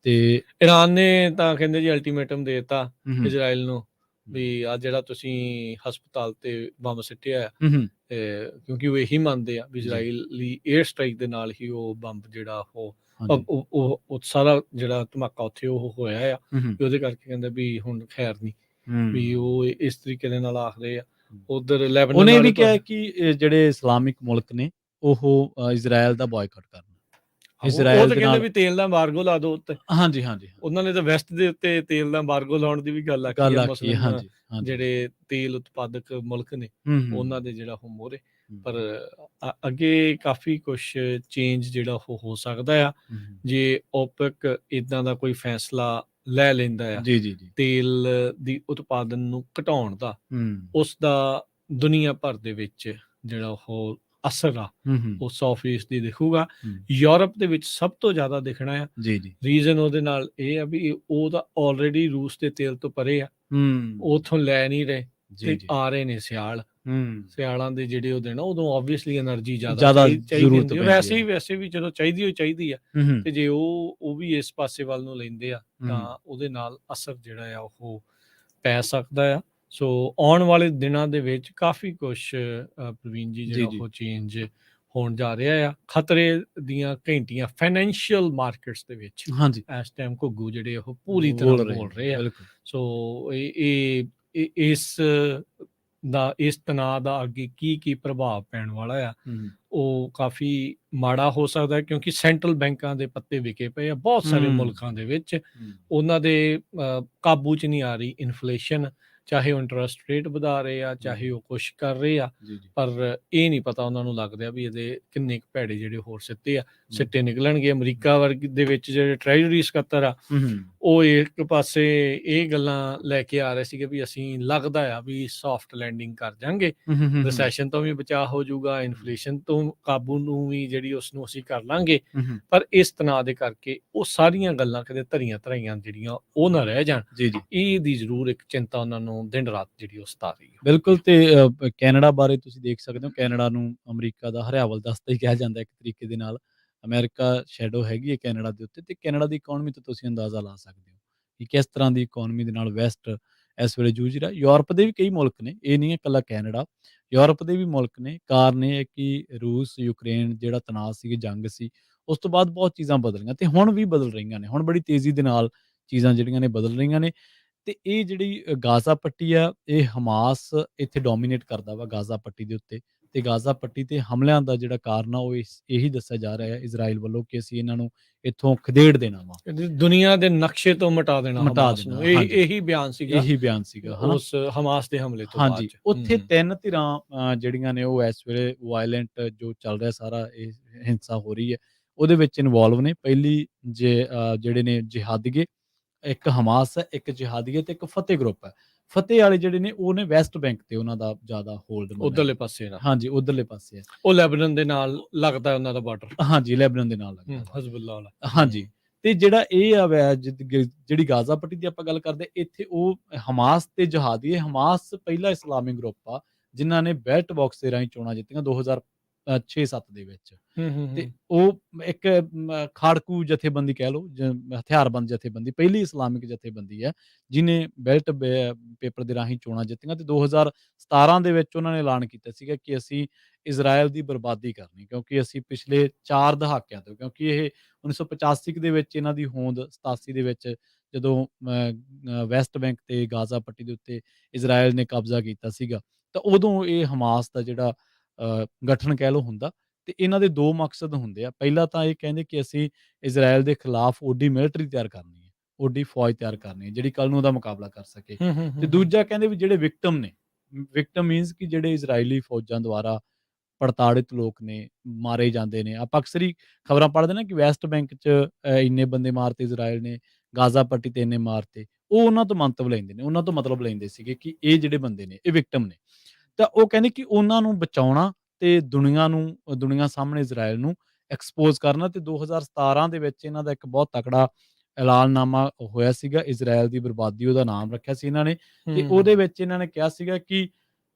ਤੇ ਇਰਾਨ ਨੇ ਤਾਂ ਕਹਿੰਦੇ ਜੀ ਅਲਟੀਮੇਟਮ ਦੇ ਦਿੱਤਾ ਇਜ਼ਰਾਈਲ ਨੂੰ ਵੀ ਆ ਜਿਹੜਾ ਤੁਸੀਂ ਹਸਪਤਾਲ ਤੇ ਬੰਬ ਸਿੱਟਿਆ ਆ, ਕਿਉਂਕਿ ਉਹ ਇਹੀ ਮੰਨਦੇ ਆ ਵੀ ਇਜ਼ਰਾਈਲੀ 에ਅਰ ਸਟ੍ਰਾਈਕ ਦੇ ਨਾਲ ਹੀ ਉਹ ਬੰਬ ਜਿਹੜਾ ਉਹ ਸਾਰਾ ਜਿਹੜਾ ਧਮਾਕਾ ਉੱਥੇ ਉਹ ਹੋਇਆ ਆ, ਉਹਦੇ ਕਰਕੇ ਕਹਿੰਦੇ ਵੀ ਹੁਣ ਖੈਰ ਨਹੀਂ ਵੀ ਉਹ ਇਸ ਤਰੀਕੇ ਦੇ ਨਾਲ ਆਖਦੇ ਆ। ਉਧਰ ਲੈਬਨਾਨ ਉਹਨੇ ਵੀ ਕਿਹਾ ਕਿ ਜਿਹੜੇ ਇਸਲਾਮਿਕ ਮੁਲਕ ਨੇ ਉਹ ਇਜ਼ਰਾਈਲ ਦਾ ਬਾਇਕਾਟ ਕਰਨ। ਇਜ਼ਰਾਈਲ ਦੇ ਨਾਲ ਵੀ ਤੇਲ ਦਾ ਐਮਬਾਰਗੋ ਲਾ ਦੋ ਉੱਤੇ। ਹਾਂਜੀ, ਉਹਨਾਂ ਨੇ ਤਾਂ ਵੈਸਟ ਦੇ ਉੱਤੇ ਤੇਲ ਦਾ ਐਮਬਾਰਗੋ ਲਾਉਣ ਦੀ ਵੀ ਗੱਲ ਆਖੀ ਆ। ਮੁਸਲਿਮ ਜਿਹੜੇ ਤੇਲ ਉਤਪਾਦਕ ਮੁਲਕ ਨੇ ਉਹਨਾਂ ਦੇ ਜਿਹੜਾ ਉਹ ਮੋਹਰੇ, ਪਰ ਅੱਗੇ ਕਾਫੀ ਕੁਛ ਚੇਂਜ ਜਿਹੜਾ ਉਹ ਹੋ ਸਕਦਾ ਆ ਜੇ ਓਪੈਕ ਇਦਾਂ ਦਾ ਕੋਈ ਫੈਸਲਾ ਲੈ ਲੈਂਦਾ ਆ ਤੇਲ ਦੀ ਉਤਪਾਦਨ ਨੂੰ ਘਟਾਉਣ ਦਾ। ਉਸ ਦਾ ਦੁਨੀਆ ਭਰ ਦੇ ਵਿੱਚ ਜਿਹੜਾ ਉਹ ਅਸਰ ਆ ਉਹ 100% ਦਿਖੂਗਾ। ਯੂਰਪ ਦੇ ਵਿੱਚ ਸਭ ਤੋਂ ਜ਼ਿਆਦਾ ਦਿਖਣਾ ਆ। ਰੀਜ਼ਨ ਉਹਦੇ ਨਾਲ ਇਹ ਆ ਵੀ ਉਹ ਤਾਂ ਆਲਰੇਡੀ ਰੂਸ ਦੇ ਤੇਲ ਤੋਂ ਪਰੇ ਆ, ਉਥੋਂ ਲੈ ਨਹੀਂ ਰਹੇ ਤੇ ਆ ਰਹੇ ਨੇ ਸਿਆਲਾਂ ਦੇ ਜਿਹੜੇ ਉਹ ਦਿਨ, ਉਦੋਂ ਆਬਵੀਅਸਲੀ ਐਨਰਜੀ ਜ਼ਿਆਦਾ ਚਾਹੀਦੀ ਹੈ। ਵੈਸੇ ਵੀ ਜਦੋਂ ਚਾਹੀਦੀ ਆ ਤੇ ਜੇ ਉਹ ਵੀ ਇਸ ਪਾਸੇ ਵੱਲ ਨੂੰ ਲੈਂਦੇ ਆ ਤਾਂ ਉਹਦੇ ਨਾਲ ਅਸਰ ਜਿਹੜਾ ਆ ਉਹ ਪੈ ਸਕਦਾ ਆ। ਸੋ ਆਉਣ ਵਾਲੇ ਦਿਨਾਂ ਦੇ ਵਿੱਚ ਕਾਫੀ ਕੁਛ ਪ੍ਰਵੀਨ ਜੀ ਜੀ ਜਿਹੜਾ ਜੀ ਉਹ ਚੇਂਜ ਹੋਣ ਜਾ ਰਿਹਾ ਆ। ਖਤਰੇ ਦੀਆਂ ਘੰਟੀਆਂ ਫਾਈਨੈਂਸ਼ੀਅਲ ਮਾਰਕੀਟਸ ਦੇ ਵਿੱਚ ਹਾਂਜੀ ਇਸ ਟਾਈਮ ਘੁੱਗੂ ਜਿਹੜੇ ਉਹ ਪੂਰੀ ਤਰ੍ਹਾਂ ਬੋਲ ਰਹੇ ਬੋਲ ਨੇ, ਰਹੇ ਆ। ਬਿਲਕੁਲ। ਸੋ ਇਸ ਤਣਾਅ ਦਾ ਅੱਗੇ ਕੀ ਪ੍ਰਭਾਵ ਪੈਣ ਵਾਲਾ ਆ, ਉਹ ਕਾਫੀ ਮਾੜਾ ਹੋ ਸਕਦਾ ਹੈ, ਕਿਉਂਕਿ ਸੈਂਟਰਲ ਬੈਂਕਾਂ ਦੇ ਪੱਤੇ ਵਿਕੇ ਪਏ ਆ ਬਹੁਤ ਸਾਰੇ ਮੁਲਕਾਂ ਦੇ ਵਿੱਚ। ਉਹਨਾਂ ਦੇ ਕਾਬੂ 'ਚ ਨਹੀਂ ਆ ਰਹੀ ਇਨਫਲੇਸ਼ਨ, ਚਾਹੇ ਉਹ ਇੰਟਰਸਟ ਰੇਟ ਵਧਾ ਰਹੇ ਆ, ਚਾਹੇ ਉਹ ਕੁਛ ਕਰ ਰਹੇ ਆ, ਪਰ ਇਹ ਨਹੀਂ ਪਤਾ ਉਹਨਾਂ ਨੂੰ ਲੱਗਦਾ ਵੀ ਇਹਦੇ ਕਿੰਨੇ ਕੁ ਭੈੜੇ ਜਿਹੜੇ ਹੋਰ ਸਿੱਟੇ ਨਿਕਲਣਗੇ। ਅਮਰੀਕਾ ਵਰਗ ਦੇ ਵਿੱਚ ਜਿਹੜੇ ਟ੍ਰੈਜਰੀ ਸਕੱਤਰ ਆ, ਉਹ ਇੱਕ ਪਾਸੇ ਇਹ ਗੱਲਾਂ ਲੈ ਕੇ ਆ ਰਹੇ ਸੀਗੇ ਵੀ ਅਸੀਂ ਲੱਗਦਾ ਆ ਵੀ ਸੌਫਟ ਲੈਂਡਿੰਗ ਕਰ ਜਾਾਂਗੇ, ਰਿਸੈਸ਼ਨ ਤੋਂ ਵੀ ਬਚਾਅ ਹੋ ਜਾਊਗਾ, ਇਨਫਲੇਸ਼ਨ ਤੋਂ ਕਾਬੂ ਨੂੰ ਵੀ ਜਿਹੜੀ ਉਸਨੂੰ ਅਸੀਂ ਕਰ ਲਾਂਗੇ। ਪਰ ਇਸ ਤਣਾਅ ਦੇ ਕਰਕੇ ਉਹ ਸਾਰੀਆਂ ਗੱਲਾਂ ਕਿਤੇ ਧਰੀਆਂ ਧਰਾਈਆਂ ਜਿਹੜੀਆਂ ਉਹ ਨਾ ਰਹਿ ਜਾਣ, ਇਹ ਦੀ ਜ਼ਰੂਰ ਇੱਕ ਚਿੰਤਾ ਉਹਨਾਂ ਨੂੰ ਦਿਨ ਰਾਤ ਜਿਹੜੀ ਉਹ ਸਤਾ ਰਹੀ ਹੈ। ਬਿਲਕੁਲ। ਤੇ ਕੈਨੇਡਾ ਬਾਰੇ ਤੁਸੀਂ ਦੇਖ ਸਕਦੇ ਹੋ, ਕੈਨੇਡਾ ਨੂੰ ਅਮਰੀਕਾ ਦਾ ਹਰਿਆਵਲ ਦਸਤਾ ਹੀ ਕਿਹਾ ਜਾਂਦਾ ਇੱਕ ਤਰੀਕੇ ਦੇ ਨਾਲ। ਅਮਰੀਕਾ ਸ਼ੈਡੋ ਹੈਗੀ ਹੈ ਕੈਨੇਡਾ ਦੇ ਉੱਤੇ, ਤੇ ਕੈਨੇਡਾ ਦੀ ਇਕਨੋਮੀ ਤੋਂ ਤੁਸੀਂ ਅੰਦਾਜ਼ਾ ਲਾ ਸਕਦੇ ਹੋ ਕਿ ਕਿਸ ਤਰ੍ਹਾਂ ਦੀ ਇਕਨੋਮੀ ਦੇ ਨਾਲ ਵੈਸਟ ਇਸ ਵੇਲੇ ਜੂਝ ਰਿਹਾ। ਯੂਰਪ ਦੇ ਵੀ ਕਈ ਮੁਲਕ ਨੇ, ਇਹ ਨਹੀਂ ਹੈ ਇਕੱਲਾ ਕੈਨੇਡਾ, ਯੂਰਪ ਦੇ ਵੀ ਮੁਲਕ ਨੇ। ਕਾਰਨ ਇਹ ਹੈ ਕਿ ਰੂਸ ਯੂਕਰੇਨ ਜਿਹੜਾ ਤਣਾਅ ਸੀ, ਜੰਗ ਸੀ, ਉਸ ਤੋਂ ਬਾਅਦ ਬਹੁਤ ਚੀਜ਼ਾਂ ਬਦਲੀਆਂ ਤੇ ਹੁਣ ਵੀ ਬਦਲ ਰਹੀਆਂ ਨੇ। ਹੁਣ ਬੜੀ ਤੇਜ਼ੀ ਦੇ ਨਾਲ ਚੀਜ਼ਾਂ ਜਿਹੜੀਆਂ ਨੇ ਬਦਲ ਰਹੀਆਂ ਨੇ। ਤੇ ਇਹ ਜਿਹੜੀ ਗਾਜ਼ਾ ਪੱਟੀ ਆ, ਇਹ ਹਮਾਸ ਇੱਥੇ ਡੋਮੀਨੇਟ ਕਰਦਾ ਵਾ ਗਾਜ਼ਾ ਪੱਟੀ ਦੇ ਉੱਤੇ। ਤੇ ਗਾਜ਼ਾ ਪੱਟੀ ਤੇ ਹਮਲਿਆਂ ਦਾ ਜਿਹੜਾ ਕਾਰਨ ਆ, ਉਹ ਇਹੀ ਦੱਸਿਆ ਜਾ ਰਿਹਾ ਹੈ ਇਜ਼ਰਾਈਲ ਵੱਲੋਂ ਕਿ ਅਸੀਂ ਇਹਨਾਂ ਨੂੰ ਇੱਥੋਂ ਖਦੇੜ ਦੇਣਾ ਵਾ, ਦੁਨੀਆ ਦੇ ਨਕਸ਼ੇ ਤੋਂ ਮਿਟਾ ਦੇਣਾ ਹਮਾਸ ਨੂੰ। ਇਹੀ ਬਿਆਨ ਸੀਗਾ ਉਸ ਹਮਾਸ ਦੇ ਹਮਲੇ ਤੋਂ ਬਾਅਦ। ਉੱਥੇ 3 ਧਿਰਾਂ ਜਿਹੜੀਆਂ ਨੇ ਉਹ ਇਸ ਵੇਲੇ ਵਾਇਲੈਂਟ ਜੋ ਚੱਲ ਰਿਹਾ ਸਾਰਾ ਇਹ ਹਿੰਸਾ ਹੋ ਰਹੀ ਹੈ, ਉਹਦੇ ਵਿੱਚ ਇਨਵੋਲਵ ਨੇ। ਪਹਿਲੀ ਜਿਹੜੇ ਨੇ ਜਿਹਾਦੀਏ, ਇੱਕ ਹਮਾਸ ਹੈ, ਇੱਕ ਜਿਹਾਦੀਏ ਤੇ ਇੱਕ ਫਤਿਹ ਗਰੁੱਪ ਹੈ। ਫਤਿਹ ਵਾਲੇ ਜਿਹੜੇ ਨੇ ਉਹ ਨੇ ਵੈਸਟ ਬੈਂਕ ਤੇ ਉਹਨਾਂ ਦਾ ਜ਼ਿਆਦਾ ਹੋਲਡ ਉਧਰਲੇ ਪਾਸੇ ਦਾ। ਹਾਂਜੀ ਉਧਰਲੇ ਪਾਸੇ ਹੈ, ਉਹ ਲੈਬਨਾਨ ਦੇ ਨਾਲ ਲੱਗਦਾ ਉਹਨਾਂ ਦਾ ਬਾਰਡਰ। ਹਾਂਜੀ ਲੈਬਨਾਨ ਦੇ ਨਾਲ ਲੱਗਦਾ, ਹਜ਼ਬੁੱਲਾ ਵਾਲਾ। ਹਾਂਜੀ। ਤੇ ਜਿਹੜਾ ਇਹ ਆ ਜਿਹੜੀ ਗਾਜ਼ਾ ਪੱਟੀ ਦੀ ਆਪਾਂ ਗੱਲ ਕਰਦੇ, ਇੱਥੇ ਉਹ ਹਮਾਸ ਤੇ ਜਿਹਾਦੀਏ। ਹਮਾਸ ਪਹਿਲਾ ਇਸਲਾਮਿਕ ਗਰੁੱਪ ਆ ਜਿਨ੍ਹਾਂ ਨੇ ਬੈਲਟ ਬਾਕਸ ਦੇ ਰਾਹੀਂ ਚੋਣਾਂ ਜਿੱਤੀਆਂ 2006-7 ਦੇ ਵਿੱਚ। ਤੇ ਉਹ ਇੱਕ ਖਾੜਕੂ ਜਥੇਬੰਦੀ ਕਹਿ ਲਓ, ਹਥਿਆਰਬੰਦ ਜਥੇਬੰਦੀ, ਪਹਿਲੀ ਇਸਲਾਮਿਕ ਜਥੇਬੰਦੀ ਹੈ ਜਿਹਨੇ ਬੈਲਟ ਪੇਪਰ ਦੇ ਰਾਹੀਂ ਚੋਣਾਂ ਜਿੱਤੀਆਂ। ਤੇ 2017 ਦੇ ਵਿੱਚ ਉਹਨਾਂ ਨੇ ਐਲਾਨ ਕੀਤਾ ਸੀਗਾ ਕਿ ਅਸੀਂ ਇਜ਼ਰਾਈਲ ਦੀ ਬਰਬਾਦੀ ਕਰਨੀ, ਕਿਉਂਕਿ ਅਸੀਂ ਪਿਛਲੇ 4 ਦਹਾਕਿਆਂ ਤੋਂ, ਕਿਉਂਕਿ ਇਹ 1985 ਦੇ ਵਿੱਚ ਇਹਨਾਂ ਦੀ ਹੋਂਦ, 87 ਦੇ ਵਿੱਚ ਜਦੋਂ ਵੈਸਟ ਬੈਂਕ ਤੇ ਗਾਜ਼ਾ ਪੱਟੀ ਦੇ ਉੱਤੇ ਇਜ਼ਰਾਈਲ ਨੇ ਕਬਜ਼ਾ ਕੀਤਾ ਸੀਗਾ, ਤਾਂ ਉਦੋਂ ਇਹ ਹਮਾਸ ਦਾ ਜਿਹੜਾ ਗਠਨ ਕਹਿ ਲਓ ਹੁੰਦਾ। ਤੇ ਇਹਨਾਂ ਦੇ 2 ਮਕਸਦ ਹੁੰਦੇ ਆ। ਪਹਿਲਾ ਤਾਂ ਇਹ ਕਹਿੰਦੇ ਕਿ ਅਸੀਂ ਇਜ਼ਰਾਈਲ ਦੇ ਖਿਲਾਫ ਓਡੀ ਮਿਲਟਰੀ ਤਿਆਰ ਕਰਨੀ ਹੈ, ਓਡੀ ਫੌਜ ਤਿਆਰ ਕਰਨੀ ਹੈ ਜਿਹੜੀ ਕੱਲ ਨੂੰ ਉਹਦਾ ਮੁਕਾਬਲਾ ਕਰ ਸਕੇ। ਤੇ ਦੂਜਾ ਕਹਿੰਦੇ ਵੀ ਜਿਹੜੇ ਵਿਕਟਮ ਨੇ, ਵਿਕਟਮ ਮੀਨਸ ਕਿ ਜਿਹੜੇ ਇਜ਼ਰਾਈਲੀ ਫੌਜਾਂ ਦੁਆਰਾ ਪ੍ਰਤਾੜਿਤ ਲੋਕ ਨੇ, ਮਾਰੇ ਜਾਂਦੇ ਨੇ। ਆਪਾਂ ਅਕਸਰ ਹੀ ਖਬਰਾਂ ਪੜ੍ਹਦੇ ਨਾ ਕਿ ਵੈਸਟ ਬੈਂਕ 'ਚ ਇੰਨੇ ਬੰਦੇ ਮਾਰਤੇ ਇਜ਼ਰਾਈਲ ਨੇ, ਗਾਜ਼ਾ ਪੱਟੀ ਤੇ ਇੰਨੇ ਮਾਰਤੇ। ਉਹ ਉਹਨਾਂ ਤੋਂ ਮੰਤਵ ਲੈਂਦੇ ਨੇ, ਉਹਨਾਂ ਤੋਂ ਮਤਲਬ ਲੈਂਦੇ ਸੀਗੇ ਕਿ ਇਹ ਜਿਹੜੇ ਬੰਦੇ ਨੇ ਇਹ ਵਿਕਟਮ ਨੇ। ਤਾਂ ਉਹ ਕਹਿੰਦੇ ਕਿ ਉਹਨਾਂ ਨੂੰ ਬਚਾਉਣਾ ਤੇ ਦੁਨੀਆ ਸਾਹਮਣੇ ਇਜ਼ਰਾਈਲ ਨੂੰ ਐਕਸਪੋਜ਼ ਕਰਨਾ। ਤੇ 2017 ਦੇ ਵਿੱਚ ਇਹਨਾਂ ਦਾ ਇੱਕ ਬਹੁਤ ਤਕੜਾ ਐਲਾਨਨਾਮਾ ਹੋਇਆ ਸੀਗਾ, ਇਜ਼ਰਾਈਲ ਦੀ ਬਰਬਾਦੀ ਉਹਦਾ ਨਾਮ ਰੱਖਿਆ ਸੀ ਇਹਨਾਂ ਨੇ। ਤੇ ਉਹਦੇ ਵਿੱਚ ਇਹਨਾਂ ਨੇ ਕਿਹਾ ਸੀਗਾ ਕਿ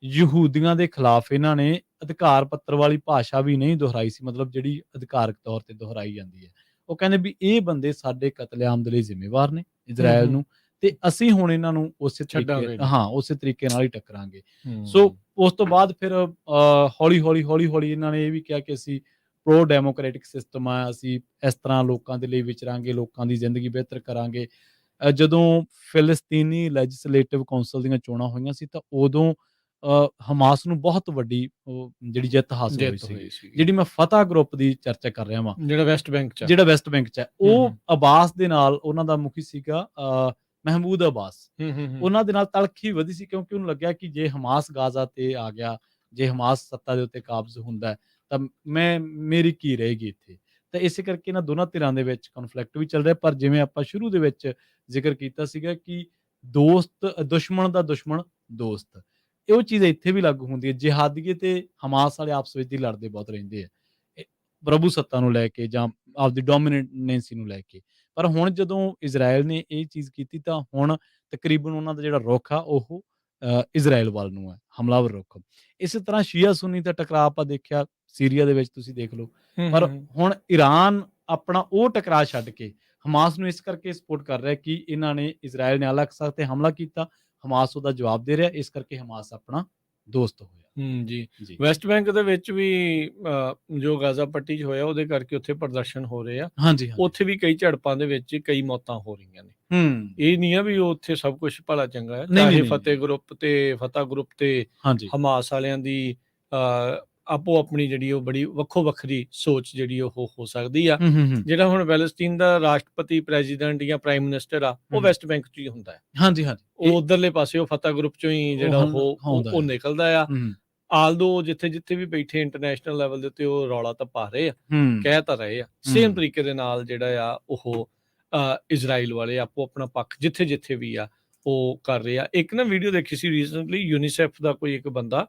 ਯਹੂਦੀਆਂ ਦੇ ਖਿਲਾਫ ਇਹਨਾਂ ਨੇ ਅਧਿਕਾਰ ਪੱਤਰ ਵਾਲੀ ਭਾਸ਼ਾ ਵੀ ਨਹੀਂ ਦੁਹਰਾਈ ਸੀ, ਮਤਲਬ ਜਿਹੜੀ ਅਧਿਕਾਰਕ ਤੌਰ ਤੇ ਦੁਹਰਾਈ ਜਾਂਦੀ ਹੈ। ਉਹ ਕਹਿੰਦੇ ਵੀ ਇਹ ਬੰਦੇ ਸਾਡੇ ਕਤਲੇਆਮ ਦੇ ਲਈ ਜ਼ਿੰਮੇਵਾਰ ਨੇ, ਇਜ਼ਰਾਈਲ ਨੂੰ, ਤੇ ਅਸੀਂ ਹੁਣ ਇਹਨਾਂ ਨੂੰ ਉਸੇ ਤਰੀਕੇ ਨਾਲ ਹੀ ਟੱਕਰਾਂਗੇ। ਸੋ ਉਸ ਤੋਂ ਬਾਅਦ ਫਿਰ ਹੌਲੀ-ਹੌਲੀ ਇਹਨਾਂ ਨੇ ਇਹ ਵੀ ਕਿਹਾ ਕਿ ਅਸੀਂ ਪ੍ਰੋ ਡੈਮੋਕ੍ਰੈਟਿਕ ਸਿਸਟਮ ਆ, ਅਸੀਂ ਇਸ ਤਰ੍ਹਾਂ ਲੋਕਾਂ ਦੇ ਲਈ ਵਿਚਰਾਂਗੇ, ਲੋਕਾਂ ਦੀ ਜ਼ਿੰਦਗੀ ਬਿਹਤਰ ਕਰਾਂਗੇ। ਜਦੋਂ ਫਿਲਸਤੀਨੀ ਲੈਜਿਸਲੇਟਿਵ ਕੌਂਸਲ ਦੀਆਂ ਚੋਣਾਂ ਹੋਈਆਂ ਸੀ, ਤਾਂ ਉਦੋਂ ਹਮਾਸ ਨੂੰ ਬਹੁਤ ਵੱਡੀ ਜਿਹੜੀ ਜਿੱਤ ਹਾਸਲ ਹੋਈ ਸੀ। ਜਿਹੜੀ ਮੈਂ ਫਤਿਹ ਗਰੁੱਪ ਦੀ ਚਰਚਾ ਕਰ ਰਿਹਾ ਵਾਂ, ਜਿਹੜਾ ਵੈਸਟ ਬੈਂਕ 'ਚ ਹੈ, ਉਹ ਅਬਾਸ ਦੇ ਨਾਲ, ਉਹਨਾਂ ਦਾ ਮੁਖੀ ਸੀਗਾ ਮਹਿਮੂਦ ਅਬਾਸ। ਉਹਨਾਂ ਦੇ ਨਾਲ ਤਲਖੀ ਵਧੀ ਸੀ, ਕਿਉਂਕਿ ਉਹਨੂੰ ਲੱਗਿਆ ਕਿ ਜੇ ਹਮਾਸ ਗਾਜ਼ਾ ਤੇ ਆ ਗਿਆ, ਜੇ ਹਮਾਸ ਸੱਤਾ ਦੇ ਉੱਤੇ ਕਾਬਜ਼ ਹੁੰਦਾ, ਤਾਂ ਮੇਰੀ ਕੀ ਰਹੇਗੀ ਇੱਥੇ। ਤਾਂ ਇਸੇ ਕਰਕੇ ਇਹਨਾਂ ਦੋਨਾਂ ਧਿਰਾਂ ਦੇ ਵਿੱਚ ਕਨਫਲਿਕਟ ਵੀ ਚੱਲ ਰਿਹਾ। ਪਰ ਜਿਵੇਂ ਆਪਾਂ ਸ਼ੁਰੂ ਦੇ ਵਿੱਚ ਜ਼ਿਕਰ ਕੀਤਾ ਸੀਗਾ ਕਿ ਦੁਸ਼ਮਣ ਦਾ ਦੁਸ਼ਮਣ ਦੋਸਤ, ਉਹ ਚੀਜ਼ ਇੱਥੇ ਵੀ ਲਾਗੂ ਹੁੰਦੀ ਹੈ। ਜਿਹਾਦੀਏ ਤੇ ਹਮਾਸ ਵਾਲੇ ਆਪਸ ਵਿੱਚ ਹੀ ਲੜਦੇ ਬਹੁਤ ਰਹਿੰਦੇ ਆ, ਪ੍ਰਭੂ ਸੱਤਾ ਨੂੰ ਲੈ ਕੇ ਜਾਂ ਆਪਦੀ ਡੋਮੀਨੈਂਸੀ ਨੂੰ ਲੈ ਕੇ। ਪਰ ਹੁਣ ਜਦੋਂ ਇਜ਼ਰਾਈਲ ਨੇ ਇਹ ਚੀਜ਼ ਕੀਤੀ, ਤਾਂ ਹੁਣ ਤਕਰੀਬਨ ਉਹਨਾਂ ਦਾ ਜਿਹੜਾ ਰੁਖ ਆ ਉਹ ਇਜ਼ਰਾਈਲ ਵੱਲ ਨੂੰ ਹੈ, ਹਮਲਾਵਰ ਰੁਖ। ਇਸੇ ਤਰ੍ਹਾਂ ਸ਼ੀਆ ਸੁੰਨੀ ਦਾ ਟਕਰਾਅ ਆਪਾਂ ਦੇਖਿਆ ਸੀਰੀਆ ਦੇ ਵਿੱਚ, ਤੁਸੀਂ ਦੇਖ ਲਓ। ਪਰ ਹੁਣ ਈਰਾਨ ਆਪਣਾ ਉਹ ਟਕਰਾਅ ਛੱਡ ਕੇ ਹਮਾਸ ਨੂੰ ਇਸ ਕਰਕੇ ਸਪੋਰਟ ਕਰ ਰਿਹਾ ਕਿ ਇਹਨਾਂ ਨੇ, ਇਜ਼ਰਾਈਲ ਨੇ ਅਲ-ਅਕਸਾ ਤੇ ਹਮਲਾ ਕੀਤਾ, ਹਮਾਸ ਉਹਦਾ ਜਵਾਬ ਦੇ ਰਿਹਾ, ਇਸ ਕਰਕੇ ਹਮਾਸ ਆਪਣਾ ਦੋਸਤ ਹੋਇਆ। ਜੀ। ਜੀ। ਵੈਸਟ ਬੈਂਕ ਦੇ ਵਿੱਚ ਵੀ ਜੋ ਗਾਜ਼ਾ ਪੱਟੀ 'ਚ ਹੋਇਆ ਉਹਦੇ ਕਰਕੇ ਉੱਥੇ ਪ੍ਰਦਰਸ਼ਨ ਹੋ ਰਹੇ ਆ। ਹਾਂਜੀ, ਹਾਂਜੀ। ਉੱਥੇ ਵੀ ਕਈ ਝੜਪਾਂ ਦੇ ਵਿੱਚ ਕਈ ਮੌਤਾਂ ਹੋ ਰਹੀਆਂ ਨੇ। ਹੂੰ। ਇਹ ਨਹੀਂ ਆ ਵੀ ਉੱਥੇ ਸਭ ਕੁਛ ਭਲਾ ਚੰਗਾ ਹੈ। ਨਹੀਂ, ਨਹੀਂ, ਚਾਹੇ ਨਹੀਂ, ਨਹੀਂ। ਫਤਹ ਗਰੁੱਪ ਤੇ ਹਾਂਜੀ। ਹਮਾਸ ਵਾਲਿਆਂ ਦੀ ਆਪੋ ਆਪਣੀ ਜਿਹੜੀ ਉਹ ਬੜੀ ਵੱਖੋ ਵੱਖਰੀ ਸੋਚ ਜਿਹੜੀ ਉਹ ਹੋ ਸਕਦੀ ਆ। ਹੂੰ, ਹੂੰ, ਹੂੰ। ਜਿਹੜਾ ਹੁਣ ਪੈਲਸਤੀਨ ਦਾ ਰਾਸ਼ਟਰਪਤੀ, ਪ੍ਰੈਜ਼ੀਡੈਂਟ ਜਾਂ ਪ੍ਰਾਈਮ ਮਿਨਿਸਟਰ ਆ, ਉਹ ਵੈਸਟ ਬੈਂਕ 'ਚ ਹੀ ਹੁੰਦਾ ਹੈ। ਹਾਂਜੀ, ਹਾਂਜੀ। ਉਹ ਉਧਰਲੇ ਪਾਸੇ ਉਹ ਫਤਹ ਗਰੁੱਪ 'ਚੋਂ ਹੀ ਜਿਹੜਾ ਹੁੰਦਾ ਉਹ ਹੈ। ਨਿਕਲਦਾ ਆ। ਹੂੰ, ਆਲਦੋ ਜਿੱਥੇ ਵੀ ਬੈਠੇ ਇੰਟਰਨੈਸ਼ਨਲ ਲੈਵਲ ਦੇ ਉੱਤੇ ਉਹ ਰੌਲਾ ਤਾਂ ਪਾ ਰਹੇ ਆ, ਹੂੰ, ਕਹਿ ਤਾਂ ਰਹੇ ਆ। ਸੇਮ ਤਰੀਕੇ ਦੇ ਨਾਲ ਜਿਹੜਾ ਆ ਉਹ ਇਜ਼ਰਾਈਲ ਵਾਲੇ ਆਪੋ ਆਪਣਾ ਪੱਖ ਜਿੱਥੇ ਵੀ ਆ ਉਹ ਕਰ ਰਹੇ ਆ। ਇੱਕ ਨਾ ਵੀਡੀਓ ਦੇਖੀ ਸੀ ਰੀਸੈਂਟਲੀ, ਯੂਨੀਸੈਫ ਦਾ ਕੋਈ ਇੱਕ ਬੰਦਾ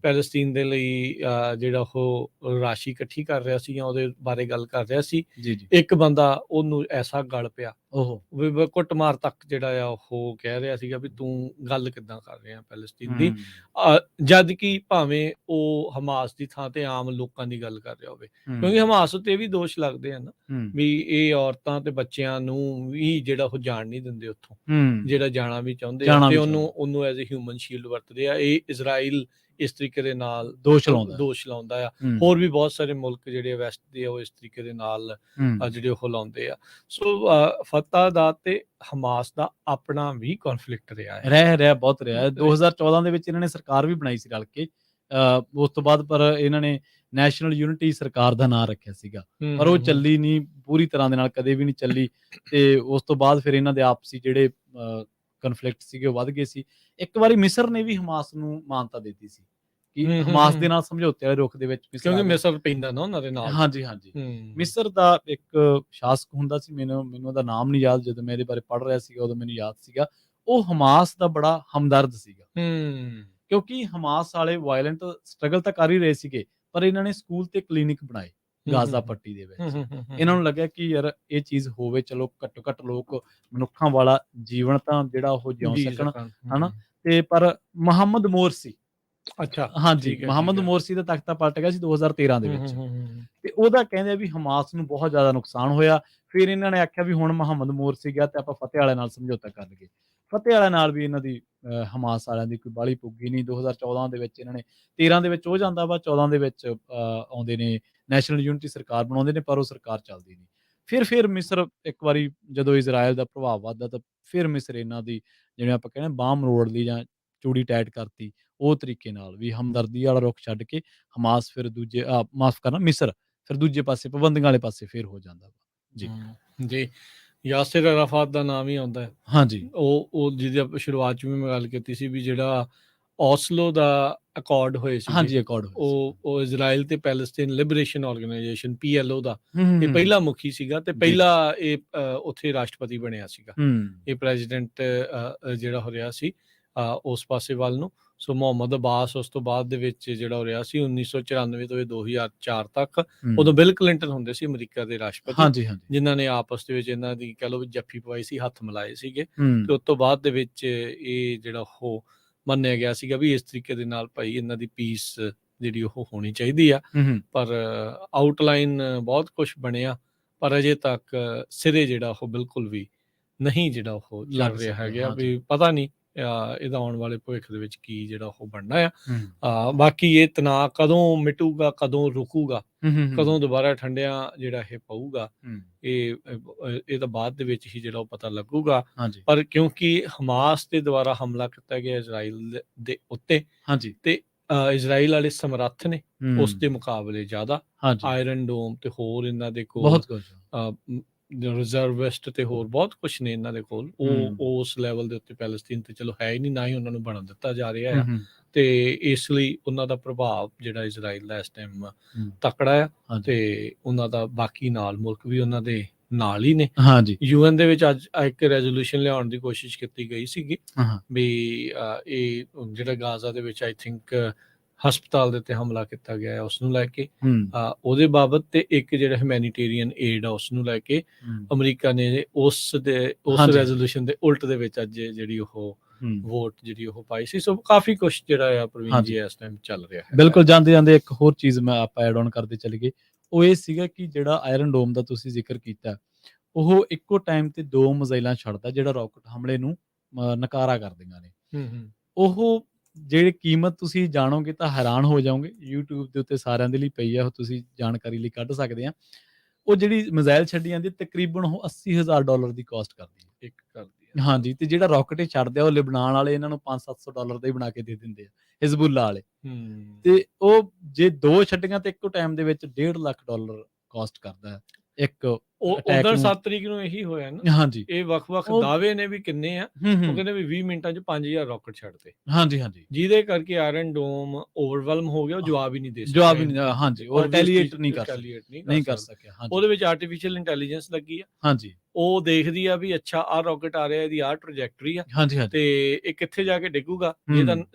ਪੈਲਸਤੀਨ ਦੇ ਲਈ ਜਿਹੜਾ ਉਹ ਰਾਸ਼ੀ ਇਕੱਠੀ ਕਰ ਰਿਹਾ ਸੀ ਜਾਂ ਉਹਦੇ ਬਾਰੇ ਗੱਲ ਕਰ ਰਿਹਾ ਸੀ। ਜੀ, ਜੀ। ਇੱਕ ਬੰਦਾ ਉਹਨੂੰ ਐਸਾ ਗਲ ਪਿਆ, ਓਹੋ! ਵੀ ਕੁੱਟਮਾਰ ਤੱਕ ਜਿਹੜਾ ਆ ਉਹ ਕਹਿ ਰਿਹਾ ਸੀਗਾ ਵੀ ਤੂੰ ਗੱਲ ਕਿੱਦਾਂ ਕਰ ਰਿਹਾ ਪੈਲਸਤੀਨ ਦੀ, ਜਦ ਕਿ ਭਾਵੇਂ ਉਹ ਹਮਾਸ ਦੀ ਥਾਂ ਤੇ ਆਮ ਲੋਕਾਂ ਦੀ ਗੱਲ ਕਰ ਰਿਹਾ ਹੋਵੇ। ਕਿਉਂਕਿ ਹਮਾਸ ਉੱਤੇ ਇਹ ਵੀ ਦੋਸ਼ ਲੱਗਦੇ ਆ ਨਾ ਵੀ ਇਹ ਔਰਤਾਂ ਤੇ ਬੱਚਿਆਂ ਨੂੰ ਵੀ ਜਿਹੜਾ ਉਹ ਜਾਣ ਨਹੀਂ ਦਿੰਦੇ ਉੱਥੋਂ, ਜਿਹੜਾ ਜਾਣਾ ਵੀ ਚਾਹੁੰਦੇ ਆ ਤੇ ਉਹਨੂੰ ਐਜ਼ ਅ ਹਿਊਮਨ ਸ਼ੀਲਡ ਵਰਤਦੇ ਆ। ਇਹ ਇਜ਼ਰਾਈਲ ਇਸ ਤਰੀਕੇ ਦੇ ਨਾਲ ਦੋਸ਼ ਲਾਉਂਦਾ ਆ। ਹੋਰ ਵੀ ਬਹੁਤ ਸਾਰੇ ਮੁਲਕ ਜਿਹੜੇ ਵੈਸਟ ਦੇ ਆ ਉਹ ਇਸ ਤਰੀਕੇ ਦੇ ਨਾਲ ਜਿਹੜੇ ਉਹ ਲਾਉਂਦੇ ਆ। ਸੋ ਫਤਹ ਦਾ ਤੇ ਹਮਾਸ ਦਾ ਆਪਣਾ ਵੀ ਕਨਫਲਿਕਟ ਰਿਹਾ ਹੈ। ਬਹੁਤ ਰਿਹਾ ਹੈ। 2014 ਦੇ ਵਿੱਚ ਇਹਨਾਂ ਨੇ ਸਰਕਾਰ ਵੀ ਬਣਾਈ ਸੀ ਰਲ ਕੇ। ਉਸ ਤੋਂ ਬਾਅਦ ਪਰ ਇਹਨਾਂ ਨੇ ਨੈਸ਼ਨਲ ਯੂਨਿਟੀ ਸਰਕਾਰ ਦਾ ਨਾਂ ਰੱਖਿਆ ਸੀਗਾ, ਪਰ ਉਹ ਚੱਲੀ ਨਹੀਂ ਪੂਰੀ ਤਰ੍ਹਾਂ ਦੇ ਨਾਲ, ਕਦੇ ਵੀ ਨਹੀਂ ਚੱਲੀ। ਤੇ ਉਸ ਤੋਂ ਬਾਅਦ ਫਿਰ ਇਹਨਾਂ ਦੇ ਆਪਸੀ ਜਿਹੜੇ ਕਨਫਲਿਕਟ ਸੀਗੇ ਉਹ ਵੱਧ ਗਏ ਸੀ। ਇੱਕ ਵਾਰੀ ਮਿਸਰ ਨੇ ਵੀ ਹਮਾਸ ਨੂੰ ਮਾਨਤਾ ਦੇ ਦਿੱਤੀ ਸੀ ਕਿ ਹਮਾਸ ਦੇ ਨਾਲ ਸਮਝੌਤੇ ਵਾਲੇ ਰੁਖ ਦੇ ਵਿੱਚ ਕਿਉਂਕਿ ਮਿਸਰ ਪੈਂਦਾ ਨਾ ਉਹਨਾਂ ਦੇ ਨਾਲ। ਹਾਂਜੀ, ਹਾਂਜੀ। ਮਿਸਰ ਦਾ ਇੱਕ ਸ਼ਾਸਕ ਹੁੰਦਾ ਸੀ, ਮੈਨੂੰ ਉਹਦਾ ਨਾਮ ਨਹੀਂ ਯਾਦ। ਜਦੋਂ ਮੈਂ ਇਹਦੇ ਬਾਰੇ ਪੜ੍ਹ ਰਿਹਾ ਸੀਗਾ ਉਦੋਂ ਮੈਨੂੰ ਯਾਦ ਸੀਗਾ। ਉਹ ਹਮਾਸ ਦਾ ਬੜਾ ਹਮਦਰਦ ਸੀਗਾ, ਕਿਉਂਕਿ ਹਮਾਸ ਵਾਲੇ ਵਾਇਲੈਂਟ ਸਟਰਗਲ ਤਾਂ ਕਰ ਹੀ ਰਹੇ ਸੀਗੇ, ਪਰ ਇਹਨਾਂ ਨੇ ਸਕੂਲ ਤੇ ਕਲੀਨਿਕ ਬਣਾਏ ਗਾਜ਼ਾ ਪੱਟੀ ਦੇ ਵਿੱਚ। ਇਹਨਾਂ ਨੂੰ ਲੱਗਿਆ ਕਿ ਯਾਰ ਇਹ ਚੀਜ਼ ਹੋਵੇ, ਚਲੋ ਘੱਟੋ ਘੱਟ ਲੋਕ ਮਨੁੱਖਾਂ ਵਾਲਾ ਜੀਵਨ ਤਾਂ ਜਿਹੜਾ ਉਹ ਜਿਉ ਸਕਣ, ਹਨਾ। ਤੇ ਪਰ ਮੁਹੰਮਦ ਮੋਰਸੀ, ਹਾਂਜੀ, ਮੁਹੰਮਦ ਮੋਰਸੀ ਦਾ ਤਖਤਾ ਪਲਟ ਗਿਆ ਸੀ 2013 ਦੇ ਵਿੱਚ। ਤੇ ਉਹਦਾ ਕਹਿੰਦੇ ਵੀ ਹਮਾਸ ਨੂੰ ਬਹੁਤ ਜ਼ਿਆਦਾ ਨੁਕਸਾਨ ਹੋਇਆ। ਫਿਰ ਇਹਨਾਂ ਨੇ ਆਖਿਆ ਵੀ ਹੁਣ ਮੁਹੰਮਦ ਮੋਰਸੀ ਗਿਆ ਤੇ ਆਪਾਂ ਫਤਿਹ ਵਾਲਿਆਂ ਨਾਲ ਸਮਝੌਤਾ ਕਰ ਲਈਏ। ਫਤਿਹ ਵਾਲਿਆਂ ਨਾਲ ਵੀ ਇਹਨਾਂ ਦੀ ਹਮਾਸ ਵਾਲਿਆਂ ਦੀ ਕੋਈ ਬਾਹਲੀ ਪੁੱਗੀ ਨਹੀਂ। 2014 ਦੇ ਵਿੱਚ ਇਹਨਾਂ ਨੇ, 13 ਦੇ ਵਿੱਚ ਉਹ ਜਾਂਦਾ ਵਾ, 14 ਦੇ ਵਿੱਚ ਆਉਂਦੇ ਨੇ, ਨੈਸ਼ਨਲ ਯੂਨਿਟੀ ਸਰਕਾਰ ਬਣਾਉਂਦੇ ਨੇ, ਪਰ ਉਹ ਸਰਕਾਰ ਚੱਲਦੀ ਨਹੀਂ। ਫਿਰ ਮਿਸਰ ਇੱਕ ਵਾਰੀ ਜਦੋਂ ਇਜ਼ਰਾਈਲ ਦਾ ਪ੍ਰਭਾਵ ਵੱਧਦਾ ਤਾਂ ਫਿਰ ਮਿਸਰ ਇਹਨਾਂ ਦੀ, ਜਿਵੇਂ ਆਪਾਂ ਕਹਿੰਦੇ ਬਾਂਹ ਮਰੋੜ ਲਈ ਜਾਂ ਚੂੜੀ ਟਾਈਟ ਕਰਤੀ, ਉਹ ਤਰੀਕੇ ਨਾਲ ਵੀ ਹਮਦਰਦੀ ਵਾਲਾ ਰੁਖ ਛੱਡ ਕੇ ਹਮਾਸ ਫਿਰ ਮਾਫ਼ ਕਰਨਾ, ਮਿਸਰ ਫਿਰ ਦੂਜੇ ਪਾਸੇ ਪਾਬੰਦੀਆਂ ਵਾਲੇ ਪਾਸੇ ਫਿਰ ਹੋ ਜਾਂਦਾ ਵਾ। ਜੀ। ਜੀ। ਯਾਸਿਰ ਅਰਾਫਾਤ ਦਾ ਨਾਮ ਹੀ ਆਉਂਦਾ ਹੈ। ਹਾਂਜੀ। ਉਹ ਜਿਹਦੀ ਆਪਾਂ ਸ਼ੁਰੂਆਤ 'ਚ ਵੀ ਮੈਂ ਗੱਲ ਕੀਤੀ ਸੀ ਵੀ ਜਿਹੜਾ ਓਸਲੋ ਦਾ ਅਕੋਰਡ ਹੋਏ ਸੀ, ਹਾਂਜੀ, ਅਕੋਰਡ ਹੋਏ ਸੀ। ਉਹ ਇਜ਼ਰਾਈਲ ਤੇ ਪੈਲਸਤੀਨ ਲਿਬਰੇਸ਼ਨ ਆਰਗੇਨਾਈਜੇਸ਼ਨ PLO ਦਾ ਇਹ ਪਹਿਲਾ ਮੁਖੀ ਸੀਗਾ ਤੇ ਪਹਿਲਾ ਇਹ ਉੱਥੇ ਰਾਸ਼ਟਰਪਤੀ ਬਣਿਆ ਸੀਗਾ। ਇਹ ਪ੍ਰੈਜ਼ੀਡੈਂਟ ਜਿਹੜਾ ਹੋ ਰਿਹਾ ਸੀ ਉਸ ਪਾਸੇ ਵੱਲ ਨੂੰ। ਸੋ ਮੁਹੰਮਦ ਅਬਾਸ ਉਸ ਤੋਂ ਬਾਅਦ ਦੇ ਵਿੱਚ ਜਿਹੜਾ ਹੋ ਰਿਹਾ ਸੀ 1994 ਤੋਂ 2004 ਤੱਕ। ਉਦੋਂ ਬਿਲ ਕਲਿੰਟਨ ਹੁੰਦੇ ਸੀ ਅਮਰੀਕਾ ਦੇ ਰਾਸ਼ਟਰਪਤੀ, ਜਿਨ੍ਹਾਂ ਨੇ ਆਪਸ ਦੇ ਵਿੱਚ ਇਹਨਾਂ ਦੀ ਕਹਿ ਲਓ ਵੀ ਜੱਫੀ ਪਵਾਈ ਸੀ, ਹੱਥ ਮਿਲਾਏ ਸੀਗੇ। ਤੇ ਉਸ ਤੋਂ ਬਾਅਦ ਦੇ ਵਿੱਚ ਇਹ ਜਿਹੜਾ ਉਹ ਮੰਨਿਆ ਗਿਆ ਸੀਗਾ ਵੀ ਇਸ ਤਰੀਕੇ ਦੇ ਨਾਲ ਭਾਈ ਇਹਨਾਂ ਦੀ ਪੀਸ ਜਿਹੜੀ ਉਹ ਹੋਣੀ ਚਾਹੀਦੀ ਆ। ਪਰ ਆਊਟਲਾਈਨ ਬਹੁਤ ਕੁਛ ਬਣਿਆ, ਪਰ ਅਜੇ ਤੱਕ ਸਿਰੇ ਜਿਹੜਾ ਉਹ ਬਿਲਕੁਲ ਵੀ ਨਹੀਂ ਜਿਹੜਾ ਉਹ ਚੱਲ ਰਿਹਾ ਹੈਗਾ। ਵੀ ਪਤਾ ਨਹੀਂ ਇਹਦਾ ਆਉਣ ਵਾਲੇ ਭਵਿੱਖ ਦੇ ਵਿੱਚ ਕੀ ਜਿਹੜਾ ਉਹ ਬਣਨਾ ਆ। ਬਾਕੀ ਇਹ ਤਣਾਅ ਕਦੋਂ ਮਿਟੂਗਾ, ਕਦੋਂ ਰੁਕੂਗਾ, ਕਦੋਂ ਦੁਬਾਰਾ ਠੰਡਿਆਂ ਜਿਹੜਾ ਇਹ ਪਊਗਾ, ਇਹ ਤਾਂ ਬਾਅਦ ਦੇ ਵਿੱਚ ਹੀ ਜਿਹੜਾ ਉਹ ਪਤਾ ਲੱਗੂਗਾ। ਪਰ ਕਿਉਂਕਿ ਹਮਾਸ ਦੇ ਦੁਆਰਾ ਹਮਲਾ ਕੀਤਾ ਗਿਆ ਇਜ਼ਰਾਈਲ ਦੇ ਉੱਤੇ, ਤੇ ਇਜ਼ਰਾਈਲ ਵਾਲੇ ਸਮਰੱਥ ਨੇ ਉਸ ਦੇ ਮੁਕਾਬਲੇ ਜ਼ਿਆਦਾ। ਆਇਰਨ ਡੋਮ ਤੇ ਹੋਰ ਇਹਨਾਂ ਦੇ ਕੋਲ ਰਿਜ਼ਰਵਿਸਟ ਤੇ ਹੋਰ ਬਹੁਤ ਕੁਛ ਨੇ ਇਹਨਾਂ ਦੇ ਕੋਲ। ਉਹ ਉਸ ਲੈਵਲ ਦੇ ਉੱਤੇ ਪੈਲਸਤੀਨ ਤੇ ਚਲੋ ਹੈ ਹੀ ਨਹੀਂ, ਨਾ ਹੀ ਉਹਨਾਂ ਨੂੰ ਬਣਨ ਦਿੱਤਾ ਜਾ ਰਿਹਾ ਆ। ਤੇ ਇਸ ਲਈ ਉਹਨਾਂ ਦਾ ਪ੍ਰਭਾਵ ਜਿਹੜਾ ਇਜ਼ਰਾਈਲ ਦਾ ਇਸ ਟਾਈਮ ਤਕੜਾ ਆ, ਤੇ ਉਹਨਾਂ ਦਾ ਬਾਕੀ ਨਾਲ ਮੁਲਕ ਵੀ ਉਹਨਾਂ ਦੇ ਨਾਲ ਹੀ ਨੇ। UN ਦੇ ਵਿੱਚ ਅੱਜ ਇੱਕ ਰੈਜ਼ੋਲੂਸ਼ਨ ਲਿਆਉਣ ਦੀ ਕੋਸ਼ਿਸ਼ ਕੀਤੀ ਗਈ ਸੀਗੀ ਵੀ ਇਹ ਜਿਹੜਾ ਗਾਜ਼ਾ ਦੇ ਵਿੱਚ ਆਈ ਥਿੰਕ ਹਸਪਤਾਲ ਦੇ ਉੱਤੇ ਹਮਲਾ ਕੀਤਾ ਗਿਆ ਉਸ ਨੂੰ ਲੈ ਕੇ, ਉਹਦੇ ਬਾਬਤ, ਤੇ ਇੱਕ ਜਿਹੜਾ ਹਿਊਮੈਨੀਟੇਰੀਅਨ ਏਡ ਆ ਉਸ ਨੂੰ ਲੈ ਕੇ ਅਮਰੀਕਾ ਨੇ ਉਸ ਰੈਜ਼ੋਲੂਸ਼ਨ ਦੇ ਉਲਟ ਦੇ ਵਿੱਚ ਅੱਜ ਜਿਹੜੀ ਉਹ ਵੋਟ ਜਿਹੜੀ ਉਹ ਪਾਈ ਸੀ। ਸੋ ਕਾਫੀ ਕੁਛ ਜਿਹੜਾ ਆ ਪ੍ਰਵੀਨ ਜੀ ਇਸ ਟਾਈਮ ਚੱਲ ਰਿਹਾ ਹੈ। ਬਿਲਕੁਲ। ਜਾਂਦੇ ਜਾਂਦੇ ਇੱਕ ਹੋਰ ਚੀਜ਼ ਮੈਂ ਆਪਾਂ ਐਡ ਆਨ ਕਰਦੇ ਚਲੇ ਗਏ, ਉਹ ਇਹ ਸੀਗਾ ਕਿ ਜਿਹੜਾ ਆਇਰਨ ਡੋਮ ਦਾ ਤੁਸੀਂ ਜ਼ਿਕਰ ਕੀਤਾ, ਉਹ ਇੱਕੋ ਟਾਈਮ ਤੇ 2 ਮਿਜ਼ਾਈਲਾਂ ਛੱਡਦਾ ਜਿਹੜਾ ਰਾਕਟ ਹਮਲੇ ਨੂੰ ਨਕਾਰਾ ਕਰਦੀਆਂ ਨੇ। ਉਹ ਜਿਹੜੀ ਕੀਮਤ ਤੁਸੀਂ ਜਾਣੋਗੇ ਤਾਂ ਹੈਰਾਨ ਹੋ ਜਾਓਗੇ। YouTube ਦੇ ਉੱਤੇ ਸਾਰਿਆਂ ਦੇ ਲਈ ਪਈ ਆ, ਉਹ ਤੁਸੀਂ ਜਾਣਕਾਰੀ ਲਈ ਕੱਢ ਸਕਦੇ ਆ। ਉਹ ਜਿਹੜੀ ਮਿਜ਼ਾਈਲ ਛੱਡੀ ਜਾਂਦੀ ਤਕਰੀਬਨ ਉਹ $80,000 ਦੀ ਕਾਸਟ ਕਰਦੀ ਹੈ। ਇੱਕ ਕਰਦੀ ਹੈ। ਹਾਂਜੀ, ਤੇ ਜਿਹੜਾ ਰਾਕਟ ਇਹ ਛੱਡਦੇ ਆ ਉਹ ਲਿਬਨਾਨ ਵਾਲੇ ਇਹਨਾਂ ਨੂੰ $500-700 ਦਾ ਹੀ ਬਣਾ ਕੇ ਦੇ ਦਿੰਦੇ ਆ, ਹਿਜ਼ਬੁੱਲਾ ਵਾਲੇ। ਤੇ ਉਹ ਜੇ 2 ਛੱਡੀਆਂ ਤੇ ਇੱਕੋ ਟਾਈਮ ਦੇ ਵਿੱਚ $1.5 ਲੱਖ ਕਾਸਟ ਕਰਦਾ ਹੈ ਇੱਕ ਅਟੈਕ ਉਧਰ ਨੂੰ। 7 ਤਰੀਕ ਨੂੰ ਇਹੀ ਹੋਇਆ ਨਾ। ਹਾਂਜੀ, ਇਹ ਵੱਖ-ਵੱਖ ਉਹ ਦਾਅਵੇ ਨੇ ਵੀ ਕਿੰਨੇ ਆ। ਉਹ ਕਹਿੰਦੇ ਵੀ 20 ਮਿੰਟਾਂ 'ਚ 5000 ਰਾਕਟ ਛੱਡਤੇ। ਹਾਂਜੀ, ਹਾਂਜੀ। ਜਿਹਦੇ ਕਰਕੇ ਆਇਰਨ ਡੋਮ ਓਵਰਵੈਲਮ ਹੋ ਗਿਆ, ਉਹ ਜਵਾਬ ਹੀ ਨਹੀਂ ਦੇ ਸਕਿਆ। ਜਵਾਬ ਹੀ ਨਹੀਂ, ਹਾਂਜੀ, ਉਹ ਰਿਟੈਲੀਏਟ ਨਹੀਂ ਕਰ ਸਕਿਆ। ਹਾਂਜੀ, ਉਹਦੇ ਵਿੱਚ ਆਰਟੀਫੀਸ਼ੀਅਲ ਇੰਟੈਲੀਜੈਂਸ ਲੱਗੀ ਆ। ਹਾਂਜੀ, ਉਹ ਦੇਖਦੀ ਆ ਵੀ ਅੱਛਾ ਆਹ ਰਾਕਟ ਆ ਰਿਹਾ, ਇਹਦੀ ਆਹ ਟ੍ਰੈਜੈਕਟਰੀ ਆ, ਹਾਂਜੀ, ਹਾਂਜੀ। ਤੇ ਇਹ ਕਿੱਥੇ ਜਾ ਕੇ ਡਿੱਗੂਗਾ।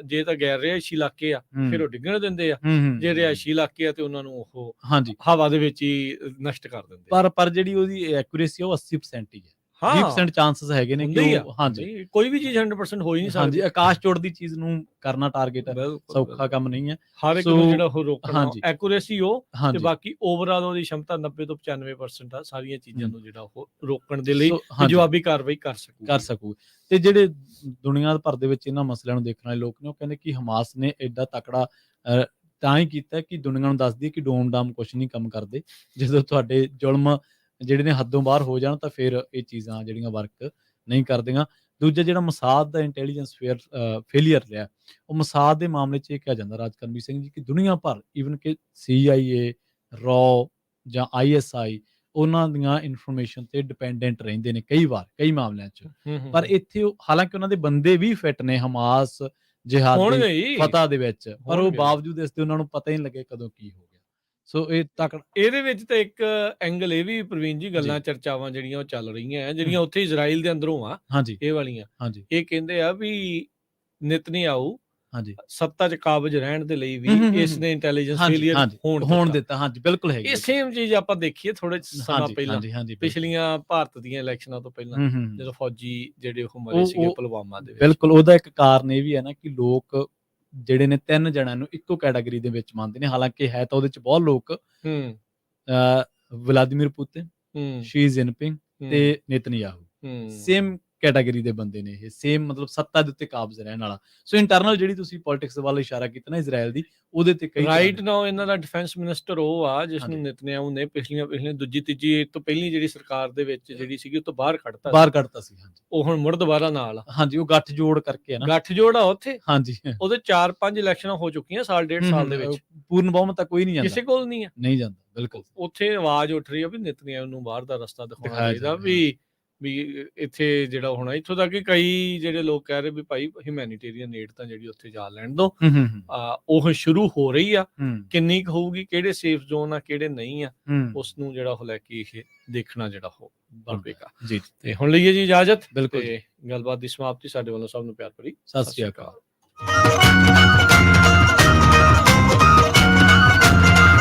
ਜੇ ਤਾਂ ਗੈਰ ਰਿਹਾਇਸ਼ੀ ਇਲਾਕੇ ਆ ਫਿਰ ਉਹ ਡਿੱਗਣ ਦਿੰਦੇ ਆ, ਜੇ ਰਿਹਾਇਸ਼ੀ ਇਲਾਕੇ ਆ ਤੇ ਉਹਨਾਂ ਨੂੰ ਉਹ ਹਾਂਜੀ ਹਵਾ ਦੇ ਵਿੱਚ ਹੀ ਨਸ਼ਟ ਕਰ ਦਿੰਦੇ। ਪਰ ਜਿਹੜੀ ਉਹਦੀ ਐਕੂਰੇਸੀ ਉਹ 80% ਹੀ ਹੈ। 20% ਚਾਂਸਸ ਹੈਗੇ ਨੇ ਕਿ ਉਹ, ਹਾਂਜੀ, ਕੋਈ ਵੀ ਚੀਜ਼ 100% ਹੋ ਹੀ ਨਹੀਂ ਸਕਦੀ। ਹਾਂਜੀ, ਆਕਾਸ਼ ਚੋੜ ਦੀ ਚੀਜ਼ ਨੂੰ ਕਰਨਾ ਟਾਰਗੇਟ ਸੌਖਾ ਕੰਮ ਨਹੀਂ ਹੈ। ਹਰ ਇੱਕ ਨੂੰ ਜਿਹੜਾ ਉਹ ਰੋਕਣਾ, ਹਾਂਜੀ, ਐਕੂਰੇਸੀ ਉਹ ਤੇ ਬਾਕੀ ਓਵਰਆਲ ਉਹਦੀ ਸ਼ਮਤਾ 90 ਤੋਂ 95% ਆ। ਸਾਰੀਆਂ ਚੀਜ਼ਾਂ ਨੂੰ ਜਿਹੜਾ ਉਹ ਰੋਕਣ ਦੇ ਲਈ ਜਵਾਬੀ ਕਾਰਵਾਈ ਕਰ ਸਕੂ। ਤੇ ਜਿਹੜੇ ਦੁਨੀਆ ਭਰ ਦੇ ਵਿੱਚ ਇਹਨਾਂ ਮਸਲਿਆਂ ਨੂੰ ਦੇਖਣ ਵਾਲੇ ਲੋਕ ਨੇ, ਉਹ ਕਹਿੰਦੇ ਕਿ ਹਮਾਸ ਨੇ ਐਡਾ ਤਕੜਾ ਤਾਂ ਹੀ ਕੀਤਾ ਕਿ ਦੁਨੀਆ ਨੂੰ ਦੱਸ ਦਈਏ ਕਿ ਡੋਮ-ਡਾਮ ਕੁਛ ਨਹੀਂ ਕੰਮ ਕਰਦੇ। ਜਦੋਂ ਤੁਹਾਡੇ ਜ਼ੁਲਮ ਜਿਹੜੇ ਨੇ ਹੱਦੋਂ ਬਾਹਰ ਹੋ ਜਾਣ ਤਾਂ ਫਿਰ ਇਹ ਚੀਜ਼ਾਂ ਜਿਹੜੀਆਂ ਵਰਕ ਨਹੀਂ ਕਰਦੀਆਂ। ਦੂਜਾ ਜਿਹੜਾ ਮੋਸਾਦ ਦਾ ਇੰਟੈਲੀਜੈਂਸ ਫੇਲੀਅਰ ਰਿਹਾ, ਉਹ ਮੋਸਾਦ ਦੇ ਮਾਮਲੇ 'ਚ ਇਹ ਕਿਹਾ ਜਾਂਦਾ ਰਾਜਕਰਮਜੀਤ ਸਿੰਘ ਜੀ ਕਿ ਦੁਨੀਆ ਭਰ ਈਵਨ ਕਿ CIA, ਰॉ ਜਾਂ ISI ਉਹਨਾਂ ਦੀਆਂ ਇਨਫੋਰਮੇਸ਼ਨ ਤੇ ਡਿਪੈਂਡੈਂਟ ਰਹਿੰਦੇ ਨੇ ਕਈ ਮਾਮਲਿਆਂ 'ਚ। ਪਰ ਇੱਥੇ ਹਾਲਾਂਕਿ ਉਹਨਾਂ ਦੇ ਬੰਦੇ ਵੀ ਫਿੱਟ ਨੇ ਹਮਾਸ, ਜਿਹਾਦੀ ਫਤਹ ਦੇ ਵਿੱਚ, ਪਰ ਉਹ ਬਾਵਜੂਦ ਇਸ ਦੇ ਉਹਨਾਂ ਨੂੰ ਪਤਾ ਹੀ ਨਹੀਂ ਲੱਗਿਆ ਕਦੋਂ ਕੀ ਹੋ ਗਿਆ। ਸੋ ਇਹ ਇਹਦੇ ਵਿੱਚ ਤਾਂ ਇੱਕ ਐਂਗਲ ਇਹ ਵੀ ਪ੍ਰਵੀਨ ਜੀ, ਗੱਲਾਂ ਚਰਚਾਵਾਂ ਜਿਹੜੀਆਂ ਉਹ ਚੱਲ ਰਹੀਆਂ, ਜਿਹੜੀਆਂ ਉੱਥੇ ਇਜ਼ਰਾਈਲ ਦੇ ਅੰਦਰੋਂ ਆ, ਇਹ ਵਾਲੀਆਂ, ਇਹ ਕਹਿੰਦੇ ਆ ਵੀ ਨਿਤਨਯਾਹੂ ਸੱਤਾ 'ਚ ਕਾਬਜ ਰਹਿਣ ਦੇ ਲਈ ਵੀ ਇਸ ਨੇ ਇੰਟੈਲੀਜੈਂਸ ਫੇਲੀਅਰ ਹੋਣ ਦਿੱਤਾ। ਹਾਂਜੀ, ਬਿਲਕੁਲ ਹੈਗੀ। ਇਹ ਸੇਮ ਚੀਜ਼ ਆਪਾਂ ਦੇਖੀਏ ਥੋੜੇ ਸਮਾਂ ਪਹਿਲਾਂ, ਪਿਛਲੀਆਂ ਭਾਰਤ ਦੀਆਂ ਇਲੈਕਸ਼ਨਾਂ ਤੋਂ ਪਹਿਲਾਂ, ਜਦੋਂ ਫੌਜੀ ਜਿਹੜੇ ਉਹ ਮਰੇ ਸੀਗੇ ਪੁਲਵਾਮਾ ਦੇ ਵਿੱਚ। ਬਿਲਕੁਲ, ਉਹਦਾ ਇੱਕ ਕਾਰਨ ਇਹ ਵੀ ਹੈ ਨਾ ਕਿ ਲੋਕ ਜਿਹੜੇ ਨੇ 3 ਜਣਿਆਂ ਨੂੰ ਇੱਕੋ ਕੈਟਾਗਰੀ ਦੇ ਵਿੱਚ ਮੰਨਦੇ ਨੇ। ਹਾਲਾਂਕਿ ਹੈ ਤਾਂ ਉਹਦੇ 'ਚ ਬਹੁਤ ਲੋਕ, ਵਲਾਦੀਮੀਰ ਪੁਤਿਨ, ਸ਼ੀ ਜਿਨਪਿੰਗ ਤੇ ਨਿਤਨਯਾਹੂ ਸੇਮ ਕੈਟਾਗਰੀ ਦੇ ਬੰਦੇ ਨੇ। ਇਹ ਸੇਮ ਮਤਲਬ ਸੱਤਾ ਦੇ ਉੱਤੇ ਕਾਬਜ਼ ਰਹਿਣ ਵਾਲਾ। ਸੋ ਇੰਟਰਨਲ ਜਿਹੜੀ ਤੁਸੀਂ ਪੋਲਿਟਿਕਸ ਵੱਲ ਇਸ਼ਾਰਾ ਕੀਤਾ ਨਾ ਇਜ਼ਰਾਈਲ ਦੀ, ਉਹਦੇ ਤੇ ਕਈ ਰਾਈਟ ਨਾਓ ਇਹਨਾਂ ਦਾ ਡਿਫੈਂਸ ਮਿਨਿਸਟਰ ਉਹ ਆ ਜਿਸ ਨੂੰ ਨਿਤਨਯਾਹੂ ਨੇ ਪਿਛਲੀਆਂ ਦੂਜੀ ਤੀਜੀ ਤੋਂ ਪਹਿਲੀ ਜਿਹੜੀ ਸਰਕਾਰ ਦੇ ਵਿੱਚ ਜਿਹੜੀ ਸੀਗੀ ਉਹ ਤੋਂ ਬਾਹਰ ਕੱਢਤਾ ਸੀ। ਉਹ ਹੁਣ ਮੁੜ ਦੁਬਾਰਾ ਨਾਲ, ਹਾਂਜੀ, ਉਹ ਗੱਠਜੋੜ ਕਰਕੇ ਹੈ ਨਾ, ਗੱਠਜੋੜ ਆ ਉੱਥੇ। ਹਾਂਜੀ, ਉਹਦੇ 4-5 ਇਲੈਕਸ਼ਨਾਂ ਹੋ ਚੁੱਕੀਆਂ ਸਾਲ ਡੇਢ ਸਾਲ ਦੇ ਵਿੱਚ। ਪੂਰਨ ਬਹੁਮਤ ਤਾਂ ਕੋਈ ਨਹੀਂ ਜਾਂਦਾ, ਕਿਸੇ ਕੋਲ ਨਹੀਂ ਜਾਂਦਾ। ਬਿਲਕੁਲ, ਉੱਥੇ ਆਵਾਜ਼ ਉੱਠ ਰਹੀ ਆ ਵੀ ਨਿਤਨਯਾਹੂ ਨੂੰ ਬਾਹਰ ਦਾ ਰਸਤਾ ਦਿਖਾਉਣਾ ਚਾਹੀਦਾ, ਵੀ ਇੱਥੇ ਜਿਹੜਾ ਹੋਣਾ। ਇੱਥੋਂ ਤੱਕ ਕਿ ਕਈ ਜਿਹੜੇ ਲੋਕ ਕਹਿ ਰਹੇ ਵੀ ਭਾਈ ਹਿਊਮੈਨੀਟੇਰੀਅਨ ਏਡ ਤਾਂ ਜਿਹੜੀ ਉੱਥੇ ਜਾ ਲੈਣ ਦੋ, ਉਹ ਸ਼ੁਰੂ ਹੋ ਰਹੀ ਆ। ਕਿੰਨੀ ਕੁ ਹੋਊਗੀ, ਕਿਹੜੇ ਸੇਫ ਜ਼ੋਨ ਆ, ਕਿਹੜੇ ਨਹੀਂ ਆ, ਉਸ ਨੂੰ ਜਿਹੜਾ ਉਹ ਲੈ ਕੇ ਇਹ ਦੇਖਣਾ ਜਿਹੜਾ ਉਹ ਬਣੇਗਾ। ਤੇ ਹੁਣ ਲਈਏ ਜੀ ਇਜਾਜ਼ਤ। ਬਿਲਕੁਲ, ਗੱਲਬਾਤ ਦੀ ਸਮਾਪਤੀ। ਸਾਡੇ ਵੱਲੋਂ ਸਭ ਨੂੰ ਪਿਆਰ ਭਰੀ ਸਤਿ ਸ੍ਰੀ ਅਕਾਲ।